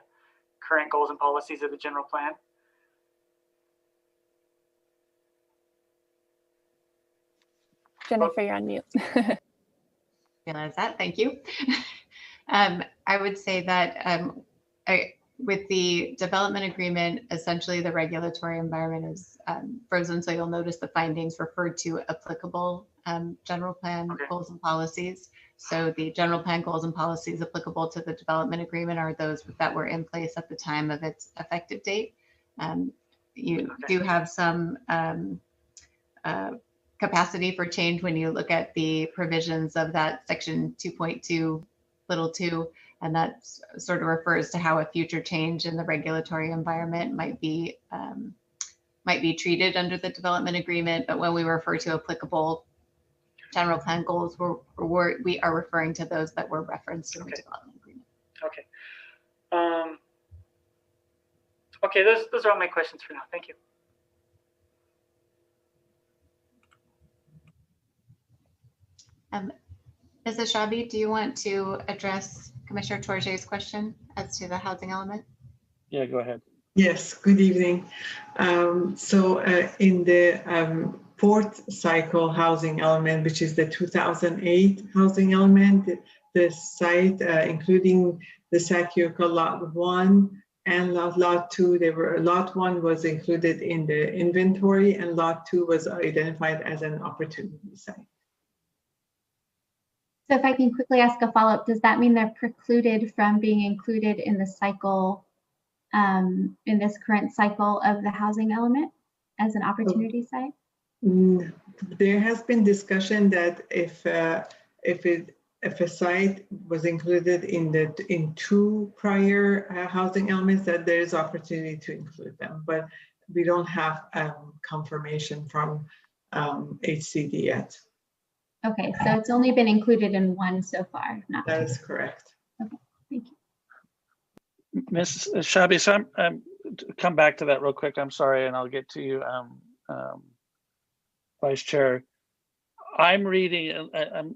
current goals and policies of the general plan? Jennifer, you're on mute. Realize that. Thank you. I would say that with the development agreement, essentially the regulatory environment is frozen. So you'll notice the findings referred to applicable general plan goals and policies. So the general plan goals and policies applicable to the development agreement are those that were in place at the time of its effective date. You do have some capacity for change when you look at the provisions of that section 2.2(2), and that sort of refers to how a future change in the regulatory environment might be treated under the development agreement. But when we refer to applicable general plan goals, we are referring to those that were referenced in the development agreement. Okay. Okay, those are all my questions for now. Thank you. Mrs. Shabi, do you want to address Commissioner Torje's question as to the housing element? Yeah, go ahead. Yes, good evening. In the fourth cycle housing element, which is the 2008 housing element, the site, including the Sac-Yoka Lot 1 and Lot 2, Lot 1 was included in the inventory, and Lot 2 was identified as an opportunity site. So if I can quickly ask a follow-up, does that mean they're precluded from being included in the cycle, in this current cycle of the housing element as an opportunity site? There has been discussion that if a site was included in two prior housing elements, that there is opportunity to include them, but we don't have confirmation from HCD yet. Okay, so it's only been included in one so far, not That two. is correct. Okay, thank you. Ms. Shabi, so I'm come back to that real quick. I'm sorry, and I'll get to you, Vice Chair. I'm reading,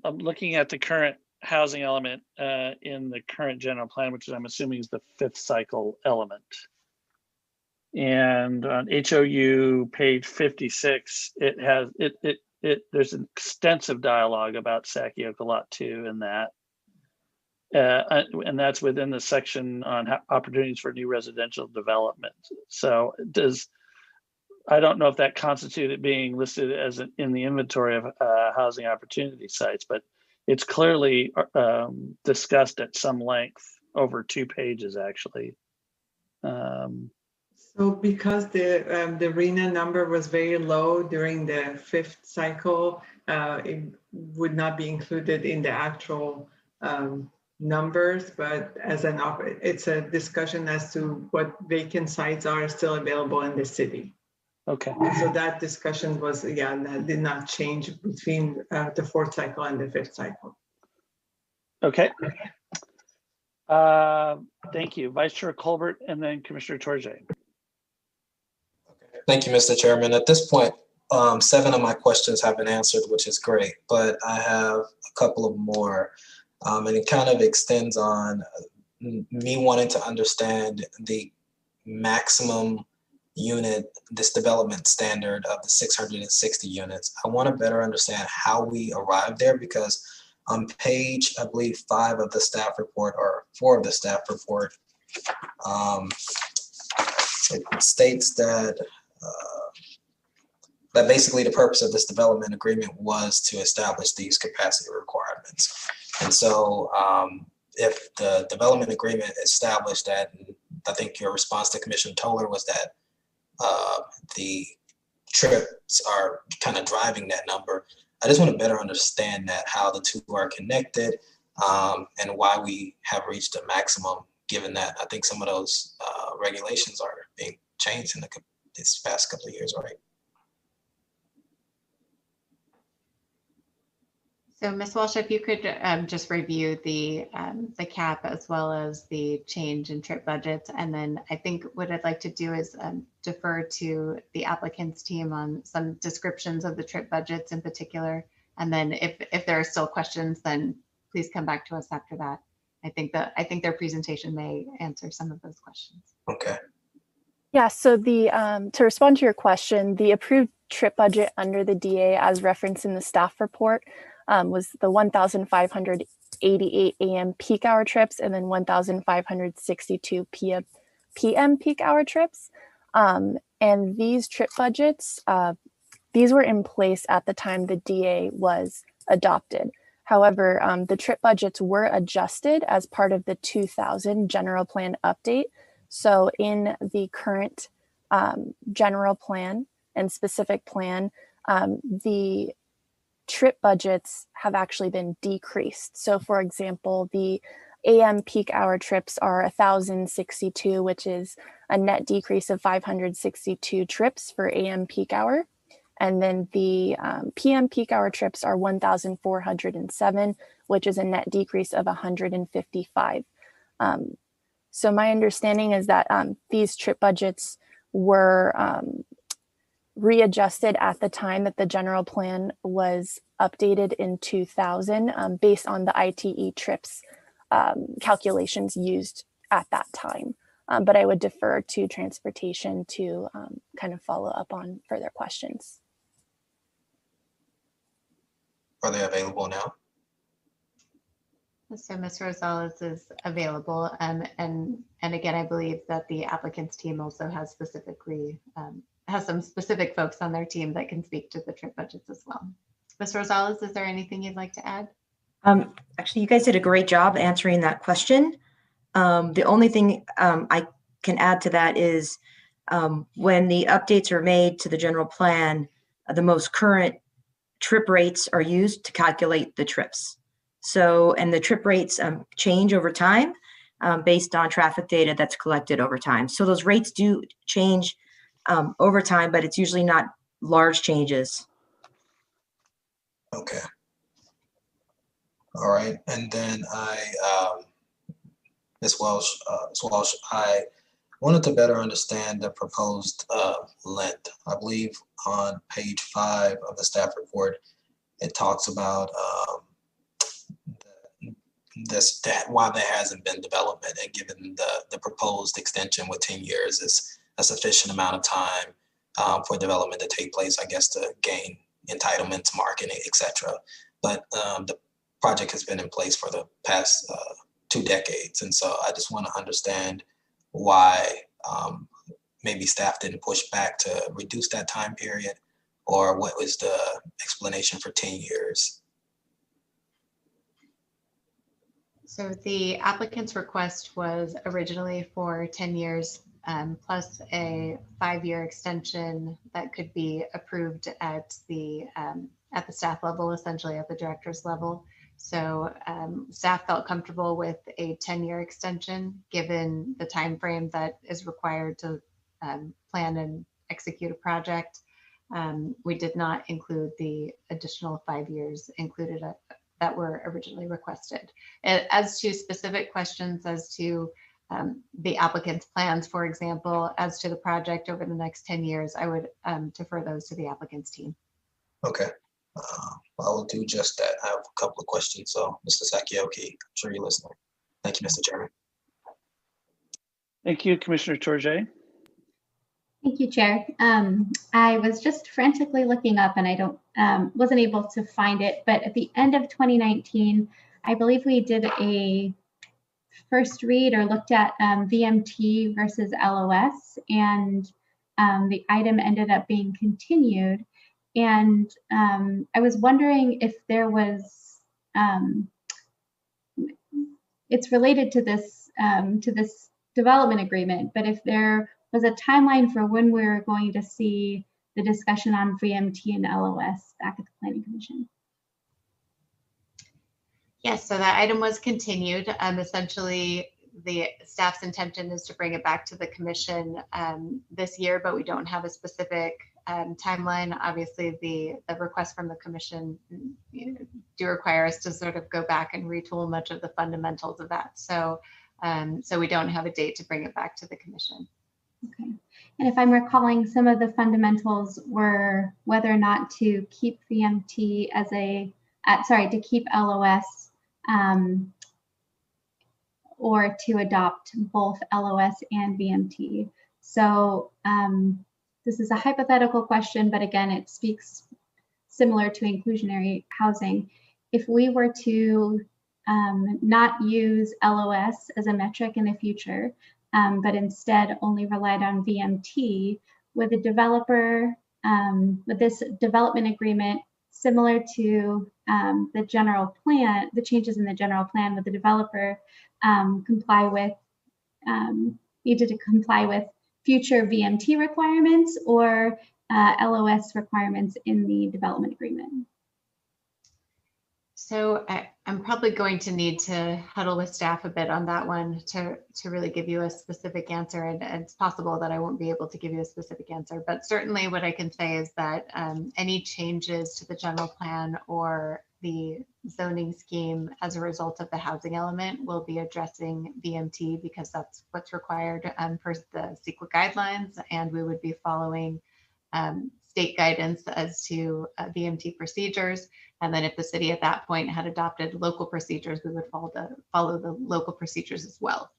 I'm looking at the current housing element in the current general plan, which I'm assuming is the fifth cycle element. And on HOU page 56, it has there's an extensive dialogue about Sac-Yoka Lot 2 in that. And that's within the section on opportunities for new residential development. So I don't know if that constituted being listed as in the inventory of housing opportunity sites, but it's clearly discussed at some length over 2 pages, actually. So because the RHNA number was very low during the fifth cycle, it would not be included in the actual numbers, but it's a discussion as to what vacant sites are still available in the city. Okay. So that discussion was, that did not change between the fourth cycle and the fifth cycle. Okay. Thank you. Vice Chair Colbert and then Commissioner Torje. Thank you, Mr. Chairman. At this point, 7 of my questions have been answered, which is great, but I have a couple of more. And it kind of extends on me wanting to understand the maximum unit, this development standard of the 660 units. I want to better understand how we arrived there, because on page, I believe, 5 of the staff report, or 4 of the staff report, it states that that basically the purpose of this development agreement was to establish these capacity requirements. And so if the development agreement established that, and I think your response to Commissioner Toller was that the trips are kind of driving that number, I just want to better understand that, how the two are connected, and why we have reached a maximum, given that I think some of those regulations are being changed in this past couple of years, right? So Ms. Walsh, if you could just review the cap as well as the change in trip budgets. And then I think what I'd like to do is defer to the applicant's team on some descriptions of the trip budgets in particular. And then if there are still questions, then please come back to us after that. I think their presentation may answer some of those questions. Okay. Yeah, so to respond to your question, the approved trip budget under the DA as referenced in the staff report was the 1,588 AM peak hour trips and then 1,562 PM peak hour trips. And these trip budgets these were in place at the time the DA was adopted. However, the trip budgets were adjusted as part of the 2000 general plan update. So in the current general plan and specific plan, the trip budgets have actually been decreased. So for example, the AM peak hour trips are 1,062, which is a net decrease of 562 trips for AM peak hour. And then the PM peak hour trips are 1,407, which is a net decrease of 155. So my understanding is that these trip budgets were readjusted at the time that the general plan was updated in 2000 based on the ITE trips calculations used at that time. But I would defer to transportation to kind of follow up on further questions. Are they available now? So Ms. Rosales is available, and again, I believe that the applicant's team also has has some specific folks on their team that can speak to the trip budgets as well. Ms. Rosales, is there anything you'd like to add? Actually, you guys did a great job answering that question. The only thing I can add to that is when the updates are made to the general plan, the most current trip rates are used to calculate the trips. So, and the trip rates change over time based on traffic data that's collected over time. So those rates do change over time, but it's usually not large changes. Okay. All right, and then Ms. Welsh, I wanted to better understand the proposed length. I believe on page 5 of the staff report, it talks about why there hasn't been development, and given the proposed extension with 10 years is a sufficient amount of time for development to take place, I guess, to gain entitlements, marketing, etc. But the project has been in place for the past 2 decades. And so I just want to understand why maybe staff didn't push back to reduce that time period, or what was the explanation for 10 years? So the applicant's request was originally for 10 years plus a 5-year extension that could be approved at the staff level, essentially at the director's level. So staff felt comfortable with a 10-year extension given the time frame that is required to plan and execute a project. We did not include the additional 5 years included that were originally requested. As to specific questions as to the applicant's plans, for example, as to the project over the next 10 years, I would defer those to the applicant's team. Okay. I will do just that. I have a couple of questions. So, Mr. Sakioki, I'm sure you're listening. Thank you, Mr. Chairman. Thank you, Commissioner Torjay. Thank you, Chair. I was just frantically looking up and I wasn't able to find it, but at the end of 2019, I believe we did a first read or looked at VMT versus LOS, and the item ended up being continued. And I was wondering if there was, it's related to this development agreement, but if there was a timeline for when we're going to see the discussion on VMT and LOS back at the Planning Commission. Yes, so that item was continued. Essentially, the staff's intention is to bring it back to the commission this year, but we don't have a specific timeline. Obviously, the request from the commission do require us to sort of go back and retool much of the fundamentals of that. So, so we don't have a date to bring it back to the commission. Okay. And if I'm recalling, some of the fundamentals were whether or not to keep VMT as to keep LOS or to adopt both LOS and VMT. So this is a hypothetical question, but again, it speaks similar to inclusionary housing. If we were to not use LOS as a metric in the future, but instead only relied on VMT, would the developer with this development agreement, similar to the general plan, the changes in the general plan, with the developer needed to comply with future VMT requirements or LOS requirements in the development agreement. So I'm probably going to need to huddle with staff a bit on that one to really give you a specific answer. And it's possible that I won't be able to give you a specific answer, but certainly what I can say is that any changes to the general plan or the zoning scheme as a result of the housing element will be addressing VMT, because that's what's required per the CEQA guidelines, and we would be following state guidance as to VMT procedures. And then if the city at that point had adopted local procedures, we would follow the local procedures as well.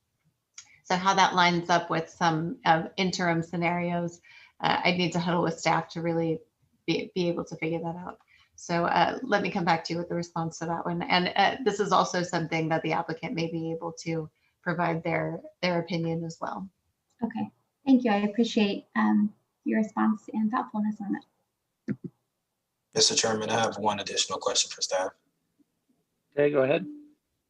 So how that lines up with some interim scenarios, I'd need to huddle with staff to really be able to figure that out. So let me come back to you with the response to that one. And this is also something that the applicant may be able to provide their opinion as well. Okay, thank you. I appreciate your response and thoughtfulness on it. Mr. Chairman, I have one additional question for staff. Okay, go ahead.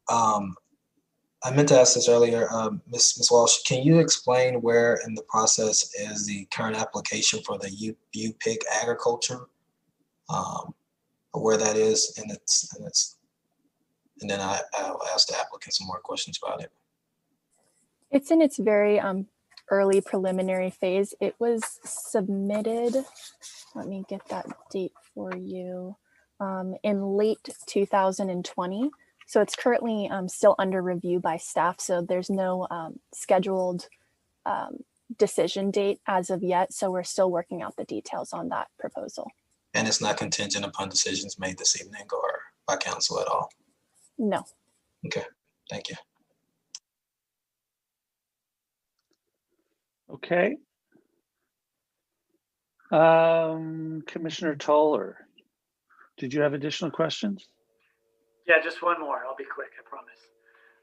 I meant to ask this earlier, Ms. Walsh, can you explain where in the process is the current application for the U-Pig agriculture? Where that is and then I'll ask the applicant some more questions about it. It's in its very early preliminary phase. It was submitted, let me get that date for you, in late 2020. So it's currently still under review by staff. So there's no scheduled decision date as of yet. So we're still working out the details on that proposal. And it's not contingent upon decisions made this evening or by council at all? No. Okay, thank you. Okay. Commissioner Toller, did you have additional questions? Yeah, just one more. I'll be quick, I promise.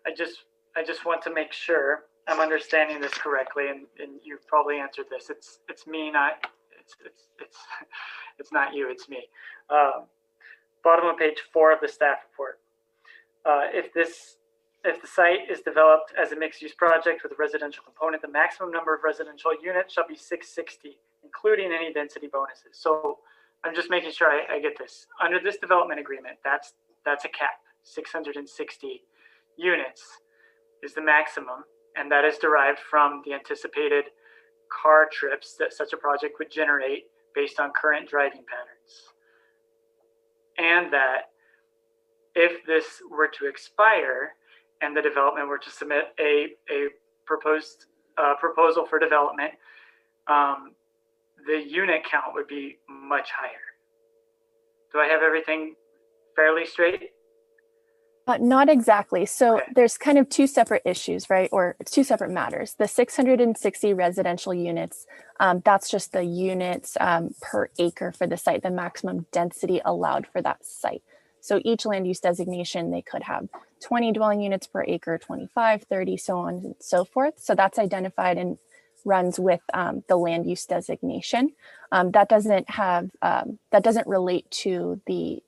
I just want to make sure I'm understanding this correctly, and you've probably answered this. It's me, not it's not you, it's me. Bottom of page 4 of the staff report. If the site is developed as a mixed-use project with a residential component, the maximum number of residential units shall be 660, including any density bonuses. So I'm just making sure I get this. Under this development agreement, that's a cap. 660 units is the maximum, and that is derived from the anticipated car trips that such a project would generate based on current driving patterns. And that if this were to expire and the development were to submit a proposed proposal for development, the unit count would be much higher. Do I have everything fairly straight? Not exactly. So there's kind of two separate issues, right? Or two separate matters. The 660 residential units, that's just the units per acre for the site, the maximum density allowed for that site. So each land use designation, they could have 20 dwelling units per acre, 25, 30, so on and so forth. So that's identified and runs with the land use designation. That doesn't relate to the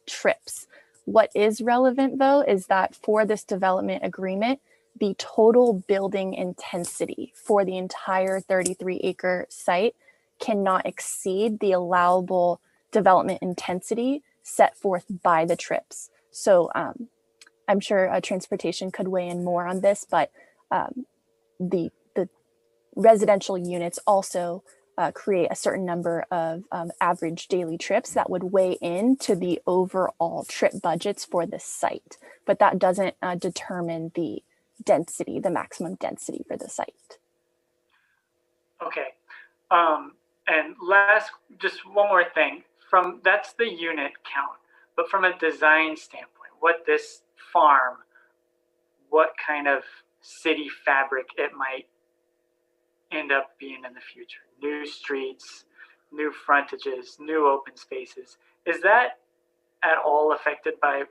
trips. What is relevant though is that for this development agreement, the total building intensity for the entire 33-acre site cannot exceed the allowable development intensity set forth by the trips. So I'm sure transportation could weigh in more on this, but the residential units also create a certain number of average daily trips that would weigh into the overall trip budgets for the site, but that doesn't determine the density, the maximum density for the site. Okay, and last, just one more thing. That's the unit count, but from a design standpoint, what this farm, what kind of city fabric it might end up being in the future? New streets, new frontages, new open spaces. Is that at all affected by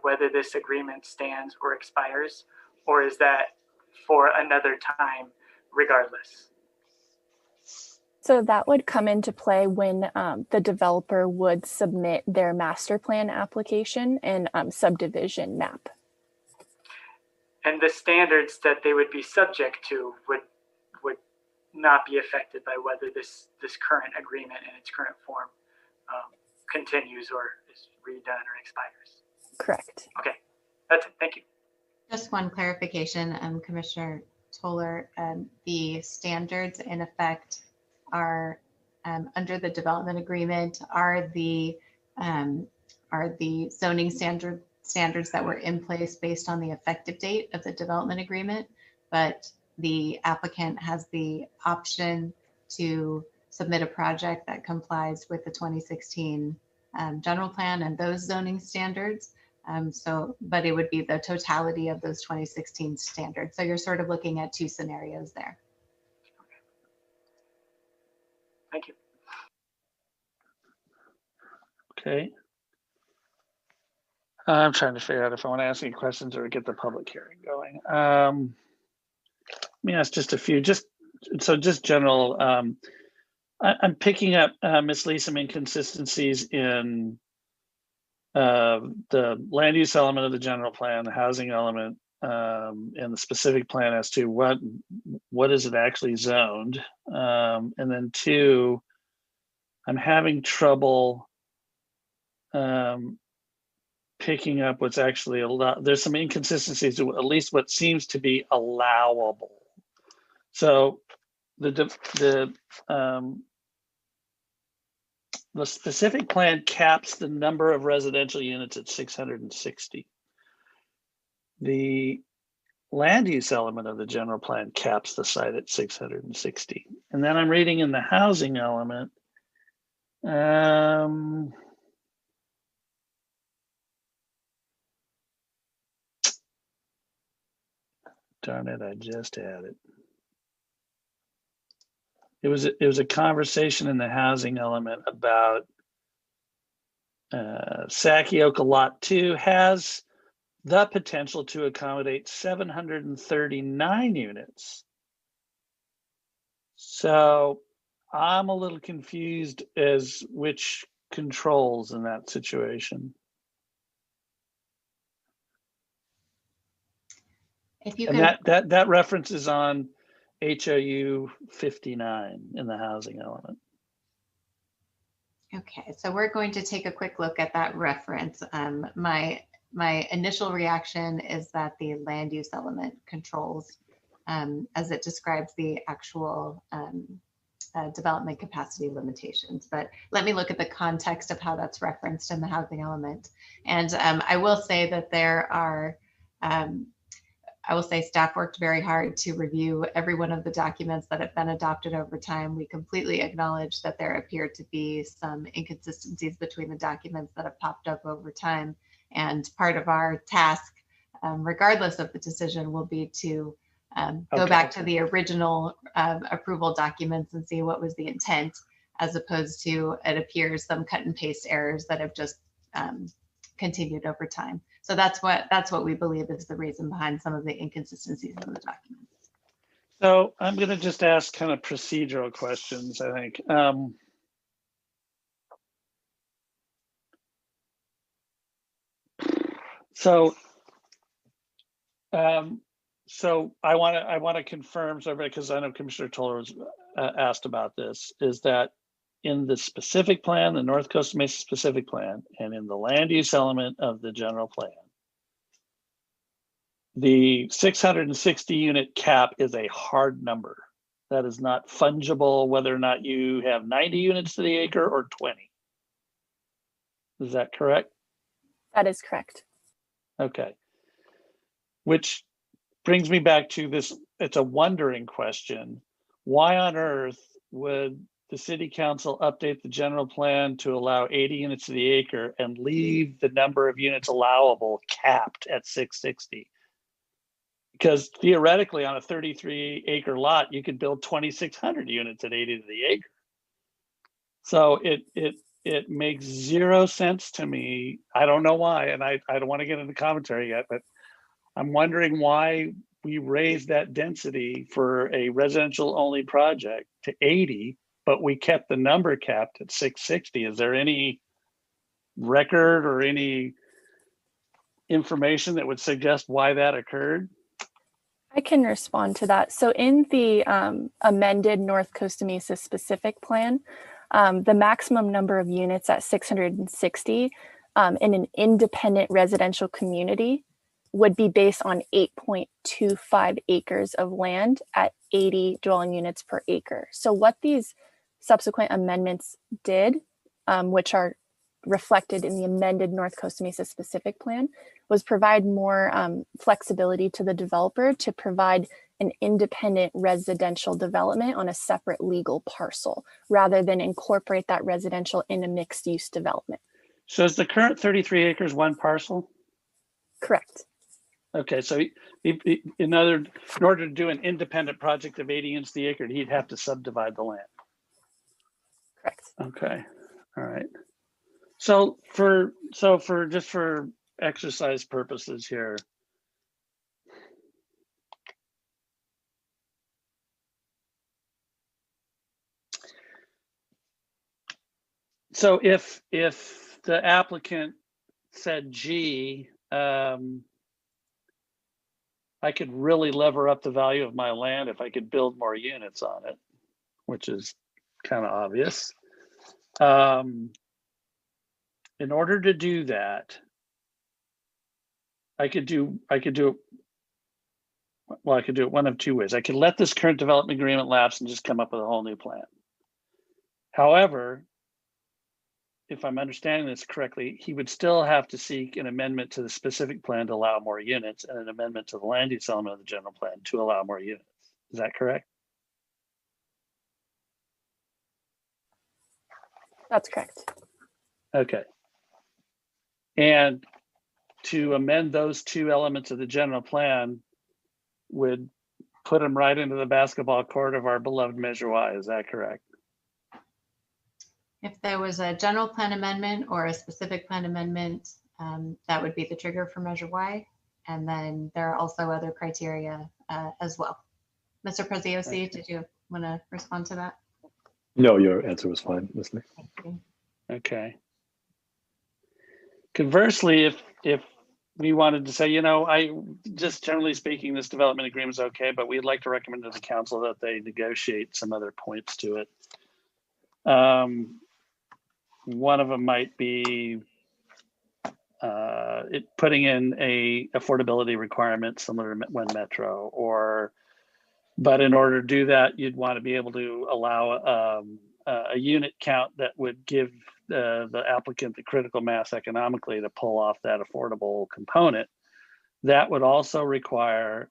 whether this agreement stands or expires, or is that for another time regardless? So that would come into play when the developer would submit their master plan application and subdivision map. And the standards that they would be subject to would not be affected by whether this current agreement in its current form continues or is redone or expires. Correct. Okay, that's it. Thank you. Just one clarification, Commissioner Toller, the standards in effect are under the development agreement are the zoning standards that were in place based on the effective date of the development agreement, but the applicant has the option to submit a project that complies with the 2016 general plan and those zoning standards. But it would be the totality of those 2016 standards. So you're sort of looking at two scenarios there. Thank you. Okay. I'm trying to figure out if I want to ask any questions or get the public hearing going. Let me ask just a few, just general. I'm picking up, Ms. Lee, some inconsistencies in the land use element of the general plan, the housing element, and the specific plan as to what is it actually zoned. And then two, I'm having trouble picking up what's actually allowed. There's some inconsistencies to at least what seems to be allowable. So the specific plan caps the number of residential units at 660. The land use element of the general plan caps the site at 660. And then I'm reading in the housing element, darn it, I just had it. It was a conversation in the housing element about Sakioka Lot 2 has the potential to accommodate 739 units. So I'm a little confused as which controls in that situation. If you and can, that reference is on HOU 59 in the housing element. okay, so we're going to take a quick look at that reference. My initial reaction is that the land use element controls as it describes the actual development capacity limitations. But let me look at the context of how that's referenced in the housing element. And I will say that there are, I will say staff worked very hard to review every one of the documents that have been adopted over time. We completely acknowledge that there appear to be some inconsistencies between the documents that have popped up over time. And part of our task, regardless of the decision, will be to go back to the original approval documents and see what was the intent, as opposed to, it appears, some cut and paste errors that have just continued over time. So that's what we believe is the reason behind some of the inconsistencies in the document. So I'm going to just ask kind of procedural questions, I think. So I want to confirm, so because I know Commissioner Toller was asked about this, is that in the specific plan, the North Costa Mesa specific plan, and in the land use element of the general plan, the 660 unit cap is a hard number. That is not fungible, whether or not you have 90 units to the acre or 20. Is that correct? That is correct. Okay. Which brings me back to this, it's a wondering question. Why on earth would the city council update the general plan to allow 80 units to the acre and leave the number of units allowable capped at 660? Because theoretically on a 33 acre lot, you could build 2,600 units at 80 to the acre. So it makes zero sense to me. I don't know why, and I don't want to get into commentary yet, but I'm wondering why we raised that density for a residential only project to 80 but we kept the number capped at 660. Is there any record or any information that would suggest why that occurred? I can respond to that. So in the amended North Costa Mesa specific plan, the maximum number of units at 660 in an independent residential community would be based on 8.25 acres of land at 80 dwelling units per acre. So what these subsequent amendments did, which are reflected in the amended North Costa Mesa specific plan, was provide more flexibility to the developer to provide an independent residential development on a separate legal parcel, rather than incorporate that residential in a mixed use development. So is the current 33 acres one parcel? Correct. Okay, so in order to do an independent project of 80 units the acre, he'd have to subdivide the land. Correct. Okay, all right. So for just for exercise purposes here, so if the applicant said, gee, I could really lever up the value of my land if I could build more units on it, which is kind of obvious. In order to do that, I could do it one of two ways. I could let this current development agreement lapse and just come up with a whole new plan. However, if I'm understanding this correctly, he would still have to seek an amendment to the specific plan to allow more units and an amendment to the land use element of the general plan to allow more units. Is that correct? That's correct. Okay. And to amend those two elements of the general plan would put them right into the basketball court of our beloved Measure Y. Is that correct? If there was a general plan amendment or a specific plan amendment, that would be the trigger for Measure Y. And then there are also other criteria as well. Mr. Preziosi, did you want to respond to that? No, your answer was fine, listening. Okay. Conversely, if we wanted to say, you know, just generally speaking, this development agreement is okay, but we'd like to recommend to the council that they negotiate some other points to it. One of them might be putting in a affordability requirement similar to One Metro, but in order to do that, you'd want to be able to allow a unit count that would give the applicant the critical mass economically to pull off that affordable component. That would also require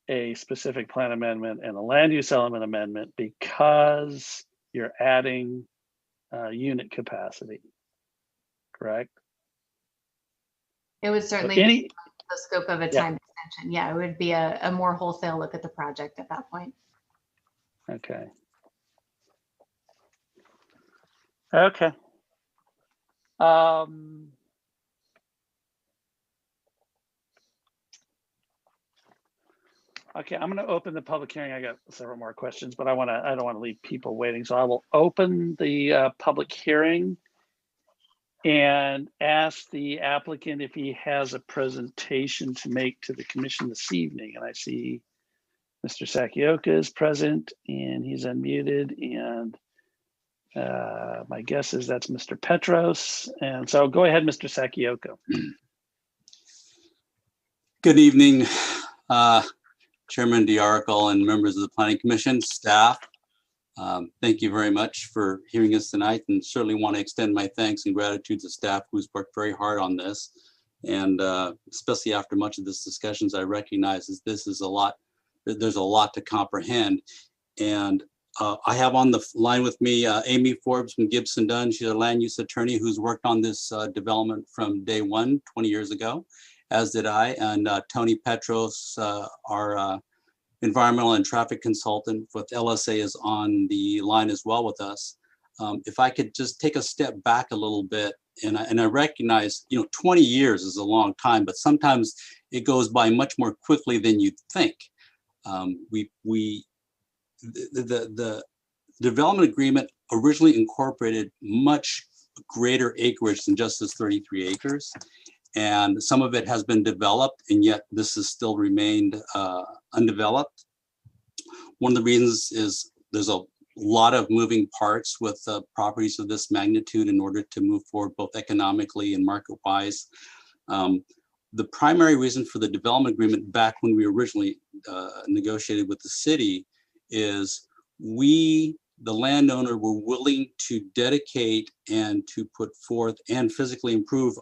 a specific plan amendment and a land use element amendment because you're adding unit capacity, correct? It would certainly be the scope of a time extension. Yeah, it would be a more wholesale look at the project at that point. Okay. Okay. Okay, I'm going to open the public hearing. I got several more questions, but I don't want to leave people waiting. So I will open the public hearing and ask the applicant if he has a presentation to make to the commission this evening. And I see Mr. Sakioka is present and he's unmuted, and my guess is that's Mr. Petros. And so go ahead, Mr. Sakioka. Good evening, Chairman DeArcle and members of the Planning Commission, staff. Thank you very much for hearing us tonight, and certainly want to extend my thanks and gratitude to staff who's worked very hard on this. And especially after much of this discussions, I recognize that this is a lot, there's a lot to comprehend. And I have on the line with me Amy Forbes from Gibson Dunn. She's a land use attorney who's worked on this development from day one, 20 years ago, as did I. And Tony Petros, our environmental and traffic consultant with LSA, is on the line as well with us. If I could just take a step back a little bit, and I recognize, 20 years is a long time, but sometimes it goes by much more quickly than you'd think. development agreement originally incorporated much greater acreage than just this 33 acres. And some of it has been developed, and yet this has still remained undeveloped. One of the reasons is there's a lot of moving parts with properties of this magnitude in order to move forward both economically and market-wise. The primary reason for the development agreement back when we originally negotiated with the city is we, the landowner, were willing to dedicate and to put forth and physically improve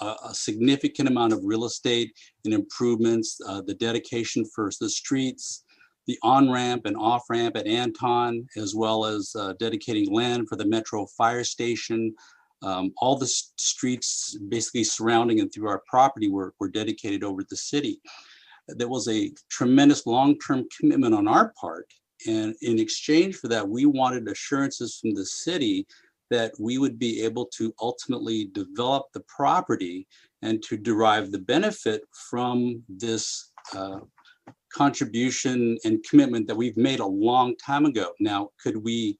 a significant amount of real estate and improvements, the dedication for the streets, the on-ramp and off-ramp at Anton, as well as dedicating land for the Metro Fire Station. All the streets basically surrounding and through our property were dedicated over to the city. There was a tremendous long-term commitment on our part. And in exchange for that, we wanted assurances from the city that we would be able to ultimately develop the property and to derive the benefit from this contribution and commitment that we've made a long time ago. Now, could we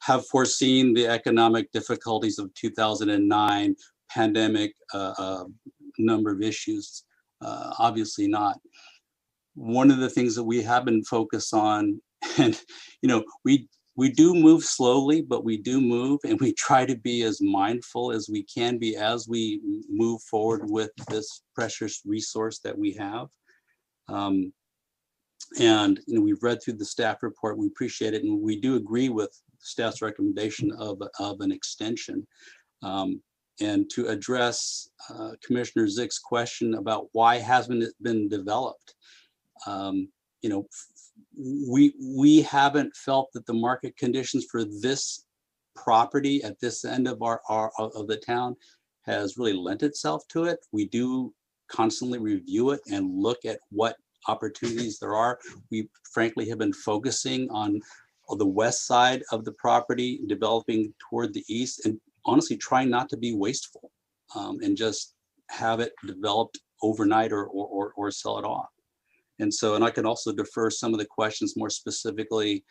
have foreseen the economic difficulties of 2009 pandemic, number of issues? Obviously not. One of the things that we have been focused on, and we do move slowly, but we do move, and we try to be as mindful as we can be as we move forward with this precious resource that we have. And we've read through the staff report, we appreciate it, and we do agree with staff's recommendation of an extension. And to address Commissioner Zick's question about why hasn't it been developed, we haven't felt that the market conditions for this property at this end of of the town has really lent itself to it. We do constantly review it and look at what opportunities there are. We frankly have been focusing on the west side of the property, developing toward the east, and honestly trying not to be wasteful and just have it developed overnight or sell it off. And so, and I can also defer some of the questions more specifically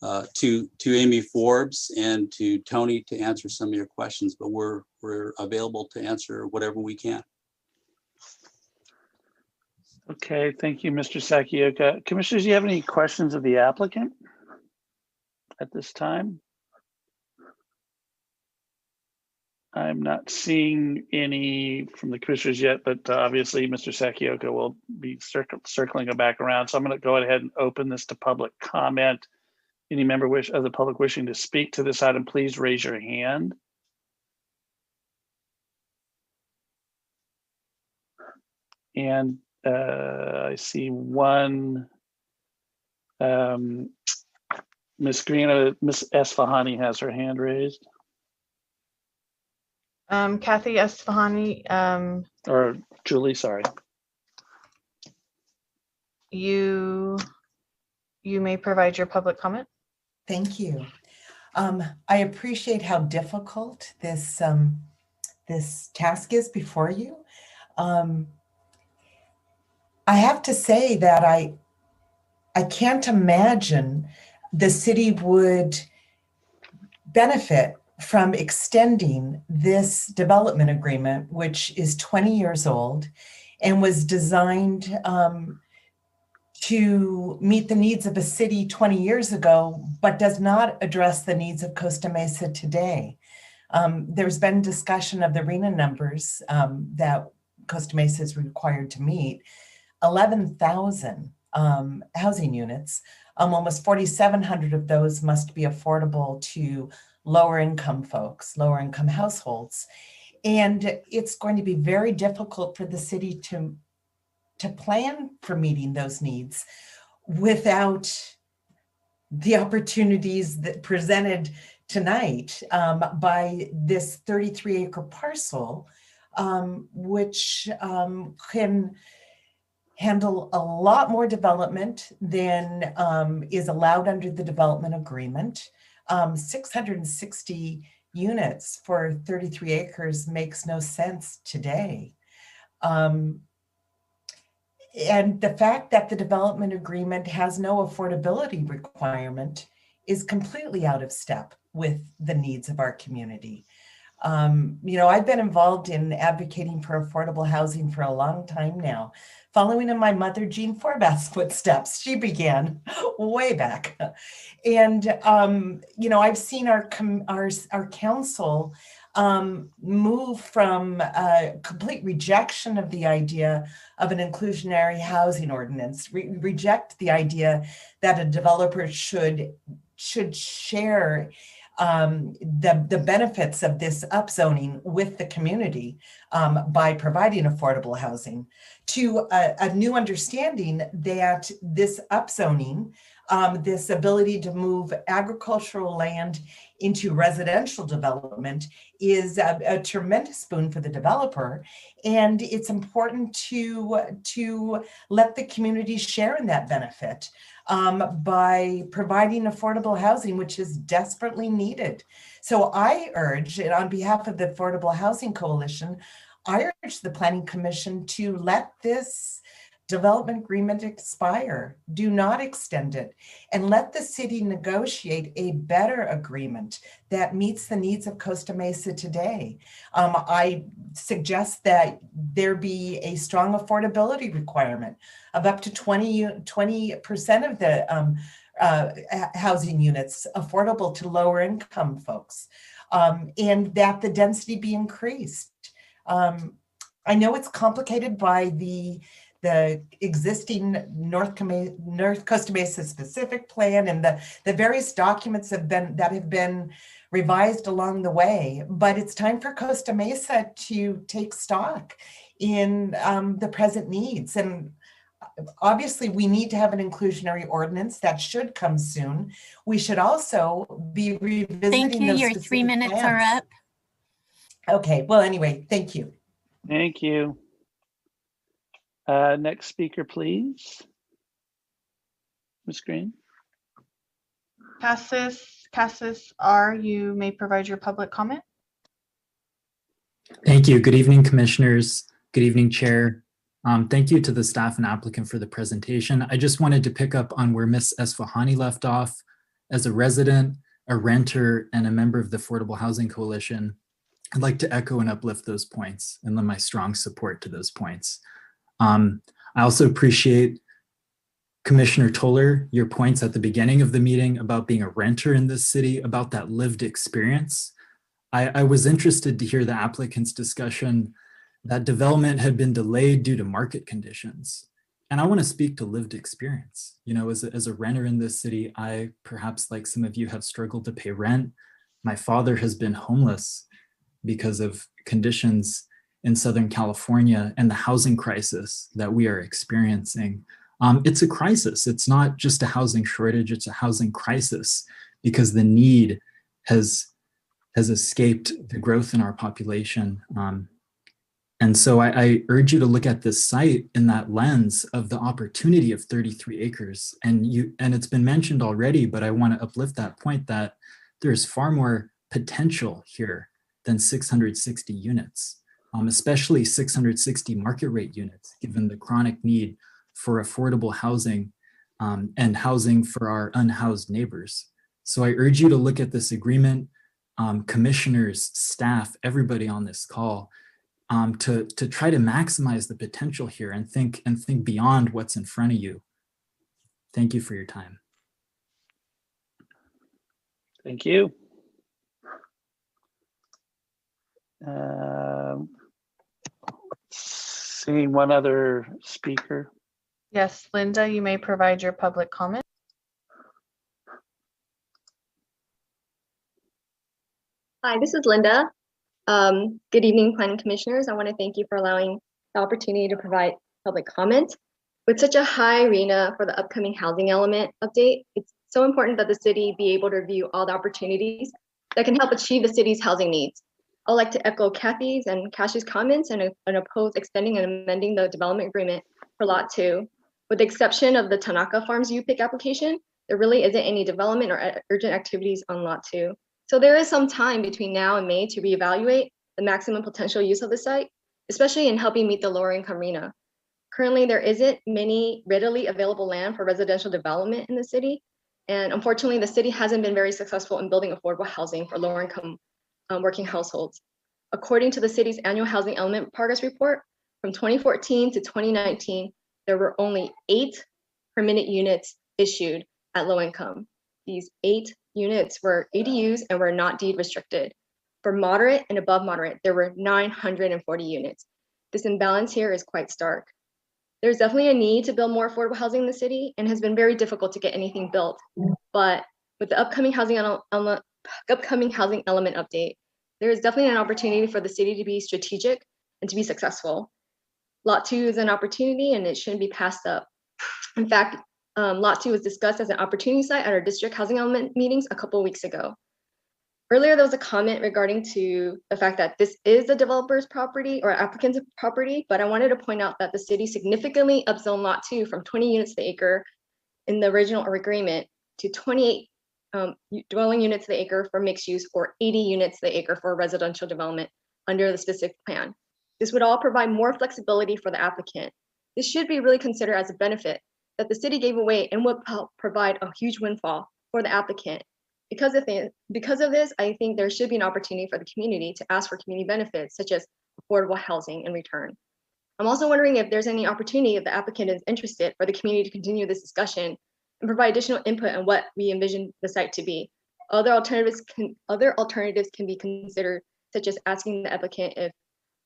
to Amy Forbes and to Tony to answer some of your questions, but we're available to answer whatever we can. Okay, thank you, Mr. Sakioka. Commissioners, do you have any questions of the applicant at this time? I'm not seeing any from the commissioners yet, but obviously Mr. Sakioka will be circling back around. So I'm going to go ahead and open this to public comment. Any member of the public wishing to speak to this item, please raise your hand. And I see one. Ms. Green, Ms. Esfahani has her hand raised. Kathy Esfahani. Or Julie, sorry. You may provide your public comment. Thank you. I appreciate how difficult this this task is before you. I have to say that I can't imagine the city would benefit from extending this development agreement, which is 20 years old and was designed to meet the needs of a city 20 years ago, but does not address the needs of Costa Mesa today. There's been discussion of the RHNA numbers that Costa Mesa is required to meet. 11,000 housing units, almost 4,700 of those must be affordable to lower income folks, lower income households. And it's going to be very difficult for the city to plan for meeting those needs without the opportunities that presented tonight by this 33-acre parcel, which can handle a lot more development than is allowed under the development agreement. 660 units for 33 acres makes no sense today. And the fact that the development agreement has no affordability requirement is completely out of step with the needs of our community. I've been involved in advocating for affordable housing for a long time now, following in my mother, Jean Forbath's footsteps. She began way back. And, I've seen our council move from complete rejection of the idea of an inclusionary housing ordinance, reject the idea that a developer should share the benefits of this upzoning with the community by providing affordable housing, to a new understanding that this upzoning, this ability to move agricultural land into residential development, is a tremendous boon for the developer. And it's important to let the community share in that benefit by providing affordable housing, which is desperately needed. So I urge, and on behalf of the Affordable Housing Coalition, I urge the Planning Commission to let this development agreement expire. Do not extend it, and let the city negotiate a better agreement that meets the needs of Costa Mesa today. I suggest that there be a strong affordability requirement of up to 20% of the housing units affordable to lower income folks, and that the density be increased. I know it's complicated by the existing North Costa Mesa specific plan and the various documents that have been revised along the way, but it's time for Costa Mesa to take stock in the present needs. And obviously we need to have an inclusionary ordinance that should come soon. We should also be revisiting. Thank you. Those Your specific 3 minutes plans. are up. Okay, well, anyway, thank you. Thank you. Next speaker, please. Ms. Green. Cassis R., you may provide your public comment. Thank you. Good evening, commissioners. Good evening, chair. Thank you to the staff and applicant for the presentation. I just wanted to pick up on where Ms. Esfahani left off. As a resident, a renter, and a member of the Affordable Housing Coalition, I'd like to echo and uplift those points and lend my strong support to those points. I also appreciate, Commissioner Toller, your points at the beginning of the meeting about being a renter in this city, about that lived experience. I was interested to hear the applicant's discussion that development had been delayed due to market conditions. And I want to speak to lived experience. You know, as a renter in this city, I, perhaps like some of you, have struggled to pay rent. My father has been homeless because of conditions in Southern California and the housing crisis that we are experiencing. It's a crisis. It's not just a housing shortage, it's a housing crisis because the need has escaped the growth in our population. And so I urge you to look at this site in that lens of the opportunity of 33 acres. And it's been mentioned already, but I want to uplift that point that there's far more potential here than 660 units, especially 660 market rate units, given the chronic need for affordable housing and housing for our unhoused neighbors. So I urge you to look at this agreement, commissioners, staff, everybody on this call, to try to maximize the potential here and think beyond what's in front of you. Thank you for your time. Thank you. Seeing one other speaker. Yes, Linda, you may provide your public comment. Hi, this is Linda. Good evening, planning commissioners. I want to thank you for allowing the opportunity to provide public comment. With such a high arena for the upcoming housing element update, it's so important that the city be able to review all the opportunities that can help achieve the city's housing needs. I'd like to echo Kathy's and Cash's comments and oppose extending and amending the development agreement for Lot 2. With the exception of the Tanaka Farms UPIC application, there really isn't any development or urgent activities on Lot 2. So there is some time between now and May to reevaluate the maximum potential use of the site, especially in helping meet the lower income RHNA. Currently, there isn't many readily available land for residential development in the city, And unfortunately, the city hasn't been very successful in building affordable housing for lower income working households. According to the city's annual housing element progress report, from 2014 to 2019, there were only 8 permitted units issued at low income. These 8 units were ADUs and were not deed restricted. For moderate and above moderate, there were 940 units. This imbalance here is quite stark. There's definitely a need to build more affordable housing in the city and has been very difficult to get anything built. But with the upcoming housing element update, there is definitely an opportunity for the city to be strategic and to be successful. Lot 2 is an opportunity and it shouldn't be passed up. In fact, Lot 2 was discussed as an opportunity site at our district housing element meetings a couple of weeks ago. Earlier, there was a comment regarding to the fact that this is the developer's property or applicant's property, but I wanted to point out that the city significantly upzoned Lot 2 from 20 units to the acre in the original agreement to 28 dwelling units to the acre for mixed use or 80 units to the acre for residential development under the specific plan. This would all provide more flexibility for the applicant. This should be really considered as a benefit that the city gave away and would help provide a huge windfall for the applicant. Because of this, I think there should be an opportunity for the community to ask for community benefits, such as affordable housing in return. I'm also wondering if there's any opportunity, if the applicant is interested, for the community to continue this discussion and provide additional input on what we envision the site to be. Other alternatives can be considered, such as asking the applicant if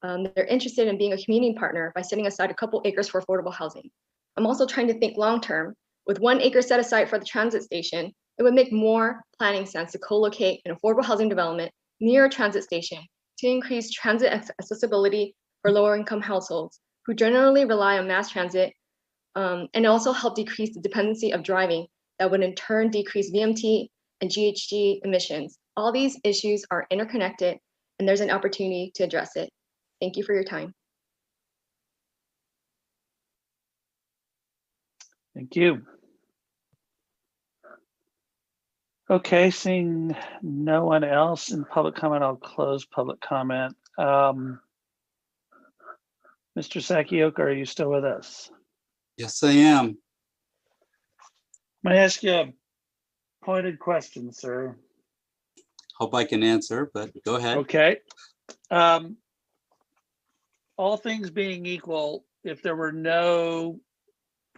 they're interested in being a community partner by setting aside a couple acres for affordable housing. I'm also trying to think long-term. With 1 acre set aside for the transit station, it would make more planning sense to co-locate an affordable housing development near a transit station to increase transit accessibility for lower income households who generally rely on mass transit, and also help decrease the dependency of driving that would in turn decrease VMT and GHG emissions. All these issues are interconnected and there's an opportunity to address it. Thank you for your time. Thank you. Okay, seeing no one else in public comment, I'll close public comment. Mr. Sakioka, are you still with us? Yes, I am. May I ask you a pointed question, sir? Hope I can answer, but go ahead. Okay. All things being equal, if there were no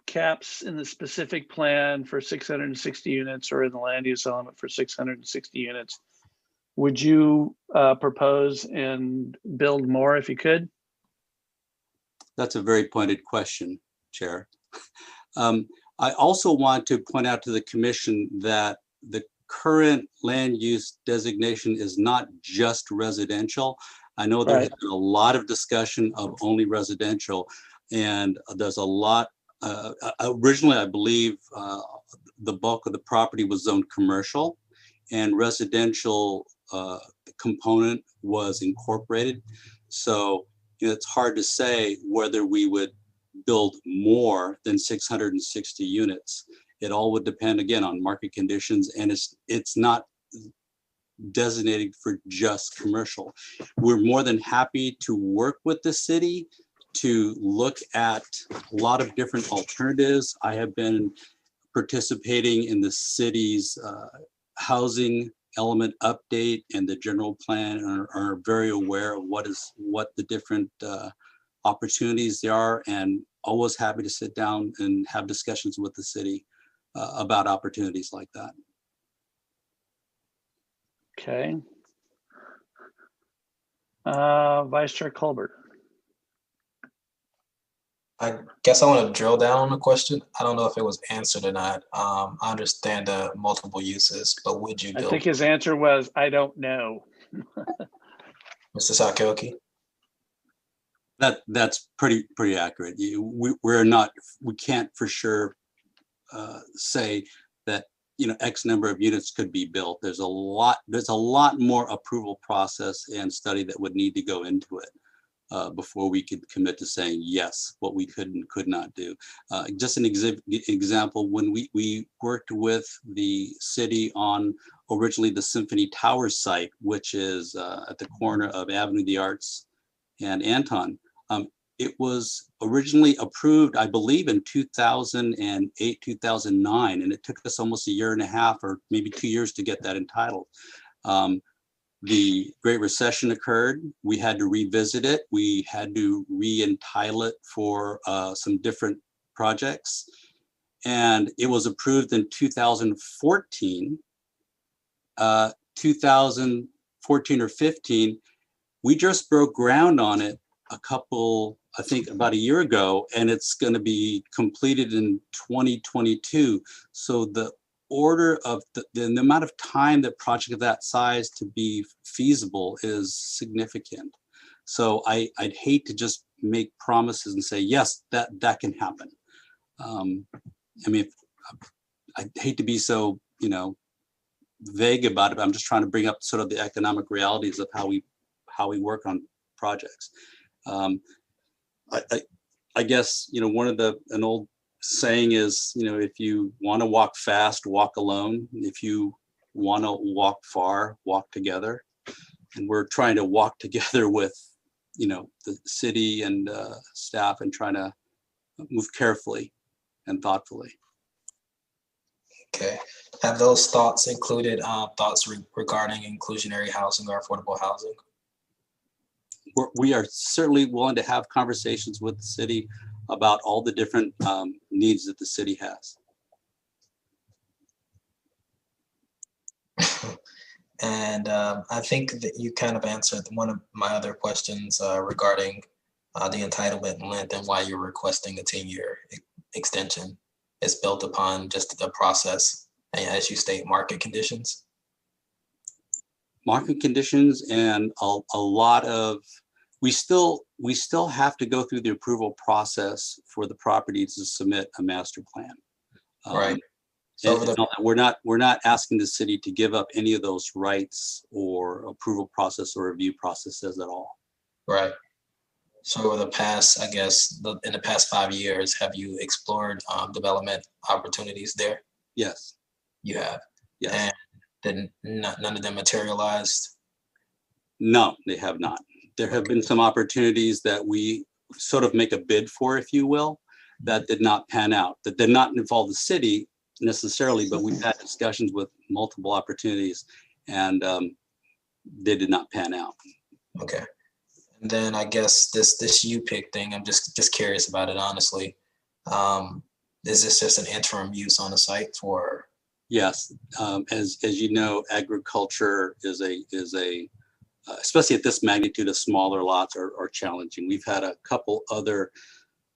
caps in the specific plan for 660 units or in the land use element for 660 units, would you propose and build more if you could? That's a very pointed question, Chair. I also want to point out to the commission that the current land use designation is not just residential. I know there's been a lot of discussion of only residential, and there's a lot. Originally, I believe the bulk of the property was zoned commercial, and residential component was incorporated. So it's hard to say whether we would build more than 660 units. It all would depend again on market conditions, and it's not designated for just commercial. We're more than happy to work with the city to look at a lot of different alternatives. I have been participating in the city's housing element update and the general plan, and are very aware of what the different opportunities there are, and always happy to sit down and have discussions with the city about opportunities like that. Okay. Vice Chair Colbert. I guess I want to drill down on the question. I don't know if it was answered or not. I understand the multiple uses, but would you build? I think his answer was, I don't know. Mr. Sakioka? That's pretty accurate. We can't for sure say that X number of units could be built. There's a lot more approval process and study that would need to go into it before we could commit to saying yes, what we could and could not do. Just an example, when we worked with the city on originally the Symphony Towers site, which is at the corner of Avenue of the Arts and Anton, it was originally approved, I believe, in 2008, 2009, and it took us almost a year and a half or maybe 2 years to get that entitled. The Great Recession occurred. We had to revisit it. We had to re-entitle it for some different projects. And it was approved in 2014. 2014 or 15, we just broke ground on it I think about a year ago, and it's going to be completed in 2022. So the order of the amount of time that project of that size to be feasible is significant. So I'd hate to just make promises and say, yes, that can happen. I mean, I'd hate to be so, vague about it, but I'm just trying to bring up sort of the economic realities of how we work on projects. I guess, an old saying is, if you want to walk fast, walk alone. If you want to walk far, walk together. And we're trying to walk together with, the city and staff and trying to move carefully and thoughtfully. Okay. Have those thoughts included thoughts regarding inclusionary housing or affordable housing? We are certainly willing to have conversations with the city about all the different needs that the city has. And I think that you kind of answered one of my other questions regarding the entitlement length and why you're requesting a 10-year extension. It's built upon just the process, and as you state, market conditions. Market conditions and a lot of, we still have to go through the approval process for the property to submit a master plan. Right. So we're not asking the city to give up any of those rights or approval process or review processes at all. Right. So over the past, I guess, in the past 5 years, have you explored development opportunities there? Yes. You have? Yes. And then none of them materialized? No, they have not. There have been some opportunities that we sort of make a bid for, if you will, that did not pan out, that did not involve the city necessarily, but we've had discussions with multiple opportunities and they did not pan out. Okay. And then I guess this U-Pick thing, I'm just curious about it, honestly. Is this just an interim use on the site for? Yes, as you know, agriculture is a especially at this magnitude of smaller lots are challenging. We've had a couple other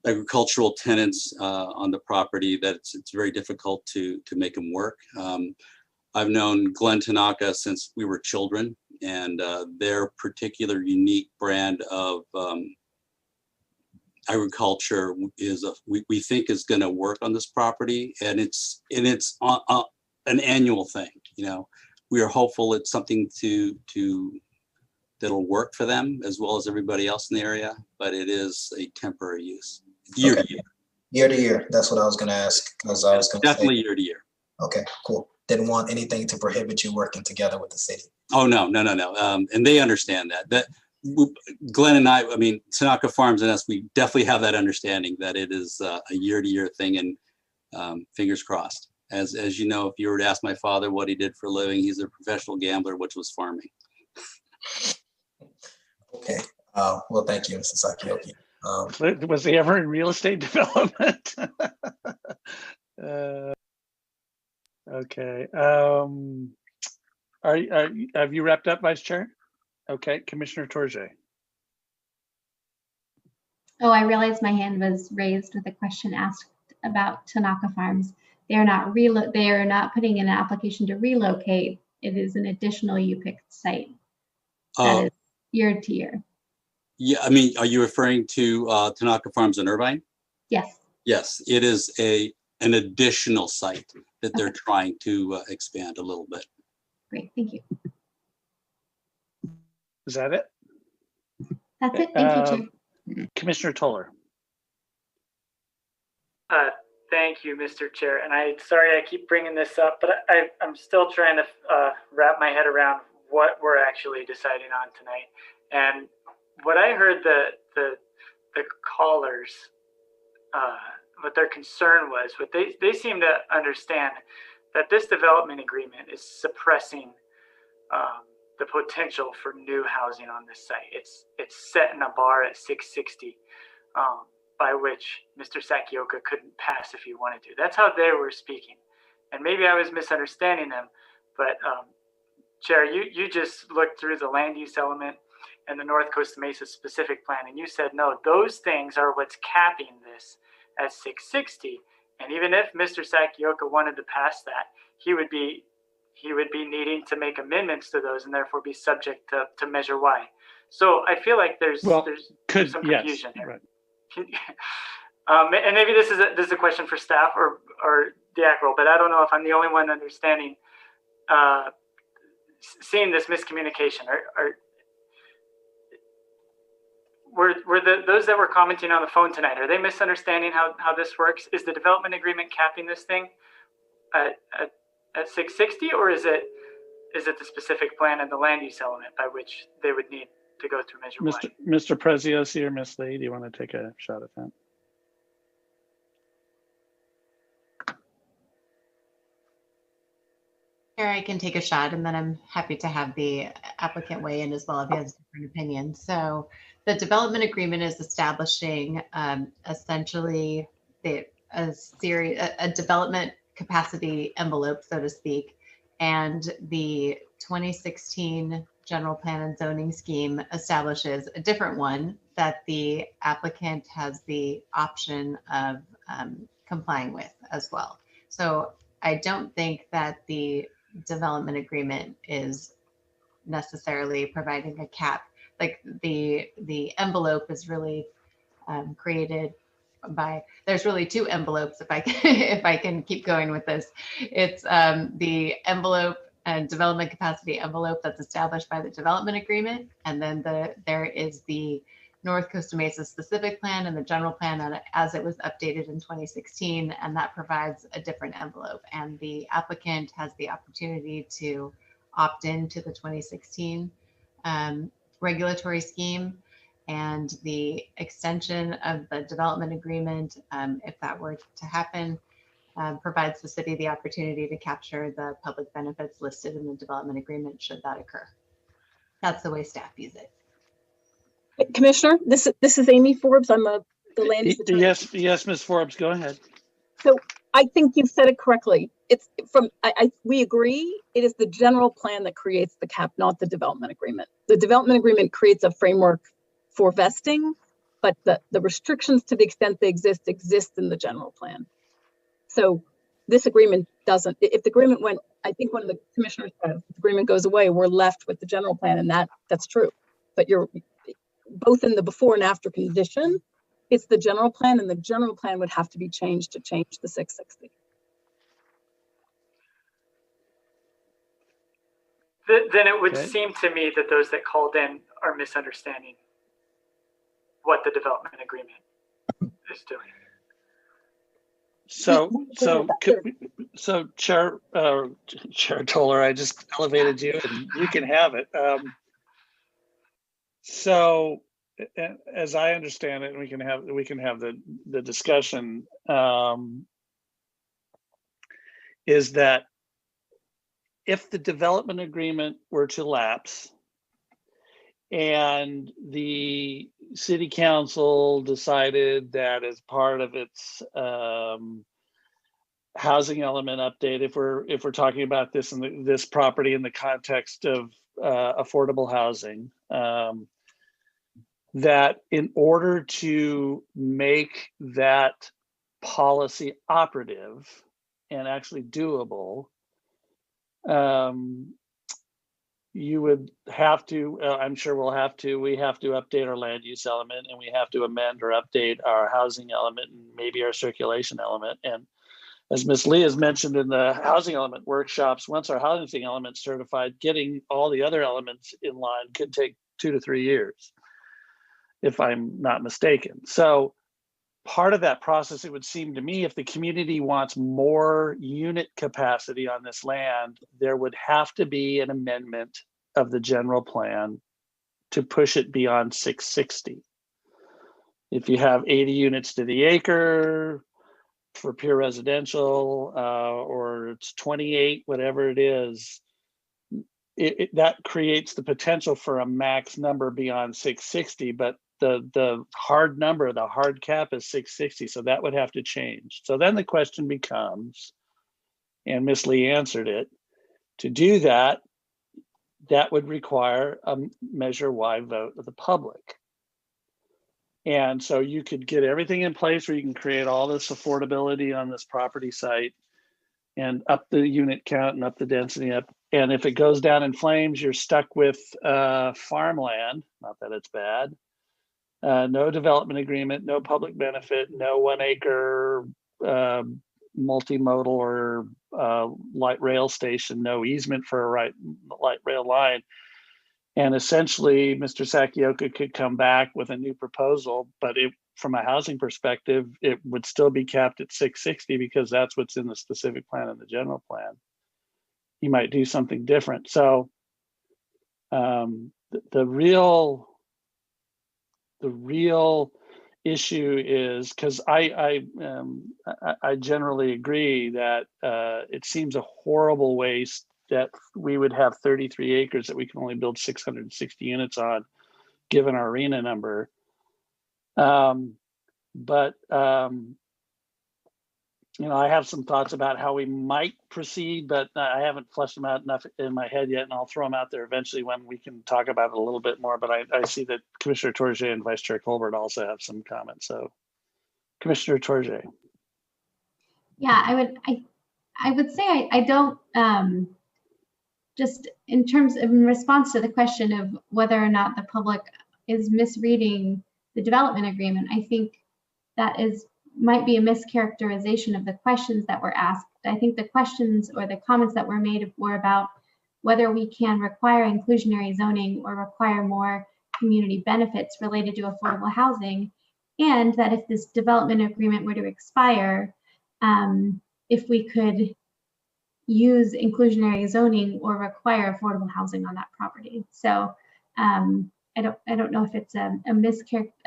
agricultural tenants on the property that it's very difficult to make them work. I've known Glenn Tanaka since we were children, and their particular unique brand of agriculture is we think is going to work on this property, and it's an annual thing. We are hopeful it's something that'll work for them as well as everybody else in the area, but it is a temporary use. Year to year. Year to year. That's what I was going to ask, because I was going to definitely year to year. Okay, cool. Didn't want anything to prohibit you working together with the city. Oh, no. And they understand that. Glenn and I mean, Tanaka Farms and us, we definitely have that understanding that it is a year to year thing, and fingers crossed. As you know, if you were to ask my father what he did for a living, he's a professional gambler, which was farming. Okay. Well, thank you, Mr. Sakioki. Was he ever in real estate development? Okay. Have you wrapped up, Vice Chair? Okay, Commissioner Tourget. Oh, I realized my hand was raised with a question asked about Tanaka Farms. They are not putting in an application to relocate. It is an additional U-Pick site. That is year to year. Yeah, I mean, are you referring to Tanaka Farms in Irvine? Yes. Yes, it is an additional site that they're trying to expand a little bit. Great, thank you. Is that it? That's it. Thank you, Chair. Commissioner Toller. Thank you, Mr. Chair. And sorry I keep bringing this up, but I'm still trying to wrap my head around what we're actually deciding on tonight. And what I heard the the callers, what their concern was. But they seem to understand that this development agreement is suppressing the potential for new housing on this site. It's setting a bar at 660, by which Mr. Sakioka couldn't pass if he wanted to. That's how they were speaking. And maybe I was misunderstanding them, but Chair, you just looked through the land use element and the North Costa Mesa specific plan, and you said, no, those things are what's capping this at 660. And even if Mr. Sakioka wanted to pass that, he would be needing to make amendments to those and therefore be subject to Measure Y. So I feel like there's some confusion here. Right. And maybe this is a question for staff or Diacro, but I don't know if I'm the only one understanding, seeing this miscommunication. Were those that were commenting on the phone tonight, are they misunderstanding how this works? Is the development agreement capping this thing at 660, or is it the specific plan and the land use element by which they would need to go through Measure Y? Mr. Preziosi or Ms. Lee, do you want to take a shot at that? Here, I can take a shot, and then I'm happy to have the applicant weigh in as well if he has different opinions. So the development agreement is establishing essentially a development capacity envelope, so to speak, and the 2016 general plan and zoning scheme establishes a different one that the applicant has the option of complying with as well. So I don't think that the development agreement is necessarily providing a cap. Like the envelope is really created by, there's really two envelopes if I can keep going with this. It's the envelope and development capacity envelope that's established by the development agreement, and then there is the North Costa Mesa specific plan and the general plan as it was updated in 2016, and that provides a different envelope. And the applicant has the opportunity to opt into the 2016 regulatory scheme, and the extension of the development agreement, if that were to happen, provides the city the opportunity to capture the public benefits listed in the development agreement should that occur. That's the way staff views it. Commissioner, this is Amy Forbes. I'm the land use attorney. Yes, Ms. Forbes, go ahead. So I think you've said it correctly. It's from, we agree, it is the general plan that creates the cap, not the development agreement. The development agreement creates a framework for vesting, but the restrictions, to the extent they exist in the general plan. So this agreement doesn't, if the agreement went, I think one of the commissioners said, if the agreement goes away, we're left with the general plan, and that's true. But you're both in the before and after condition, it's the general plan, and the general plan would have to be changed to change the 660. Then it would seem to me that those that called in are misunderstanding what the development agreement is doing. So Chair Toller, I just elevated you, and you can have it. So, as I understand it, and we can have the discussion, is that if the development agreement were to lapse and the city council decided that as part of its housing element update, if we're talking about this in this property in the context of affordable housing, that in order to make that policy operative and actually doable, you would have to, I'm sure we have to update our land use element, and we have to amend or update our housing element and maybe our circulation element. And as Ms. Lee has mentioned in the housing element workshops, once our housing element is certified, getting all the other elements in line could take 2 to 3 years, if I'm not mistaken. So part of that process, it would seem to me, if the community wants more unit capacity on this land, there would have to be an amendment of the general plan to push it beyond 660. If you have 80 units to the acre for pure residential, or it's 28, whatever it is, that creates the potential for a max number beyond 660, but the hard number, the hard cap is 660, so that would have to change. So then the question becomes, and Ms. Lee answered it, to do that, that would require a measure-wide vote of the public. And so you could get everything in place where you can create all this affordability on this property site and up the unit count and up the density up. And if it goes down in flames, you're stuck with farmland, not that it's bad, no development agreement, no public benefit, no 1 acre multimodal or light rail station, no easement for a light rail line. And essentially, Mr. Sakioka could come back with a new proposal, but from a housing perspective, it would still be capped at 660 because that's what's in the specific plan and the general plan. He might do something different. So the real issue is, because I generally agree that it seems a horrible waste that we would have 33 acres that we can only build 660 units on, given our arena number. I have some thoughts about how we might proceed, but I haven't fleshed them out enough in my head yet, and I'll throw them out there eventually when we can talk about it a little bit more. But I see that Commissioner Tourget and Vice Chair Colbert also have some comments. So, Commissioner Tourget. Yeah, I would say I don't, just in response to the question of whether or not the public is misreading the development agreement, I think that might be a mischaracterization of the questions that were asked. I think the questions or the comments that were made were about whether we can require inclusionary zoning or require more community benefits related to affordable housing, and that if this development agreement were to expire, if we could use inclusionary zoning or require affordable housing on that property. So I don't know if it's a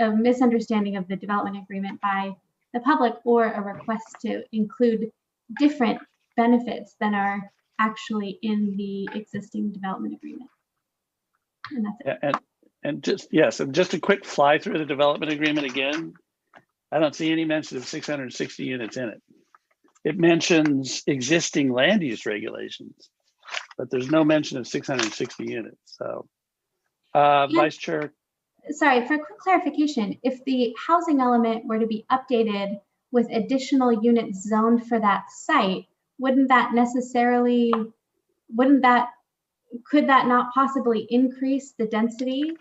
misunderstanding of the development agreement by the public or a request to include different benefits than are actually in the existing development agreement. And that's it. And just a quick fly through the development agreement again. I don't see any mention of 660 units in it. It mentions existing land use regulations, but there's no mention of 660 units. So, Vice Chair. Sorry, for a quick clarification, if the housing element were to be updated with additional units zoned for that site, could that not possibly increase the density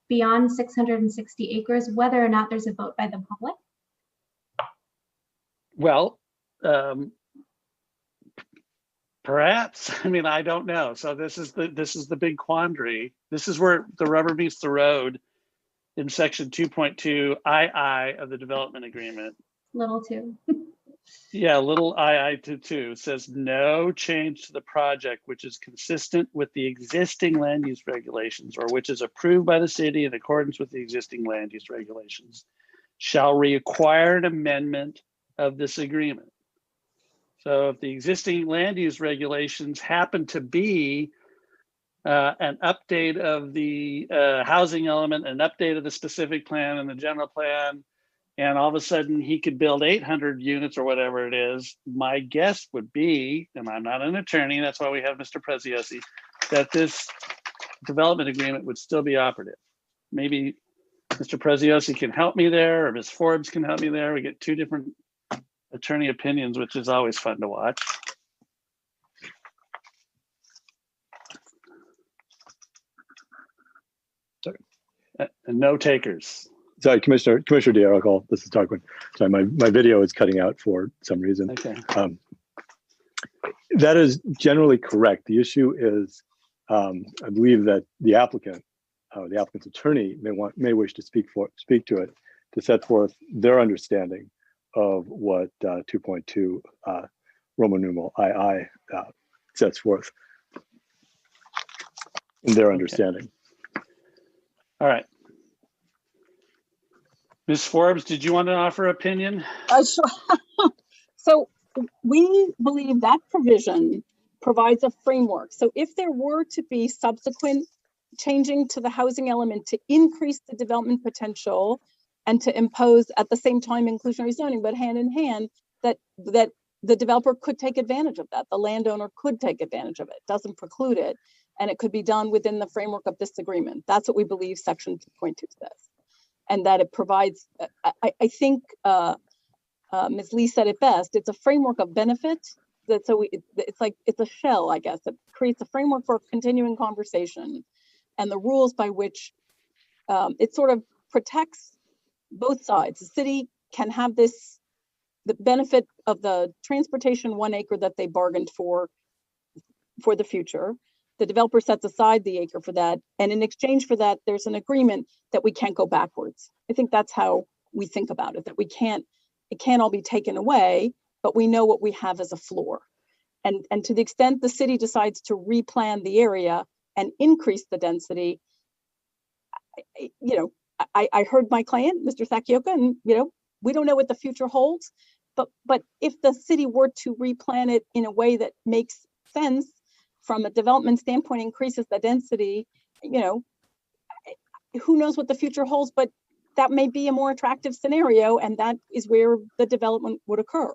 beyond 660 acres, whether or not there's a vote by the public? Well, perhaps. I mean, I don't know. So this is the big quandary. This is where the rubber meets the road in section 2.2 II of the development agreement. Little 2. Yeah, little II says no change to the project which is consistent with the existing land use regulations or which is approved by the city in accordance with the existing land use regulations shall require an amendment of this agreement. So if the existing land use regulations happen to be an update of the housing element, an update of the specific plan and the general plan, and all of a sudden he could build 800 units or whatever it is, my guess would be, and I'm not an attorney, that's why we have Mr. Preziosi, that this development agreement would still be operative. Maybe Mr. Preziosi can help me there, or Ms. Forbes can help me there. We get two different attorney opinions, which is always fun to watch. And no takers. Sorry, Commissioner D'Arrico, this is Tarquin. Sorry, my video is cutting out for some reason. Okay. That is generally correct. The issue is, I believe that the applicant's attorney may wish to speak to it, to set forth their understanding of what 2.2 Roman numeral II sets forth in their understanding. All right. Ms. Forbes, did you want to offer opinion? Sure. So we believe that provision provides a framework. So if there were to be subsequent changing to the housing element to increase the development potential and to impose at the same time inclusionary zoning, but hand in hand, that the developer could take advantage of that. The landowner could take advantage of it, doesn't preclude it. And it could be done within the framework of this agreement. That's what we believe section 2.2 says. And that it provides, I think Ms. Lee said it best, it's a framework of benefit. It's a shell, I guess. It creates a framework for continuing conversation and the rules by which it sort of protects both sides. The city can have the benefit of the transportation 1 acre that they bargained for the future. The developer sets aside the acre for that. And in exchange for that, there's an agreement that we can't go backwards. I think that's how we think about it, that it can't all be taken away, but we know what we have as a floor. And to the extent the city decides to replan the area and increase the density, I heard my client, Mr. Sakioka, and we don't know what the future holds, but if the city were to replan it in a way that makes sense from a development standpoint, increases the density, who knows what the future holds, but that may be a more attractive scenario, and that is where the development would occur.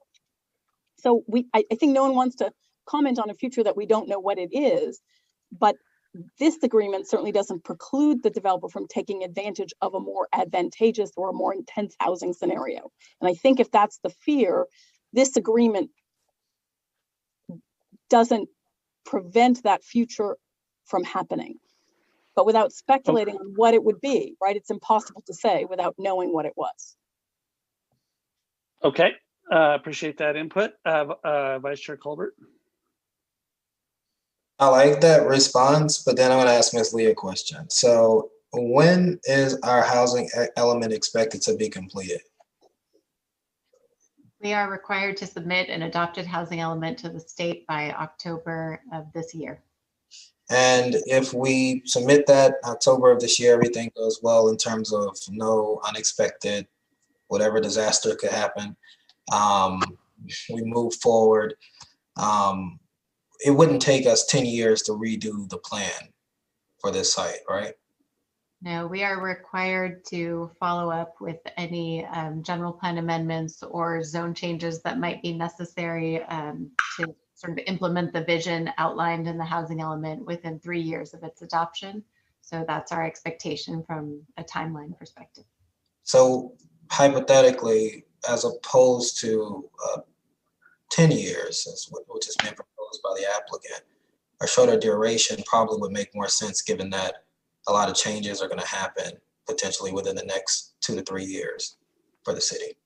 So I think no one wants to comment on a future that we don't know what it is, but this agreement certainly doesn't preclude the developer from taking advantage of a more advantageous or a more intense housing scenario. And I think if that's the fear, this agreement doesn't prevent that future from happening. But without speculating on what it would be, right? It's impossible to say without knowing what it was. Okay, appreciate that input. Vice Chair Colbert. I like that response, but then I'm going to ask Ms. Lee a question. So when is our housing element expected to be completed? We are required to submit an adopted housing element to the state by October of this year. And if we submit that October of this year, everything goes well in terms of no unexpected, whatever disaster could happen, we move forward. It wouldn't take us 10 years to redo the plan for this site, right? No, we are required to follow up with any general plan amendments or zone changes that might be necessary to sort of implement the vision outlined in the housing element within 3 years of its adoption. So that's our expectation from a timeline perspective. So hypothetically, as opposed to 10 years, which is being proposed by the applicant, a shorter duration probably would make more sense given that a lot of changes are going to happen potentially within the next 2 to 3 years for the city.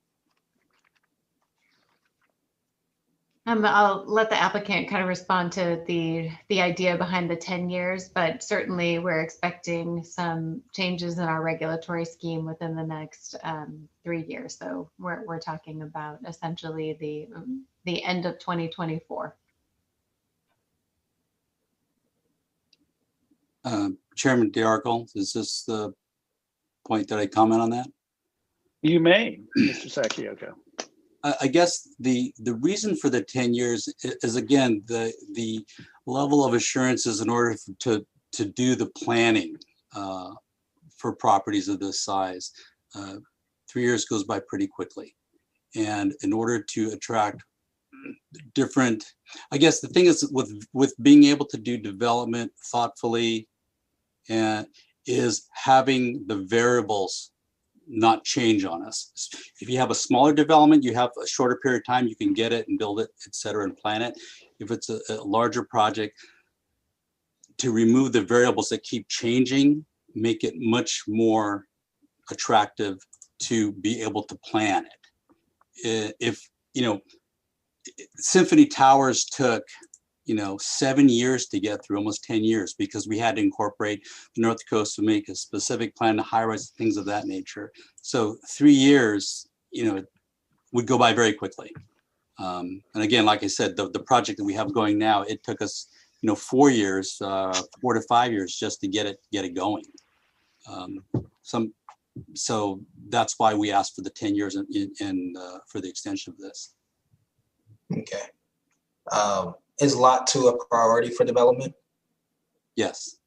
I'll let the applicant kind of respond to the idea behind the 10 years, but certainly we're expecting some changes in our regulatory scheme within the next 3 years. So we're talking about essentially the end of 2024. Chairman DeArco, is this the point that I comment on that? You may, Mr. Sakioka. I guess the reason for the 10 years is, again, the level of assurances in order to do the planning for properties of this size. 3 years goes by pretty quickly. And in order to attract different, I guess the thing is with being able to do development thoughtfully and is having the variables not change on us. If you have a smaller development, you have a shorter period of time, you can get it and build it, et cetera, and plan it. If it's a larger project, to remove the variables that keep changing, make it much more attractive to be able to plan it. If, Symphony Towers took, 7 years to get through, almost 10 years, because we had to incorporate the North Coast to make a specific plan to high-rise, things of that nature. So 3 years, would go by very quickly. And again, like I said, the project that we have going now, it took us, 4 years, 4 to 5 years just to get it going. So that's why we asked for the 10 years for the extension of this. Okay. Is Lot 2 a priority for development? Yes,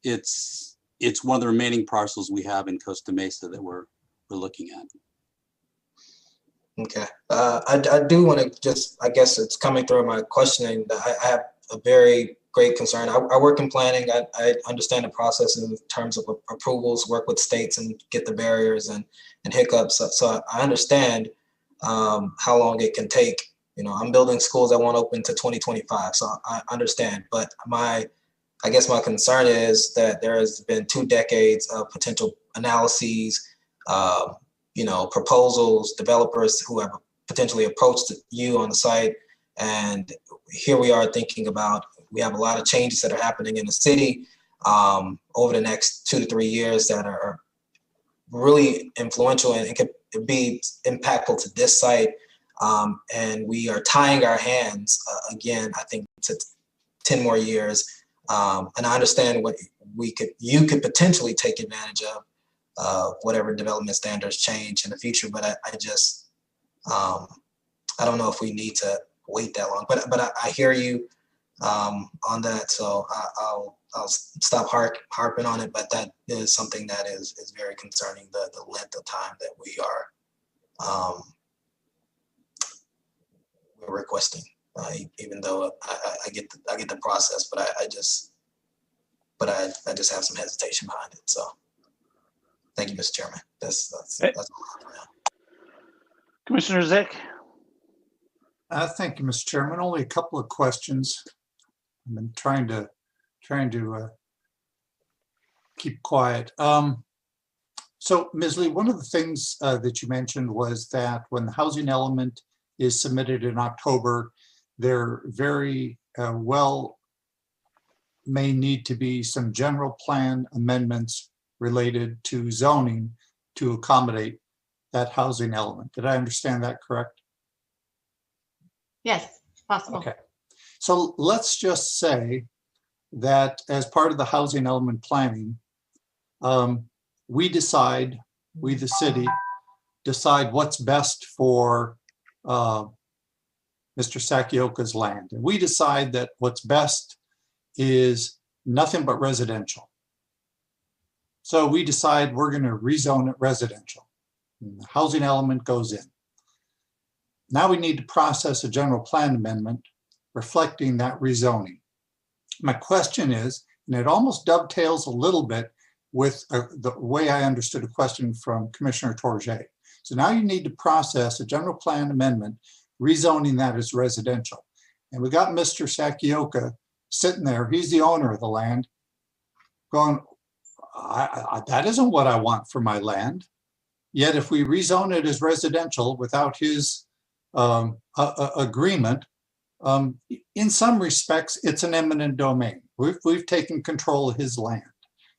it's one of the remaining parcels we have in Costa Mesa that we're looking at. Okay. I do want to just, I guess it's coming through my questioning that I have a very great concern. I work in planning. I understand the process in terms of approvals, work with states and get the barriers and hiccups. So I understand how long it can take. You know, I'm building schools that won't open to 2025. So I understand. But I guess my concern is that there has been 2 decades of potential analyses, you know, proposals, developers who have potentially approached you on the site. And here we are thinking about, we have a lot of changes that are happening in the city over the next 2 to 3 years that are really influential and could be impactful to this site. And we are tying our hands again, I think, to 10 more years. And I understand what you could potentially take advantage of whatever development standards change in the future. But I just, I don't know if we need to wait that long. But I hear you on that. So I'll stop harping on it. But that is something that is very concerning, the length of time that we are we're requesting. Even though I get the process, but I just have some hesitation behind it. So thank you, Mr. Chairman. That's all I have for now. Commissioner Zick. Thank you, Mr. Chairman. Only a couple of questions. I've been trying to keep quiet. So, Ms. Lee, one of the things that you mentioned was that when the housing element is submitted in October, there very well may need to be some general plan amendments related to zoning to accommodate that housing element. Did I understand that correct? Yes, possible. Okay. So let's just say that as part of the housing element planning, we the city, decide what's best for Mr. Sakioka's land. And we decide that what's best is nothing but residential. So we decide we're going to rezone it residential. And the housing element goes in. Now we need to process a general plan amendment reflecting that rezoning. My question is, and it almost dovetails a little bit with the way I understood a question from Commissioner Tourget. So now you need to process a general plan amendment, rezoning that as residential. And we got Mr. Sakioka sitting there, he's the owner of the land, going, that isn't what I want for my land. Yet if we rezone it as residential without his agreement, in some respects, it's an eminent domain. We've taken control of his land.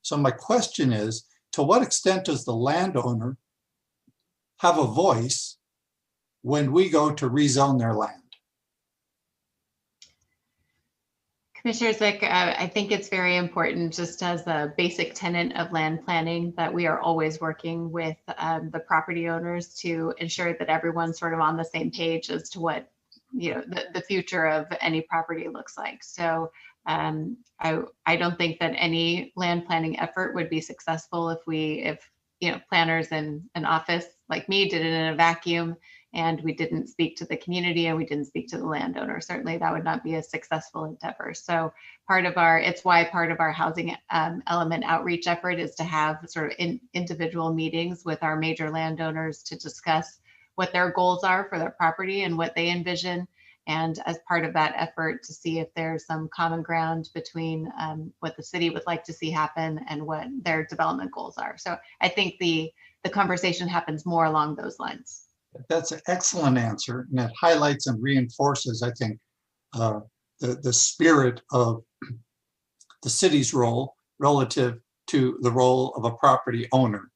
So my question is, to what extent does the landowner have a voice when we go to rezone their land? Commissioner Zick, I think it's very important, just as a basic tenet of land planning, that we are always working with the property owners to ensure that everyone's sort of on the same page as to what, you know, the future of any property looks like. So I don't think that any land planning effort would be successful if you know, planners in an office like me did it in a vacuum and we didn't speak to the community and we didn't speak to the landowner. Certainly that would not be a successful endeavor. So it's why part of our housing element outreach effort is to have sort of individual meetings with our major landowners to discuss what their goals are for their property and what they envision. And as part of that effort, to see if there's some common ground between what the city would like to see happen and what their development goals are. So I think the conversation happens more along those lines. That's an excellent answer, and that highlights and reinforces, I think, the spirit of the city's role relative to the role of a property owner.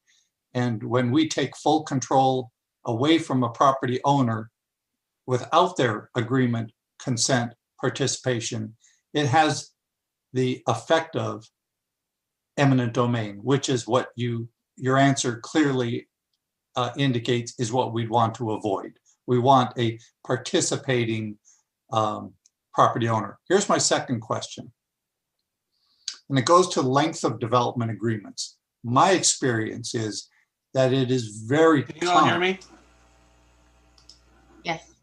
And when we take full control away from a property owner without their agreement, consent, participation, it has the effect of eminent domain, which is what you your answer clearly indicates is what we'd want to avoid. We want a participating property owner. Here's my second question. And it goes to length of development agreements. My experience is that it is very Can you all hear me? Yes.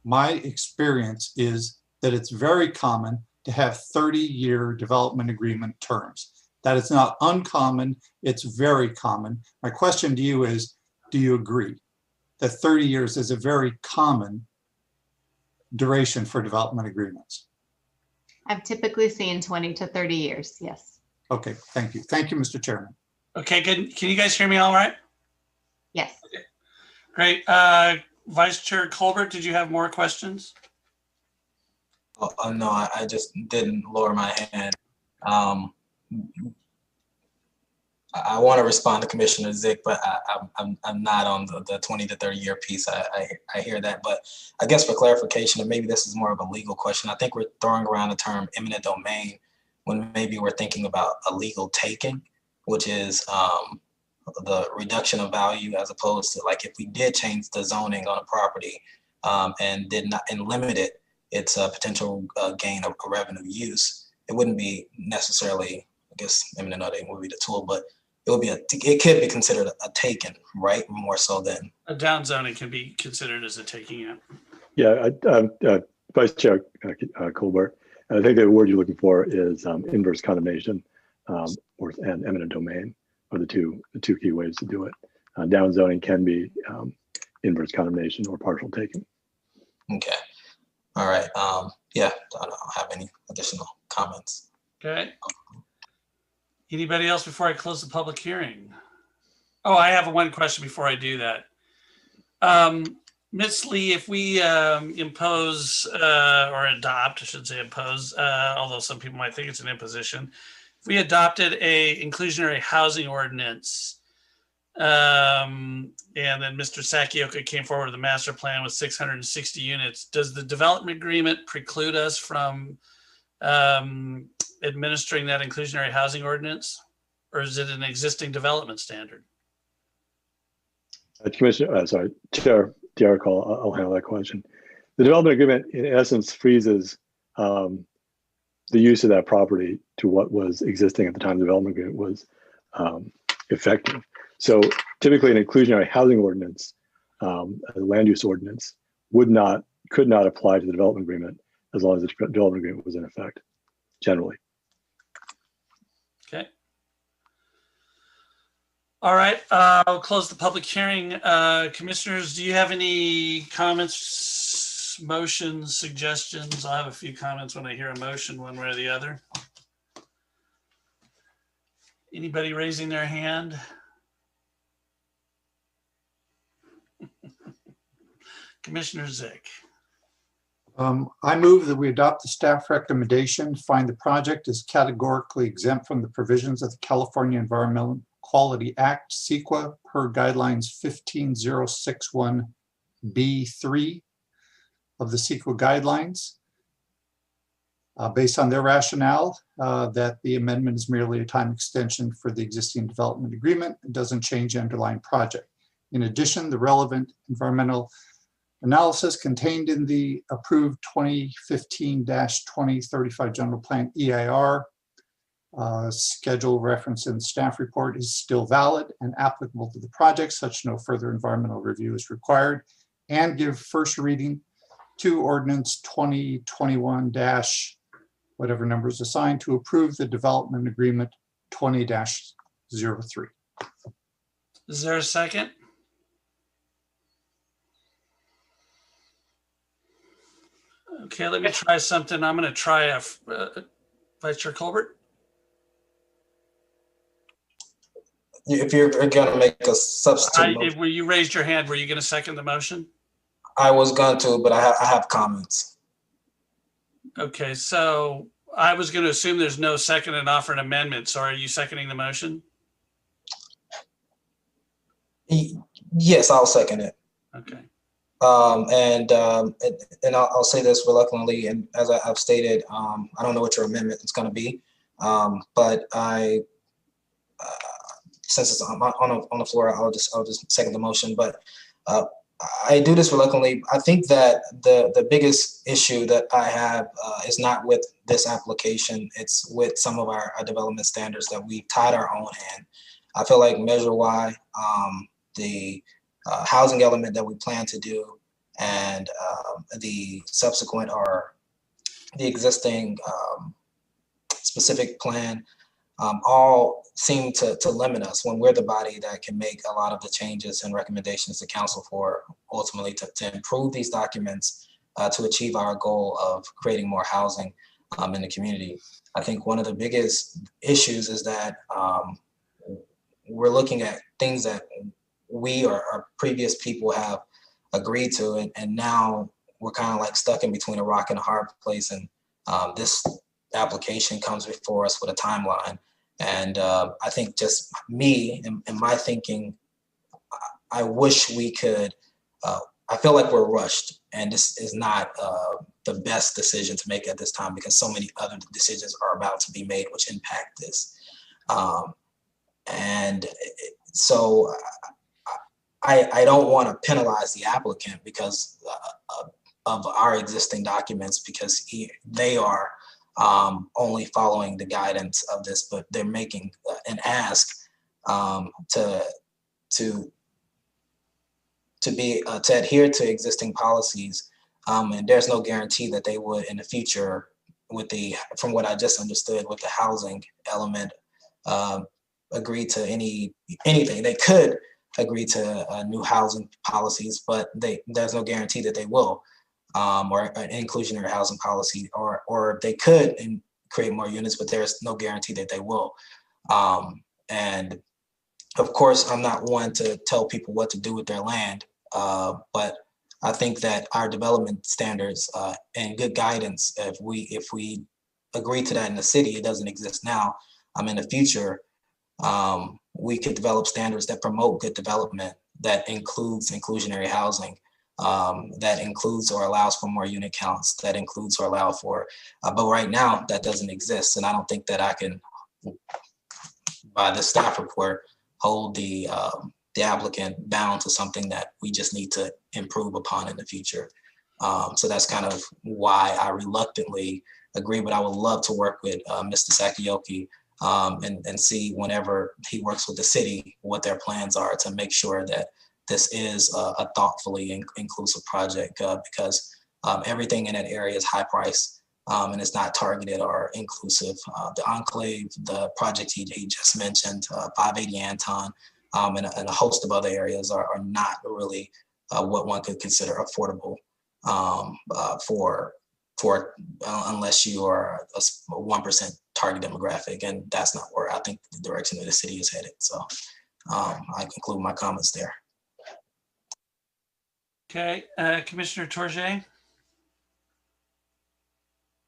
My experience is that it's very common to have 30-year development agreement terms. That is not uncommon, it's very common. My question to you is, do you agree that 30 years is a very common duration for development agreements? I've typically seen 20 to 30 years, yes. Okay, thank you. Thank you, Mr. Chairman. Okay, good. Can you guys hear me all right? Yes. Okay. Great. Vice Chair Colbert, did you have more questions? Oh, no, I just didn't lower my hand. I want to respond to Commissioner Zick, but I'm not on the 20 to 30 year piece. I hear that, but I guess for clarification, and maybe this is more of a legal question, I think we're throwing around the term eminent domain when maybe we're thinking about a legal taking, which is the reduction of value, as opposed to, like, if we did change the zoning on a property and did not and limited its potential gain of revenue use, it wouldn't be necessarily, I guess eminent domain would be the tool, but it would be it could be considered a taken, right? More so than a down zoning can be considered as a taking out. Yeah, Vice Chair Colbert, I think the word you're looking for is inverse condemnation and eminent domain are the two key ways to do it. Down zoning can be inverse condemnation or partial taking. Okay. All right. Yeah, I don't have any additional comments. Okay. Anybody else before I close the public hearing? Oh, I have one question before I do that. Ms. Lee, if we impose or adopt, I should say impose, although some people might think it's an imposition, if we adopted a inclusionary housing ordinance and then Mr. Sakioka came forward with a master plan with 660 units, does the development agreement preclude us from administering that inclusionary housing ordinance, or is it an existing development standard? Chair D'Arco, I'll handle that question. The development agreement, in essence, freezes the use of that property to what was existing at the time the development agreement was effective. So typically an inclusionary housing ordinance, a land use ordinance, could not apply to the development agreement as long as the development agreement was in effect, generally. Okay. All right, I'll close the public hearing. Commissioners, do you have any comments, motions, suggestions? I'll have a few comments when I hear a motion one way or the other. Anybody raising their hand? Commissioner Zick. I move that we adopt the staff recommendation, find the project is categorically exempt from the provisions of the California Environmental Quality Act, CEQA, per guidelines 15061B3 of the CEQA guidelines. Based on their rationale, that the amendment is merely a time extension for the existing development agreement. It doesn't change the underlying project. In addition, the relevant environmental analysis contained in the approved 2015-2035 general plan EIR schedule referenced in the staff report is still valid and applicable to the project, such no further environmental review is required, and give first reading to ordinance 2021- whatever number is assigned to approve the development agreement 20-03. Is there a second? Okay, let me try something. I'm going to try Vice Chair Colbert. If you're going to make a substitute. Where you raised your hand, were you going to second the motion? I was going to, but I have comments. Okay, so I was going to assume there's no second and offer an amendment. So are you seconding the motion? Yes, I'll second it. Okay. And I'll say this reluctantly, and as I've stated, I don't know what your amendment is going to be, but since it's on the floor, I'll just second the motion. But I do this reluctantly. I think that the biggest issue that I have is not with this application. It's with some of our development standards that we tied our own hand. I feel like Measure Y, the housing element that we plan to do, and the subsequent or the existing specific plan all seem to limit us when we're the body that can make a lot of the changes and recommendations to council for ultimately to improve these documents to achieve our goal of creating more housing in the community. I think one of the biggest issues is that we're looking at things that we or our previous people have agreed to, and now we're kind of like stuck in between a rock and a hard place. And this application comes before us with a timeline. And I think just me and my thinking, I wish we could, I feel like we're rushed, and this is not the best decision to make at this time because so many other decisions are about to be made which impact this. And so I don't want to penalize the applicant because of our existing documents, because they are only following the guidance of this, but they're making an ask to adhere to existing policies, and there's no guarantee that they would in the future with from what I just understood with the housing element, agree to anything. They could agree to new housing policies, but there's no guarantee that they will. Or an inclusionary housing policy, or they could create more units, but there's no guarantee that they will. And of course, I'm not one to tell people what to do with their land, but I think that our development standards and good guidance, if we agree to that in the city, it doesn't exist now. In the future, we could develop standards that promote good development that includes inclusionary housing. That includes or allows for more unit counts, that includes or allow for, but right now that doesn't exist. And I don't think that I can, by the staff report, hold the applicant bound to something that we just need to improve upon in the future. So that's kind of why I reluctantly agree, but I would love to work with Mr. Sakioki and see whenever he works with the city, what their plans are to make sure that this is a thoughtfully inclusive project because everything in that area is high price and it's not targeted or inclusive. The Enclave, the project he just mentioned, 580 Anton, and a host of other areas are not really what one could consider affordable unless you are a 1% target demographic, and that's not where I think the direction that the city is headed. So I conclude my comments there. Okay, Commissioner Tourget.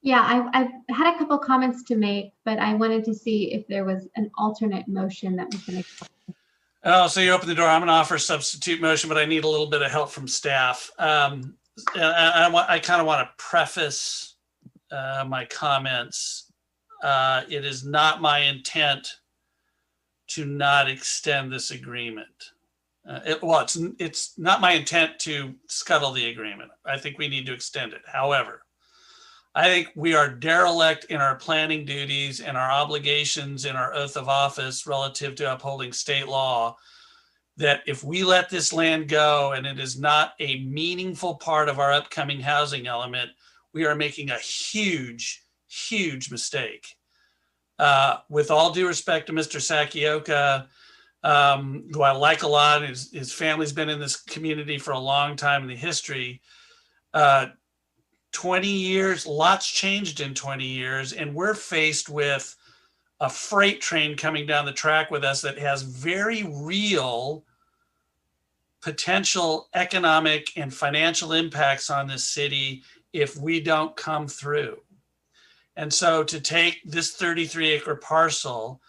Yeah, I had a couple comments to make, but I wanted to see if there was an alternate motion that we can accept. Oh, so you open the door. I'm going to offer a substitute motion, but I need a little bit of help from staff. I kind of want to preface my comments. It is not my intent to not extend this agreement. It's not my intent to scuttle the agreement. I think we need to extend it. However, I think we are derelict in our planning duties and our obligations in our oath of office relative to upholding state law, that if we let this land go and it is not a meaningful part of our upcoming housing element, we are making a huge, huge mistake. With all due respect to Mr. Sakioka, who I like a lot, his family's been in this community for a long time in the history. 20 years, lots changed in 20 years, and we're faced with a freight train coming down the track with us that has very real potential economic and financial impacts on this city if we don't come through. And so to take this 33-acre parcel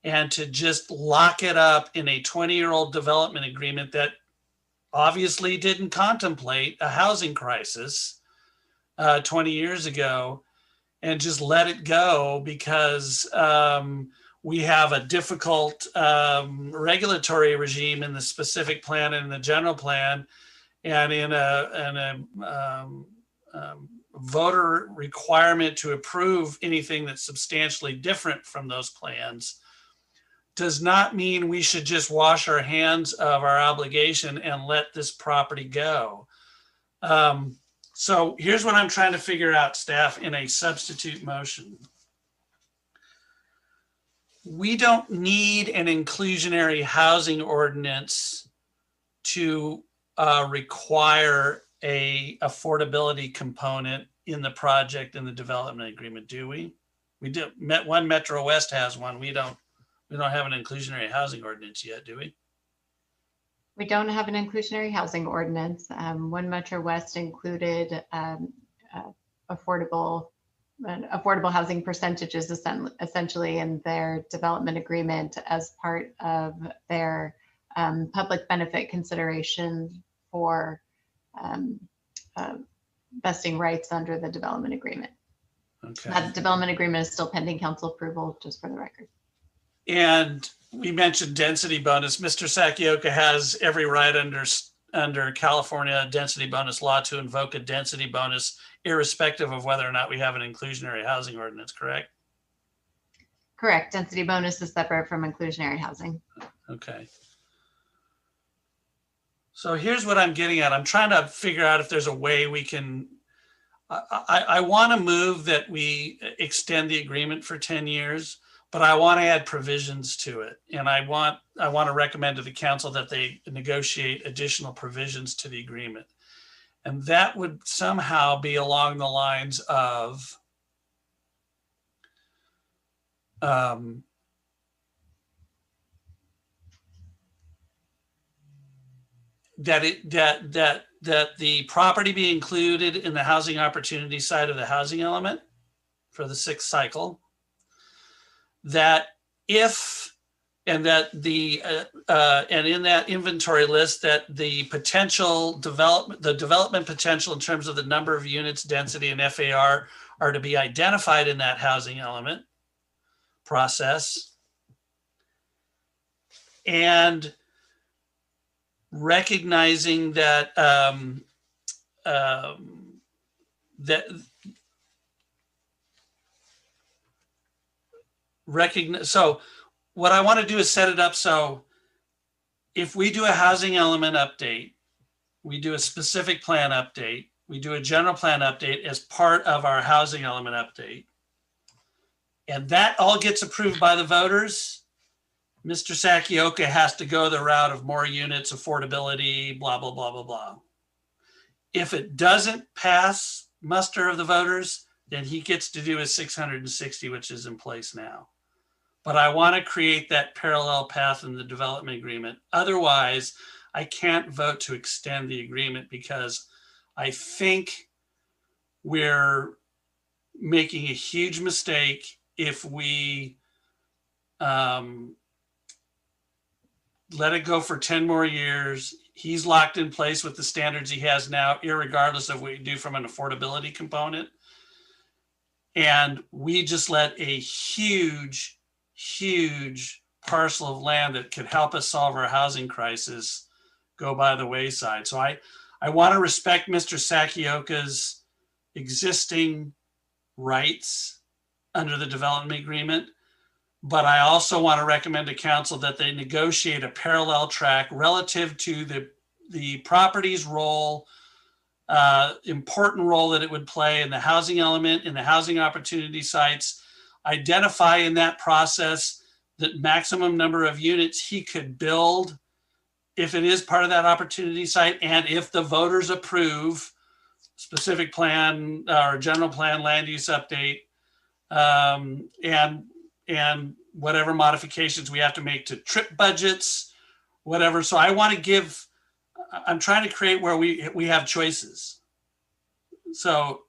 and to just lock it up in a 20-year-old development agreement that obviously didn't contemplate a housing crisis 20 years ago, and just let it go because we have a difficult regulatory regime in the specific plan and the general plan, and in a voter requirement to approve anything that's substantially different from those plans, does not mean we should just wash our hands of our obligation and let this property go. So here's what I'm trying to figure out, staff, in a substitute motion. We don't need an inclusionary housing ordinance to require a affordability component in the project and the development agreement, do we? We do. One Metro West has one. We don't have an inclusionary housing ordinance yet, do we? We don't have an inclusionary housing ordinance. One Metro West included affordable housing percentages essentially in their development agreement as part of their public benefit consideration for vesting rights under the development agreement. Okay. That development agreement is still pending council approval, just for the record. And we mentioned density bonus. Mr. Sakioka has every right under California density bonus law to invoke a density bonus, irrespective of whether or not we have an inclusionary housing ordinance, correct? Correct. Density bonus is separate from inclusionary housing. Okay. So here's what I'm getting at. I'm trying to figure out if there's a way we can, I want to move that we extend the agreement for 10 years, but I want to add provisions to it. And I want to recommend to the council that they negotiate additional provisions to the agreement. And that would somehow be along the lines of that the property be included in the housing opportunity side of the housing element for the 6th cycle. That if, and that the, and in that inventory list, that the potential development, the development potential in terms of the number of units, density, and FAR are to be identified in that housing element process. And recognizing that so what I want to do is set it up so if we do a housing element update, we do a specific plan update, we do a general plan update as part of our housing element update, and that all gets approved by the voters, Mr. Sakioka has to go the route of more units, affordability, blah, blah, blah, blah, blah. If it doesn't pass muster of the voters, then he gets to do his 660, which is in place now. But I want to create that parallel path in the development agreement. Otherwise, I can't vote to extend the agreement because I think we're making a huge mistake if we let it go for 10 more years. He's locked in place with the standards he has now, irregardless of what you do from an affordability component. And we just let a huge, huge parcel of land that could help us solve our housing crisis go by the wayside. So I want to respect Mr. Sakioka's existing rights under the development agreement. But I also want to recommend to council that they negotiate a parallel track relative to the property's role, important role that it would play in the housing element, in the housing opportunity sites, identify in that process the maximum number of units he could build if it is part of that opportunity site, and if the voters approve specific plan or general plan land use update, and whatever modifications we have to make to trip budgets, whatever. So I want to give, I'm trying to create where we have choices. So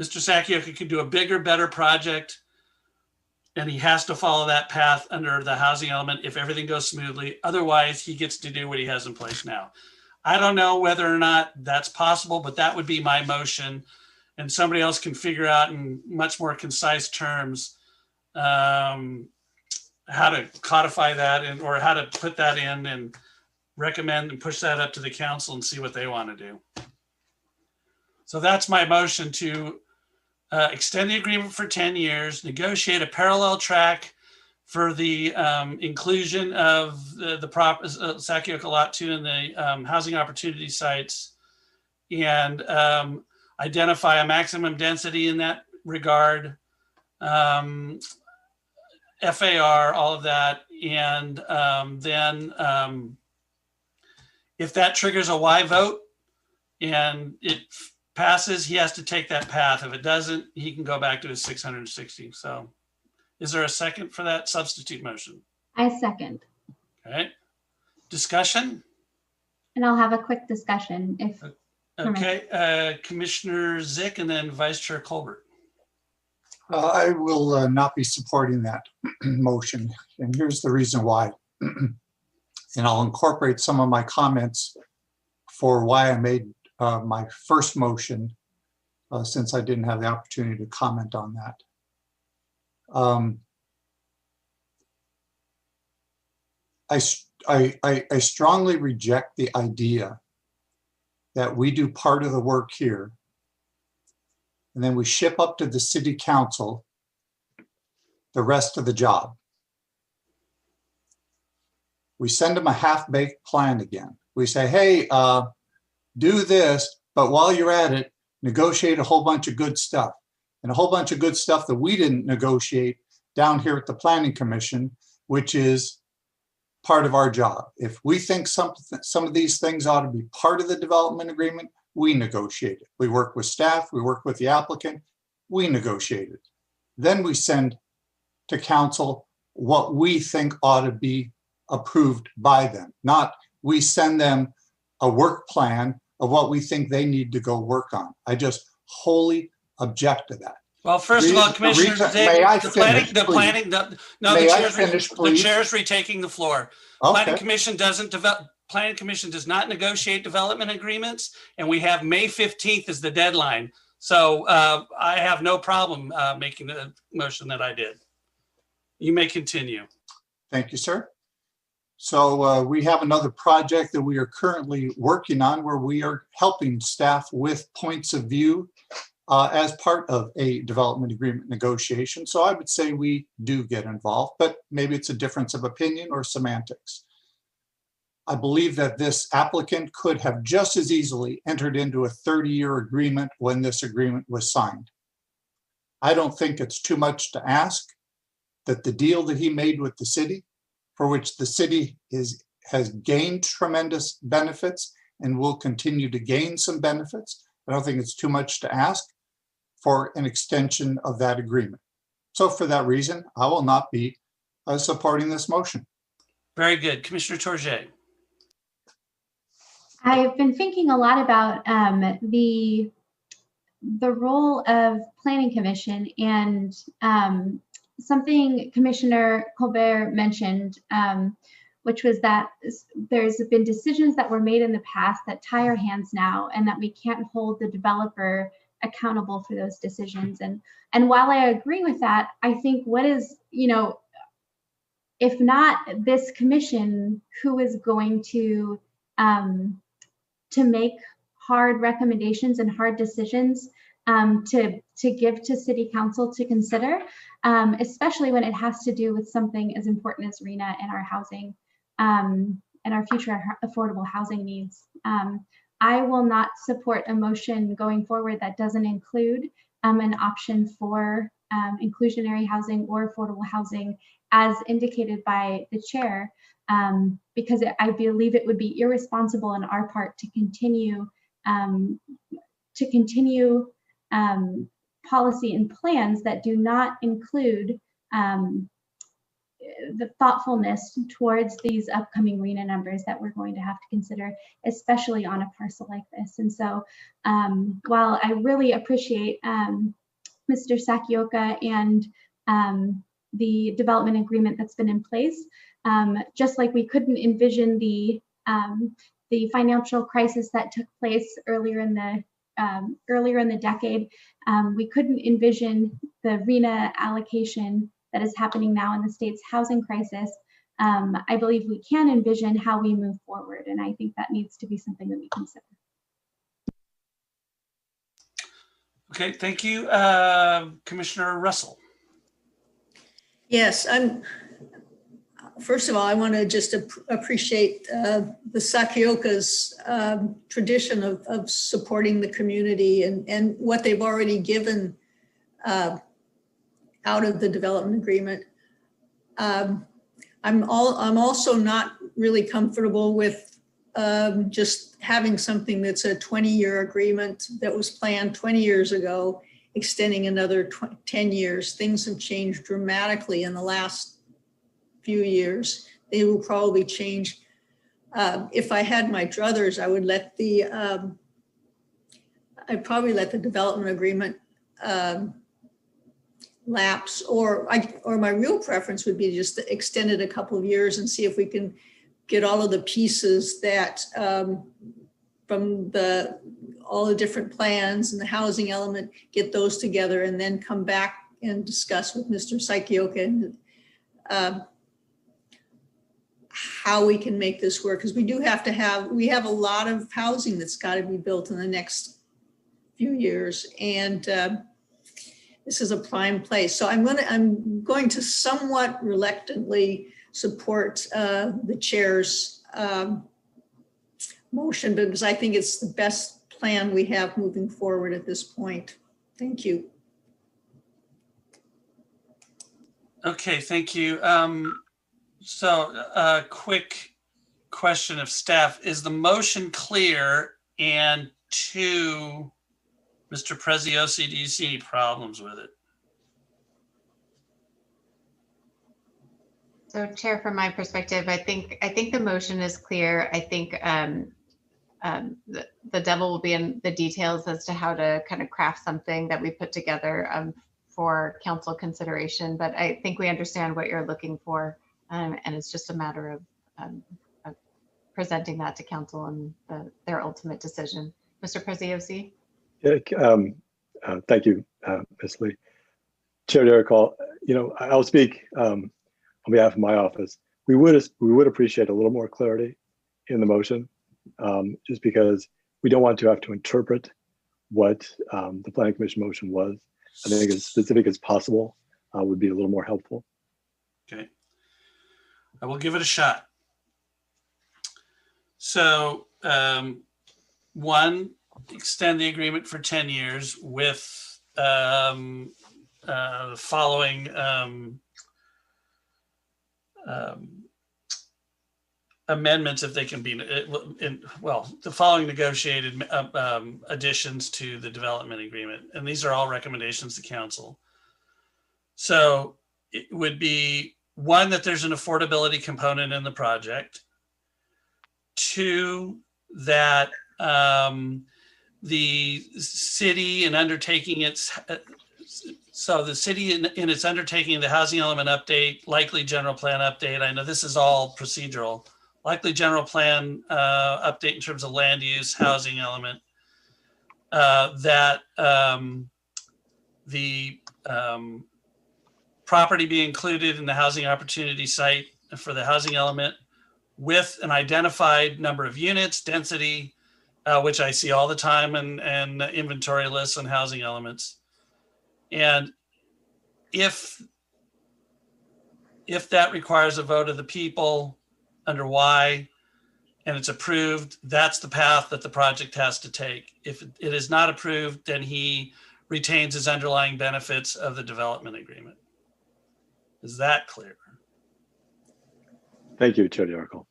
Mr. Sakioka can do a bigger, better project, and he has to follow that path under the housing element if everything goes smoothly. Otherwise, he gets to do what he has in place now. I don't know whether or not that's possible, but that would be my motion. And somebody else can figure out in much more concise terms how to codify that and or how to put that in and recommend and push that up to the council and see what they want to do. So that's my motion to extend the agreement for 10 years, negotiate a parallel track for the inclusion of the Sac-Yoka Lot 2 and the housing opportunity sites, and identify a maximum density in that regard, FAR, all of that. And then if that triggers a Y vote and it passes, he has to take that path. If it doesn't, he can go back to his 660. So is there a second for that substitute motion? I second. Okay. Discussion? And I'll have a quick discussion if. Okay. Commissioner Zick and then Vice Chair Colbert. I will not be supporting that motion. And here's the reason why. And I'll incorporate some of my comments for why I made my first motion, since I didn't have the opportunity to comment on that. I strongly reject the idea that we do part of the work here and then we ship up to the city council the rest of the job. We send them a half-baked plan again. We say, hey, do this, but while you're at it, negotiate a whole bunch of good stuff. And a whole bunch of good stuff that we didn't negotiate down here at the Planning Commission, which is part of our job. If we think some of these things ought to be part of the development agreement, we negotiate it. We work with staff, we work with the applicant, we negotiate it. Then we send to council what we think ought to be approved by them, not we send them a work plan of what we think they need to go work on. I just wholly object to that. Well, first of all, Commissioner Zick, the chair's retaking the floor. Okay. Planning Commission Planning Commission does not negotiate development agreements, and we have May 15th as the deadline. So I have no problem making the motion that I did. You may continue. Thank you, sir. So we have another project that we are currently working on where we are helping staff with points of view as part of a development agreement negotiation. So I would say we do get involved, but maybe it's a difference of opinion or semantics. I believe that this applicant could have just as easily entered into a 30-year agreement when this agreement was signed. I don't think it's too much to ask that the deal that he made with the city, for which the city has gained tremendous benefits and will continue to gain some benefits, I don't think it's too much to ask for an extension of that agreement. So for that reason, I will not be supporting this motion. Very good. Commissioner Tourget. I've been thinking a lot about the role of Planning Commission and something Commissioner Colbert mentioned, which was that there's been decisions that were made in the past that tie our hands now, and that we can't hold the developer accountable for those decisions. And while I agree with that, I think what is, if not this commission, who is going to make hard recommendations and hard decisions to give to City Council to consider, especially when it has to do with something as important as RHNA and our housing and our future affordable housing needs. I will not support a motion going forward that doesn't include an option for inclusionary housing or affordable housing as indicated by the chair, because I believe it would be irresponsible on our part to continue policy and plans that do not include the thoughtfulness towards these upcoming RHNA numbers that we're going to have to consider, especially on a parcel like this. And so while I really appreciate Mr. Sac-Yoka and the development agreement that's been in place, just like we couldn't envision the financial crisis that took place earlier in the decade, we couldn't envision the RHNA allocation that is happening now in the state's housing crisis, I believe we can envision how we move forward. And I think that needs to be something that we consider. Okay, thank you. Commissioner Russell. Yes, first of all, I want to just appreciate the Sakiokas tradition of supporting the community and what they've already given out of the development agreement. I'm also not really comfortable with just having something that's a 20-year agreement that was planned 20 years ago, extending another 10 years. Things have changed dramatically in the last few years. They will probably change. If I had my druthers, I would let I'd probably let the development agreement lapse, or my real preference would be just to extend it a couple of years and see if we can get all of the pieces that from all the different plans and the housing element, get those together and then come back and discuss with Mr. Sakioka how we can make this work. Because we have a lot of housing that's got to be built in the next few years. And this is a prime place. So I'm going to somewhat reluctantly support the chair's motion, because I think it's the best plan we have moving forward at this point. Thank you. Okay, thank you. So a quick question of staff. Is the motion clear? And two, Mr. Preziosi, do you see any problems with it? So Chair, from my perspective, I think the motion is clear. I think the devil will be in the details as to how to kind of craft something that we put together for council consideration. But I think we understand what you're looking for, and it's just a matter of presenting that to council and their ultimate decision. Mr. Preziosi? Yeah, thank you, Ms. Lee. Chair Derrick-Hall, I'll speak on behalf of my office. We would appreciate a little more clarity in the motion, just because we don't want to have to interpret what the Planning Commission motion was. I think as specific as possible would be a little more helpful. Okay, I will give it a shot. So one, extend the agreement for 10 years with the following amendments, if they can be, the following negotiated additions to the development agreement. And these are all recommendations to council. So it would be one, that there's an affordability component in the project. Two, that the city in undertaking its, so the city in its undertaking the housing element update, likely general plan update. I know this is all procedural. Likely general plan update in terms of land use, housing element, that the property be included in the housing opportunity site for the housing element with an identified number of units, density, which I see all the time, and inventory lists on housing elements. And if that requires a vote of the people under Y and it's approved, that's the path that the project has to take. If it is not approved, then he retains his underlying benefits of the development agreement. Is that clear? Thank you, Chair Derrick-Hall.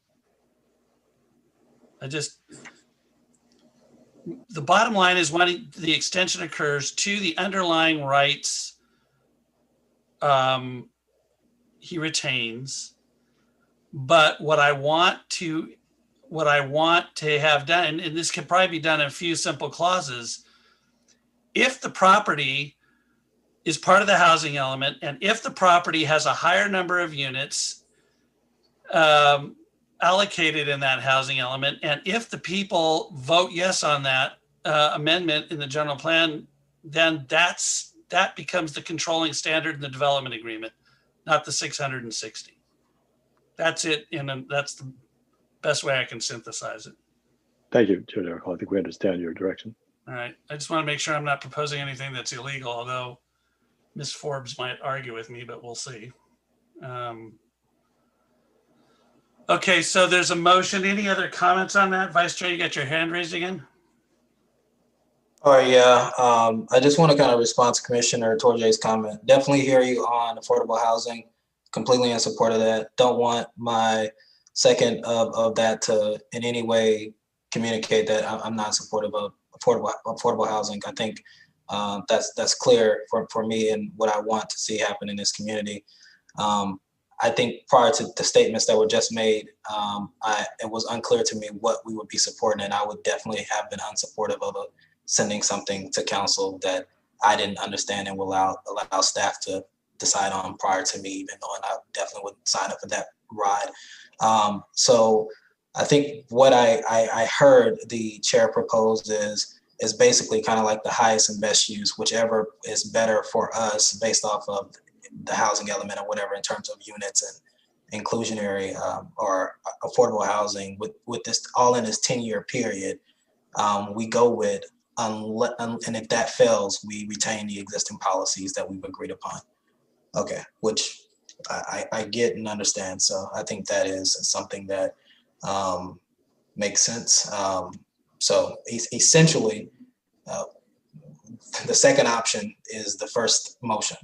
The bottom line is when the extension occurs to the underlying rights he retains. But what I want to have done, and this can probably be done in a few simple clauses, if the property is part of the housing element, and if the property has a higher number of units allocated in that housing element, and if the people vote yes on that amendment in the general plan, then that becomes the controlling standard in the development agreement. not the 660. That's it, and that's the best way I can synthesize it. Thank you, Chair Dirical. I think we understand your direction. All right. I just want to make sure I'm not proposing anything that's illegal, although Ms. Forbes might argue with me, but we'll see. Okay, so there's a motion. Any other comments on that? Vice Chair, you got your hand raised again? Oh, yeah. I just want to kind of respond to Commissioner Torjay's comment. Definitely hear you on affordable housing. Completely in support of that. Don't want my second of that to in any way communicate that I'm not supportive of affordable housing. I think that's clear for me and what I want to see happen in this community. I think prior to the statements that were just made, it was unclear to me what we would be supporting, and I would definitely have been unsupportive of sending something to council that I didn't understand and will allow staff to decide on prior to me even knowing. I definitely would sign up for that ride. So I think what I heard the chair propose is basically kind of like the highest and best use, whichever is better for us based off of the housing element or whatever in terms of units and inclusionary or affordable housing with this all in this 10-year period. We go with, and if that fails, we retain the existing policies that we've agreed upon. Okay, which I get and understand. So I think that is something that makes sense. So essentially, the second option is the first motion.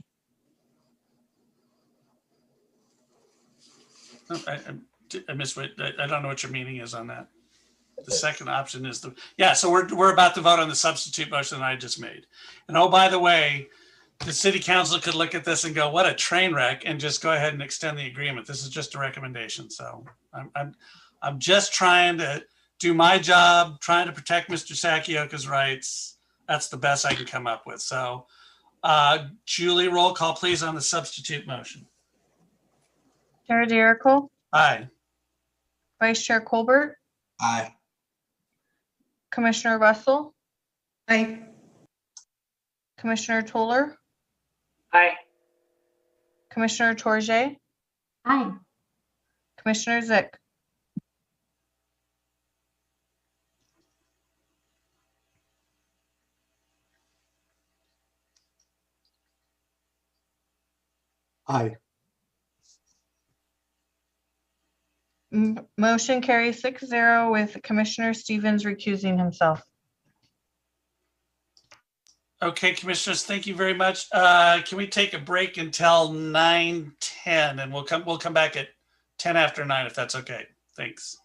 I missed what, I don't know what your meaning is on that. The second option is yeah, so we're about to vote on the substitute motion that I just made. And oh, by the way, the city council could look at this and go, what a train wreck, and just go ahead and extend the agreement. This is just a recommendation. So I'm just trying to do my job, trying to protect Mr. Sakioka's rights. That's the best I can come up with. So Julie, roll call please on the substitute motion. Chair Dirical, Aye. Vice Chair Colbert, Aye. Commissioner Russell, Aye. Commissioner Toller, Aye. Commissioner Torjay, Aye. Commissioner Zick. Aye. Motion carries 6-0 with Commissioner Stevens recusing himself. Okay, commissioners, thank you very much. Can we take a break until 9:10, and we'll come back at 10 after 9 if that's okay. Thanks.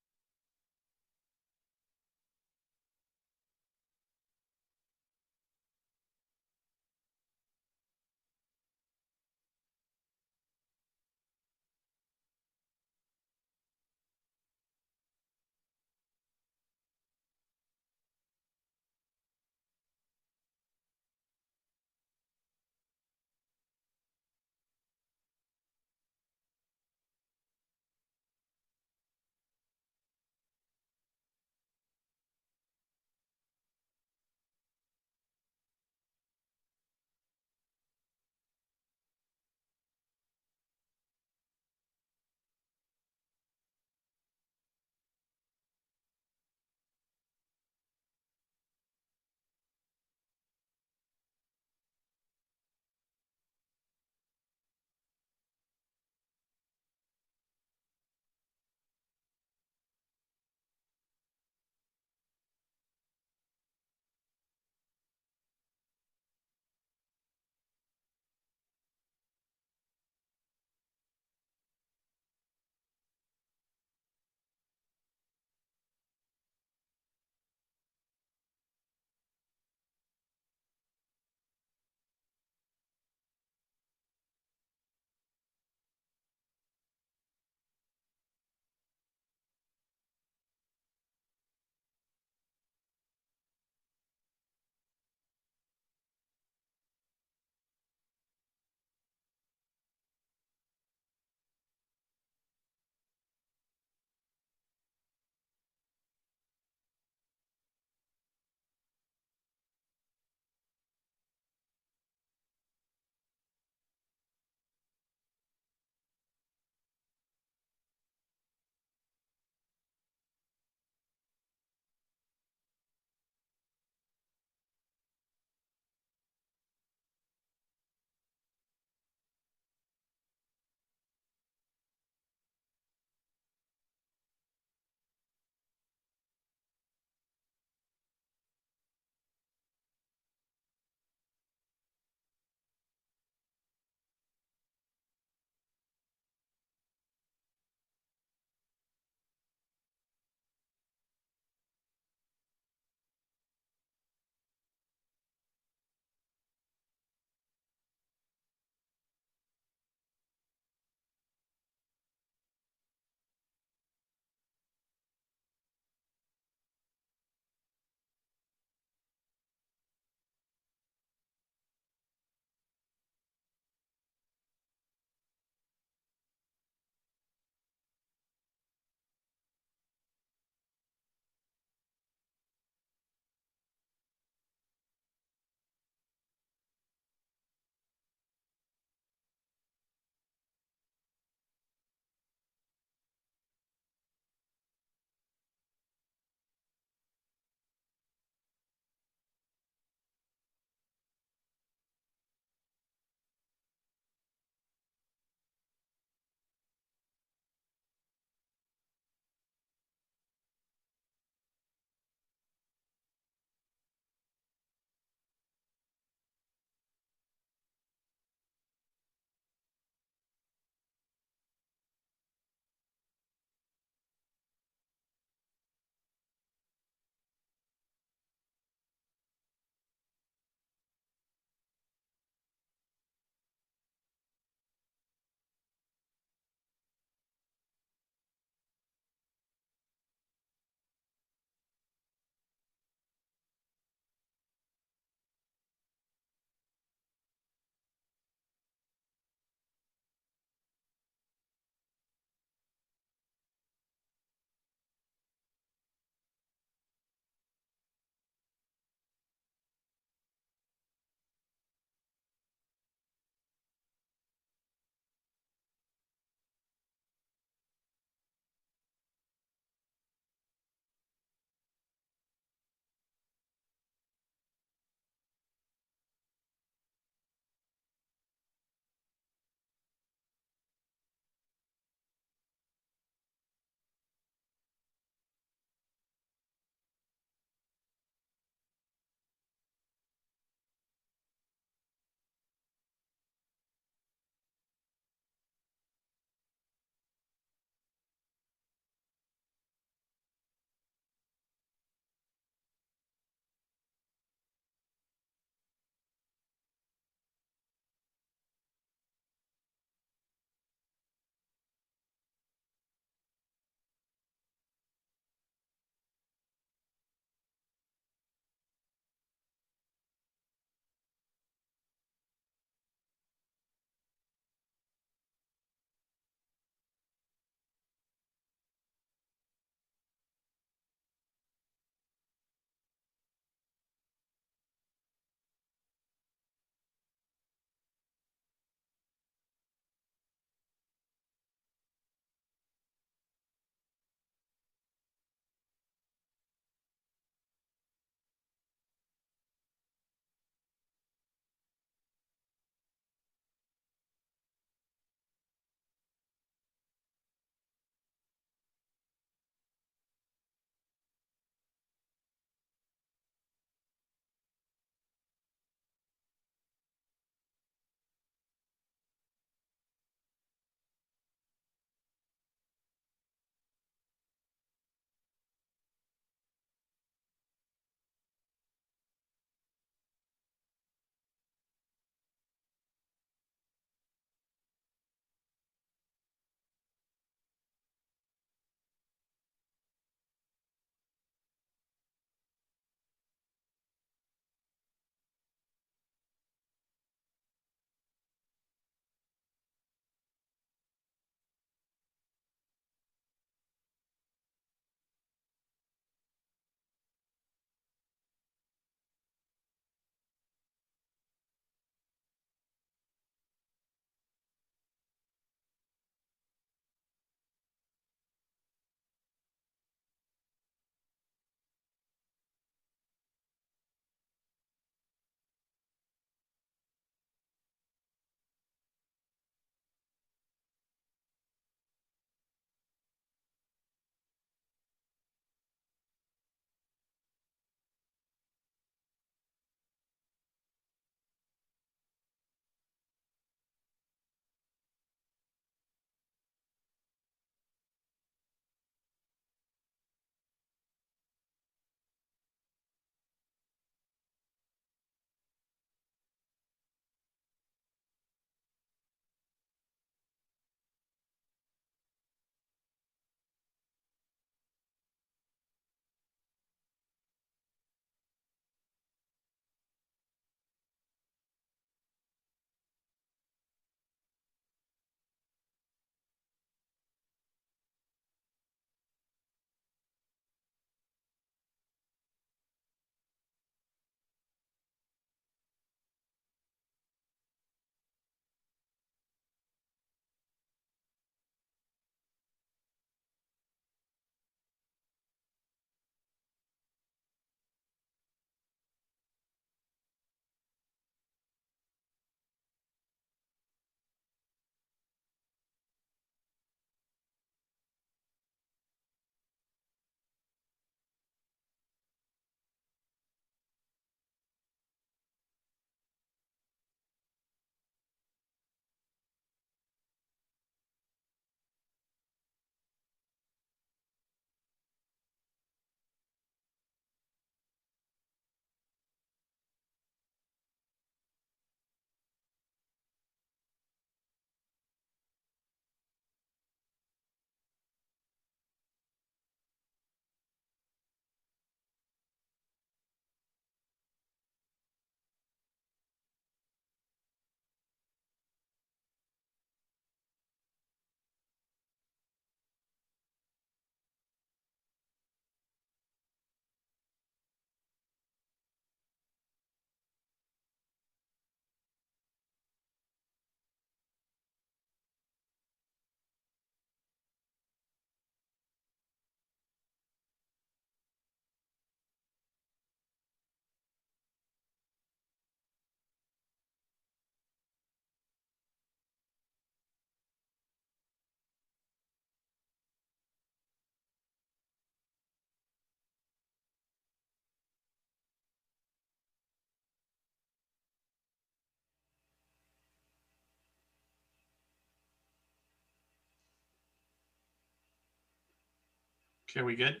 Okay, we good?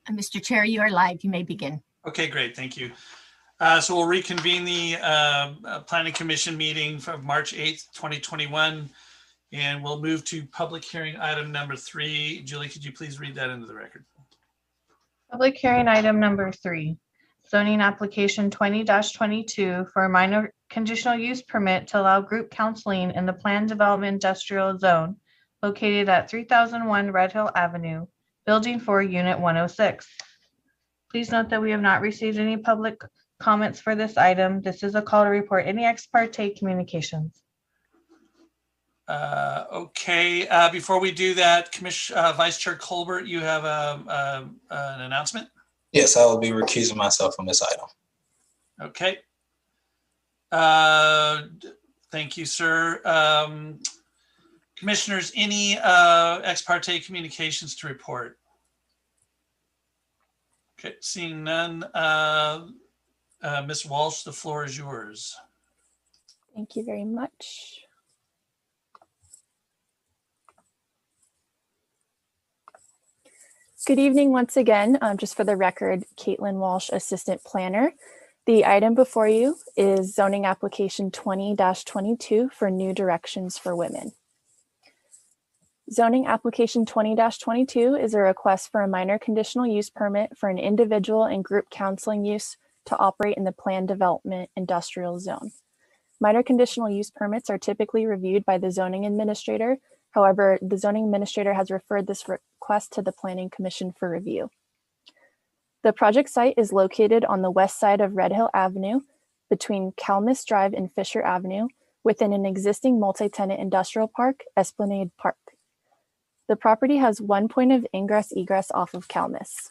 Mr. Chair, you are live. You may begin. Okay, great. Thank you. So we'll reconvene the Planning Commission meeting from March 8th, 2021, and we'll move to public hearing item number 3. Julie, could you please read that into the record? Public hearing item number 3, zoning application 20-22 for a minor conditional use permit to allow group counseling in the planned development industrial zone located at 3001 Red Hill Avenue, Building 4, Unit 106. Please note that we have not received any public comments for this item. This is a call to report any ex parte communications. Okay, before we do that, Vice Chair Colbert, you have an announcement? Yes, I will be recusing myself from this item. Okay. Thank you, sir. Commissioners, any ex parte communications to report? Okay, seeing none. Ms. Walsh, the floor is yours. Thank you very much. Good evening once again. Just for the record, Caitlin Walsh, Assistant Planner. The item before you is zoning application 20-22 for New Directions for Women. Zoning application 20-22 is a request for a minor conditional use permit for an individual and group counseling use to operate in the planned development industrial zone. Minor conditional use permits are typically reviewed by the zoning administrator. However, the zoning administrator has referred this request to the Planning Commission for review. The project site is located on the west side of Red Hill Avenue between Calmus Drive and Fisher Avenue within an existing multi-tenant industrial park, Esplanade Park. The property has one point of ingress-egress off of Calmus.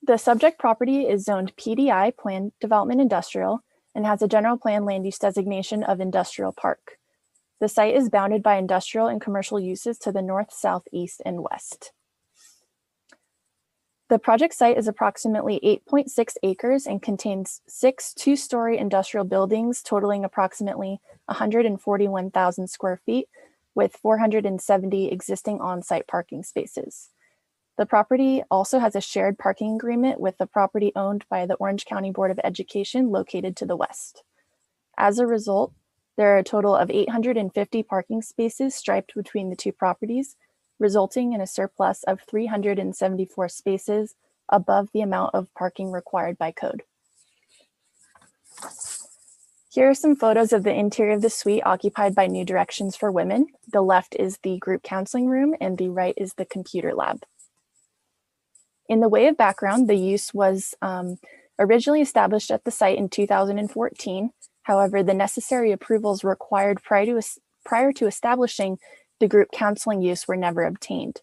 The subject property is zoned PDI, Planned Development Industrial, and has a general plan land use designation of industrial park. The site is bounded by industrial and commercial uses to the north, south, east, and west. The project site is approximately 8.6 acres and contains 6 two-story industrial buildings totaling approximately 141,000 square feet with 470 existing on-site parking spaces. The property also has a shared parking agreement with the property owned by the Orange County Board of Education located to the west. As a result, there are a total of 850 parking spaces striped between the two properties, resulting in a surplus of 374 spaces above the amount of parking required by code. Here are some photos of the interior of the suite occupied by New Directions for Women. The left is the group counseling room and the right is the computer lab. In the way of background, the use was originally established at the site in 2014. However, the necessary approvals required prior to establishing the group counseling use were never obtained.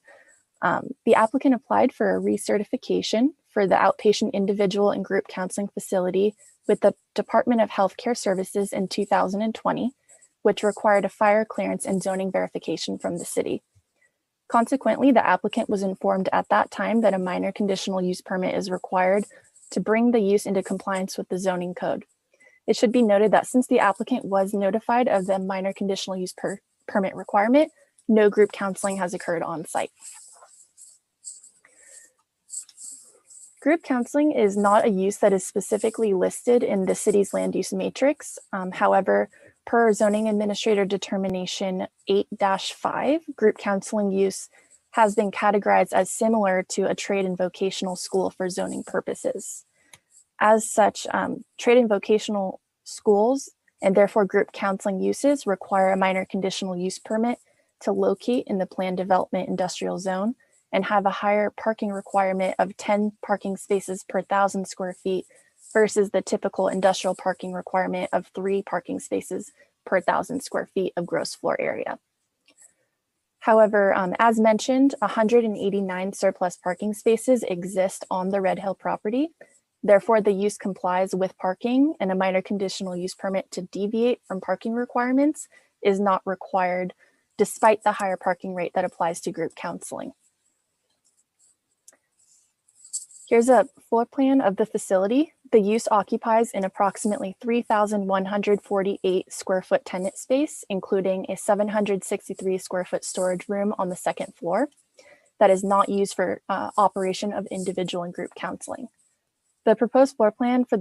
The applicant applied for a recertification for the outpatient individual and group counseling facility with the Department of Healthcare Services in 2020, which required a fire clearance and zoning verification from the city. Consequently, the applicant was informed at that time that a minor conditional use permit is required to bring the use into compliance with the zoning code. It should be noted that since the applicant was notified of the minor conditional use permit requirement, no group counseling has occurred on site. Group counseling is not a use that is specifically listed in the city's land use matrix. However, per zoning administrator determination 8-5, group counseling use has been categorized as similar to a trade and vocational school for zoning purposes. As such, trade and vocational schools and therefore group counseling uses require a minor conditional use permit to locate in the planned development industrial zone and have a higher parking requirement of 10 parking spaces per 1,000 square feet versus the typical industrial parking requirement of 3 parking spaces per 1,000 square feet of gross floor area. However, as mentioned, 189 surplus parking spaces exist on the Red Hill property. Therefore, the use complies with parking, and a minor conditional use permit to deviate from parking requirements is not required, despite the higher parking rate that applies to group counseling. Here's a floor plan of the facility. The use occupies an approximately 3,148 square foot tenant space, including a 763 square foot storage room on the second floor that is not used for operation of individual and group counseling. The proposed floor plan for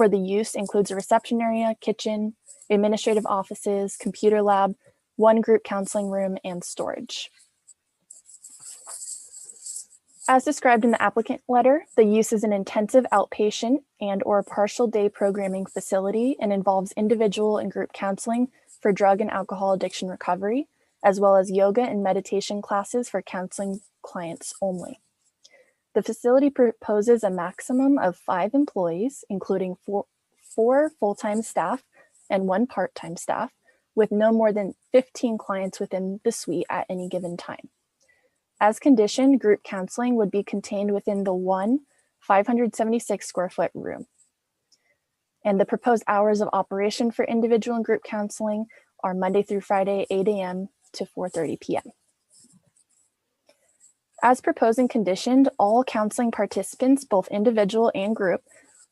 the use includes a reception area, kitchen, administrative offices, computer lab, one group counseling room, and storage. As described in the applicant letter, the use is an intensive outpatient and or partial day programming facility and involves individual and group counseling for drug and alcohol addiction recovery, as well as yoga and meditation classes for counseling clients only. The facility proposes a maximum of 5 employees, including four full-time staff and 1 part-time staff, with no more than 15 clients within the suite at any given time. As conditioned, group counseling would be contained within the one 576 square foot room. And the proposed hours of operation for individual and group counseling are Monday through Friday, 8 a.m. to 4:30 p.m. As proposed and conditioned, all counseling participants, both individual and group,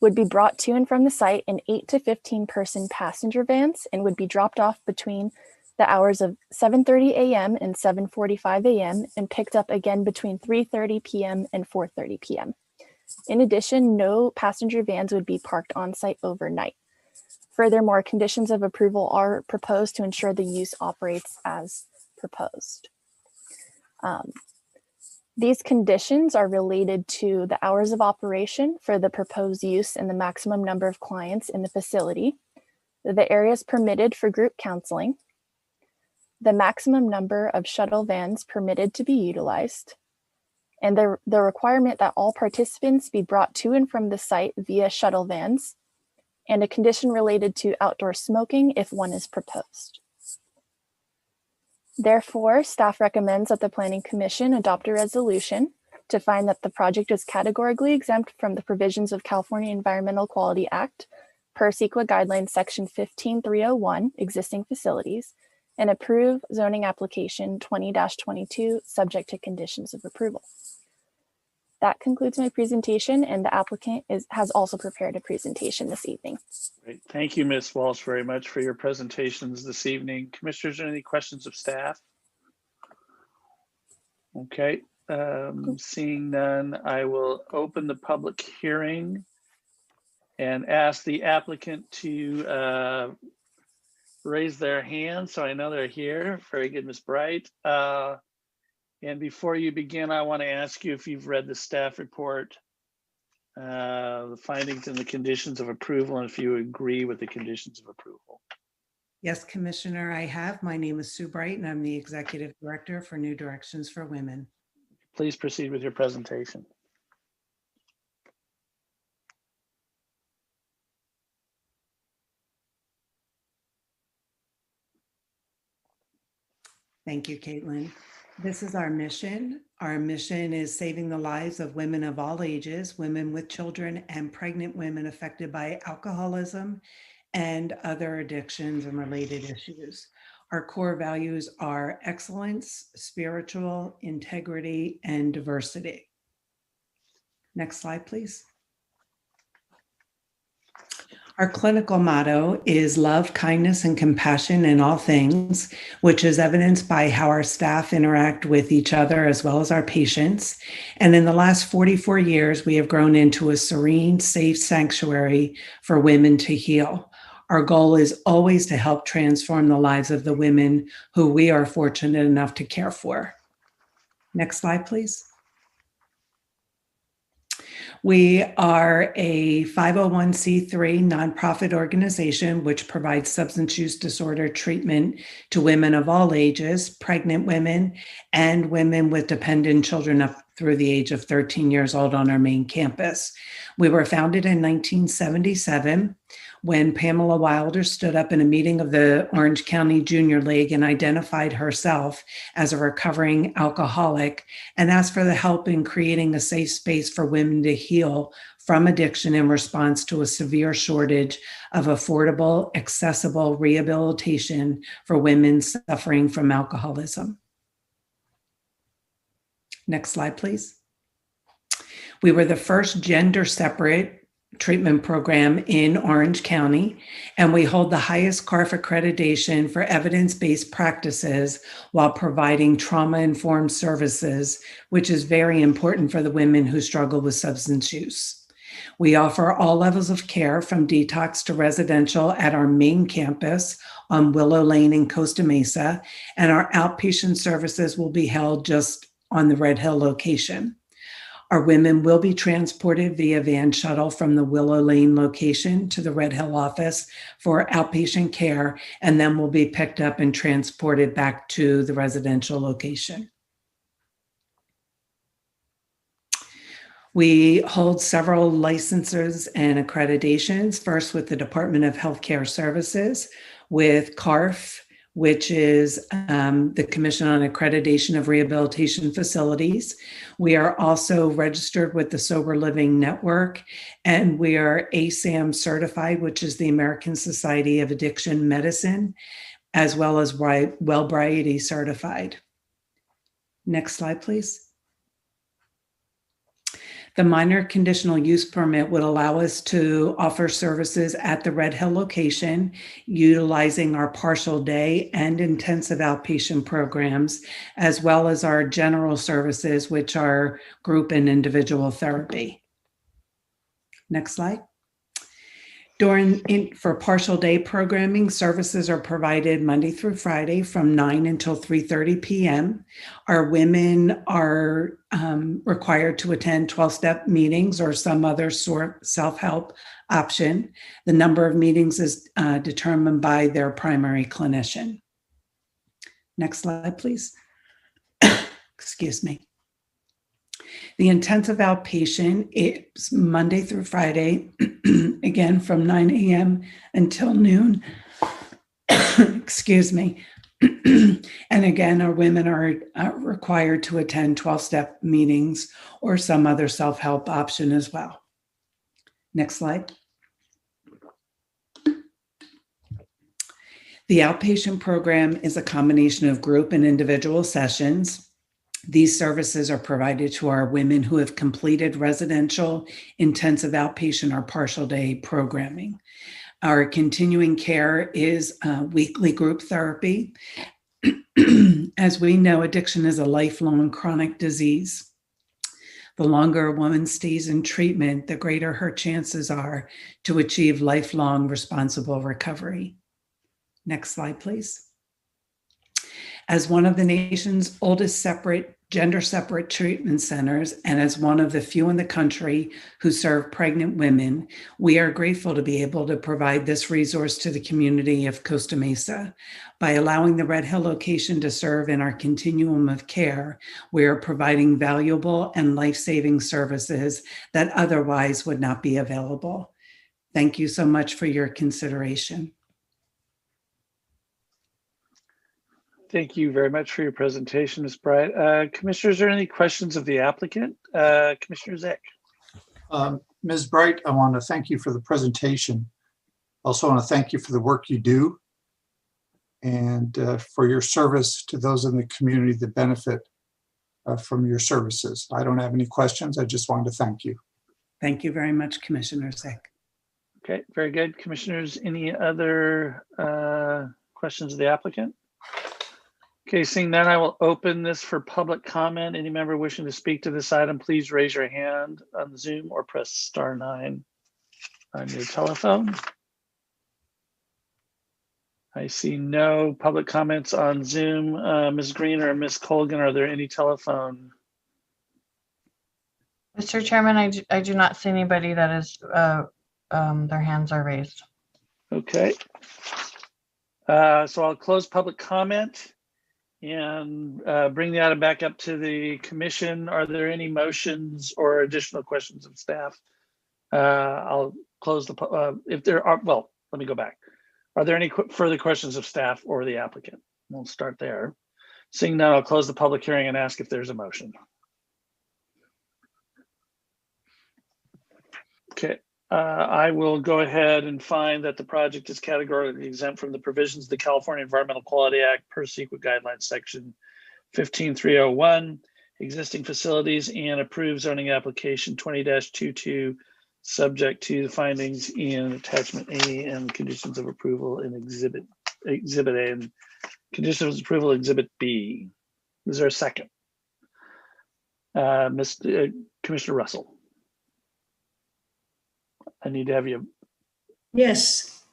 would be brought to and from the site in 8 to 15 person passenger vans and would be dropped off between the hours of 7:30 a.m. and 7:45 a.m. and picked up again between 3:30 p.m. and 4:30 p.m. In addition, no passenger vans would be parked on site overnight. Furthermore, conditions of approval are proposed to ensure the use operates as proposed. These conditions are related to the hours of operation for the proposed use and the maximum number of clients in the facility, the areas permitted for group counseling, the maximum number of shuttle vans permitted to be utilized, and the requirement that all participants be brought to and from the site via shuttle vans, and a condition related to outdoor smoking if one is proposed. Therefore, staff recommends that the Planning Commission adopt a resolution to find that the project is categorically exempt from the provisions of California Environmental Quality Act per CEQA Guidelines Section 15301, existing facilities, and approve zoning application 20-22 subject to conditions of approval. That concludes my presentation, and the applicant has also prepared a presentation this evening. Great. Thank you, Ms. Walsh, very much for your presentations this evening. Commissioners, any questions of staff? Okay, seeing none, I will open the public hearing and ask the applicant to raise their hand so I know they're here. Very good, Ms. Bright. And before you begin, I want to ask you if you've read the staff report, the findings and the conditions of approval, and if you agree with the conditions of approval. Yes, Commissioner, I have. My name is Sue Bright, and I'm the Executive Director for New Directions for Women. Please proceed with your presentation. Thank you, Caitlin. This is our mission. Our mission is saving the lives of women of all ages, women with children, and pregnant women affected by alcoholism and other addictions and related issues. Our core values are excellence, spiritual integrity, and diversity. Next slide, please. Our clinical motto is love, kindness, and compassion in all things, which is evidenced by how our staff interact with each other as well as our patients. And in the last 44 years, we have grown into a serene, safe sanctuary for women to heal. Our goal is always to help transform the lives of the women who we are fortunate enough to care for. Next slide, please. We are a 501c3 nonprofit organization which provides substance use disorder treatment to women of all ages, pregnant women, and women with dependent children up through the age of 13 years old on our main campus. We were founded in 1977. when Pamela Wilder stood up in a meeting of the Orange County Junior League and identified herself as a recovering alcoholic and asked for the help in creating a safe space for women to heal from addiction in response to a severe shortage of affordable, accessible rehabilitation for women suffering from alcoholism. Next slide, please. We were the first gender-separate treatment program in Orange County, and we hold the highest CARF accreditation for evidence-based practices while providing trauma-informed services, which is very important for the women who struggle with substance use. We offer all levels of care from detox to residential at our main campus on Willow Lane in Costa Mesa, and our outpatient services will be held just on the Red Hill location. Our women will be transported via van shuttle from the Willow Lane location to the Red Hill office for outpatient care, and then will be picked up and transported back to the residential location. We hold several licenses and accreditations, first with the Department of Healthcare Services, with CARF, which is the Commission on Accreditation of Rehabilitation Facilities. We are also registered with the Sober Living Network, and we are ASAM certified, which is the American Society of Addiction Medicine, as well as Wellbriety certified. Next slide, please. The minor conditional use permit would allow us to offer services at the Red Hill location, utilizing our partial day and intensive outpatient programs, as well as our general services, which are group and individual therapy. Next slide. For partial day programming, services are provided Monday through Friday from 9 until 3:30 p.m. Our women are required to attend 12-step meetings or some other sort self-help option. The number of meetings is determined by their primary clinician. Next slide, please. Excuse me. The intensive outpatient is Monday through Friday, again from 9 a.m. until noon. Excuse me. And again, our women are required to attend 12-step meetings or some other self-help option as well. Next slide. The outpatient program is a combination of group and individual sessions. These services are provided to our women who have completed residential, intensive outpatient, or partial day programming. Our continuing care is weekly group therapy. As we know, addiction is a lifelong chronic disease. The longer a woman stays in treatment, the greater her chances are to achieve lifelong responsible recovery. Next slide, please. As one of the nation's oldest gender-separate treatment centers, and as one of the few in the country who serve pregnant women, we are grateful to be able to provide this resource to the community of Costa Mesa. By allowing the Red Hill location to serve in our continuum of care, we are providing valuable and life-saving services that otherwise would not be available. Thank you so much for your consideration. Thank you very much for your presentation, Ms. Bright. Commissioners, are there any questions of the applicant? Commissioner Zek. Ms. Bright, I want to thank you for the presentation. Also want to thank you for the work you do and for your service to those in the community that benefit from your services. I don't have any questions. I just wanted to thank you. Thank you very much, Commissioner Zek. Okay, very good. Commissioners, any other questions of the applicant? Okay, seeing none, I will open this for public comment. Any member wishing to speak to this item, please raise your hand on Zoom or press *9 on your telephone. I see no public comments on Zoom. Ms. Green or Ms. Colgan, are there any telephone? Mr. Chairman, I do not see anybody that is, their hands are raised. Okay. So I'll close public comment and bring the item back up to the commission. Are there any motions or additional questions of staff? I'll close the, if there are, well, let me go back. Are there any further questions of staff or the applicant? We'll start there. Seeing none, I'll close the public hearing and ask if there's a motion. Okay, I will go ahead and find that the project is categorically exempt from the provisions of the California Environmental Quality Act per CEQA guidelines section 15301, existing facilities, and approved zoning application 20-22, subject to the findings in attachment A and conditions of approval in exhibit A and conditions of approval exhibit B. Is there a second? Commissioner Russell. I need to have you. Yes.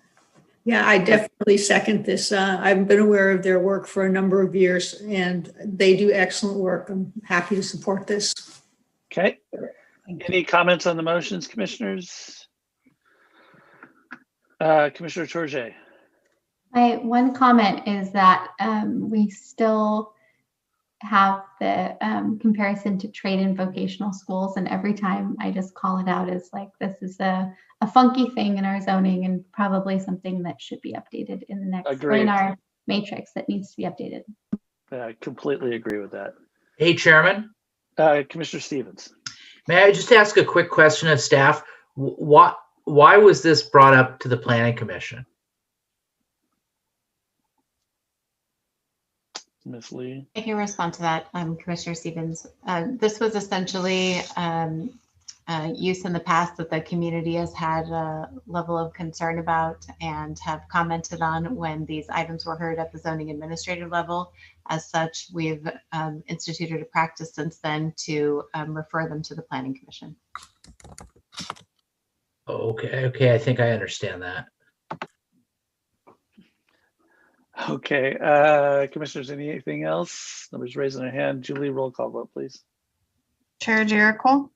Yeah, I definitely second this. I've been aware of their work for a number of years and they do excellent work. I'm happy to support this. Okay. Any comments on the motions, commissioners? Commissioner Tourget. My one comment is that we still have the comparison to trade and vocational schools, and every time I just call it out as like, this is a funky thing in our zoning and probably something that should be updated in the next, or in our matrix that needs to be updated. I completely agree with that. Hey, Chairman. Commissioner Stevens. May I just ask a quick question of staff? Why was this brought up to the Planning Commission? Ms. Lee. I can respond to that, Commissioner Stevens. This was essentially use in the past that the community has had a level of concern about and have commented on when these items were heard at the zoning administrative level. As such, we've instituted a practice since then to refer them to the Planning Commission. Okay, I think I understand that. Okay, commissioners, anything else? Nobody's raising their hand. Julie, roll call vote, please. Chair Jericho,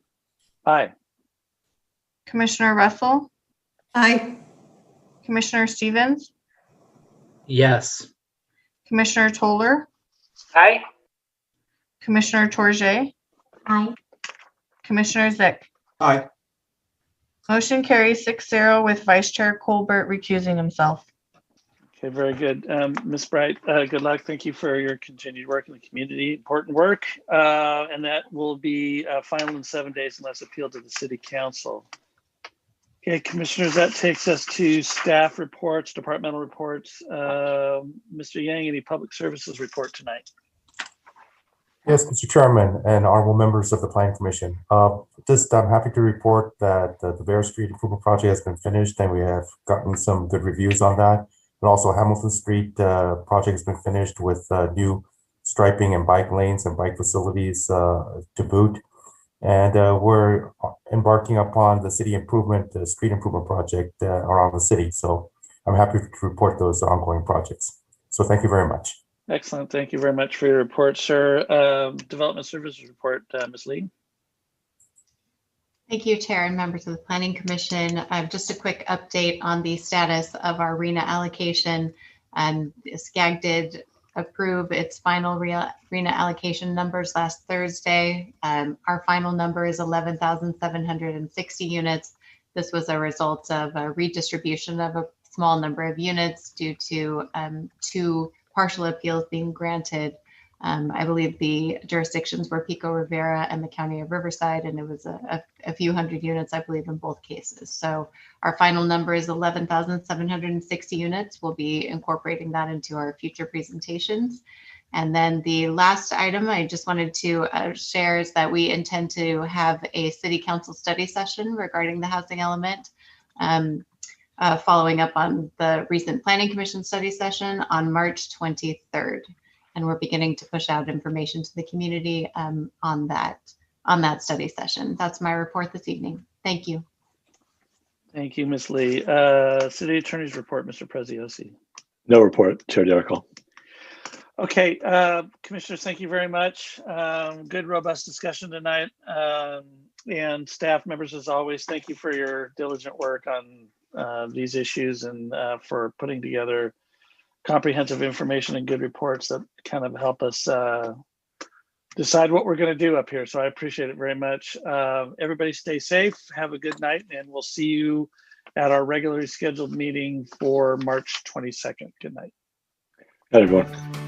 Aye. Commissioner Russell, Aye. Commissioner Stevens, Yes. Commissioner Toller, Aye. Commissioner Tourget, Aye. Commissioner Zick. Aye. Motion carries 6-0 with Vice Chair Colbert recusing himself. Okay, very good. Ms. Bright, good luck. Thank you for your continued work in the community, important work. And that will be final in 7 days unless appealed to the City Council. Okay, commissioners, that takes us to staff reports, departmental reports. Mr. Yang, any public services report tonight? Yes, Mr. Chairman and honorable members of the Planning Commission. I'm happy to report that the Bear Street Improvement Project has been finished and we have gotten some good reviews on that. And also Hamilton Street project has been finished with new striping and bike lanes and bike facilities to boot. And we're embarking upon the city improvement, the street improvement project around the city. So I'm happy to report those ongoing projects. So thank you very much. Excellent. Thank you very much for your report, sir. Development Services report, Ms. Lee. Thank you, Chair and members of the Planning Commission. Just a quick update on the status of our RENA allocation. SCAG did approve its final RENA allocation numbers last Thursday. Our final number is 11,760 units. This was a result of a redistribution of a small number of units due to 2 partial appeals being granted. I believe the jurisdictions were Pico Rivera and the County of Riverside, and it was a few hundred units, I believe, in both cases. So our final number is 11,760 units. We'll be incorporating that into our future presentations. And then the last item I just wanted to share is that we intend to have a City Council study session regarding the housing element, following up on the recent Planning Commission study session on March 23rd. And we're beginning to push out information to the community on that study session. That's my report this evening. Thank you. Thank you, Ms. Lee. City Attorney's report, Mr. Preziosi. No report, Chair Jericho. Okay, commissioners, thank you very much. Good, robust discussion tonight. And staff members, as always, thank you for your diligent work on these issues and for putting together comprehensive information and good reports that kind of help us decide what we're going to do up here. So I appreciate it very much. Everybody stay safe, have a good night, and we'll see you at our regularly scheduled meeting for March 22nd. Good night. Good night, everyone.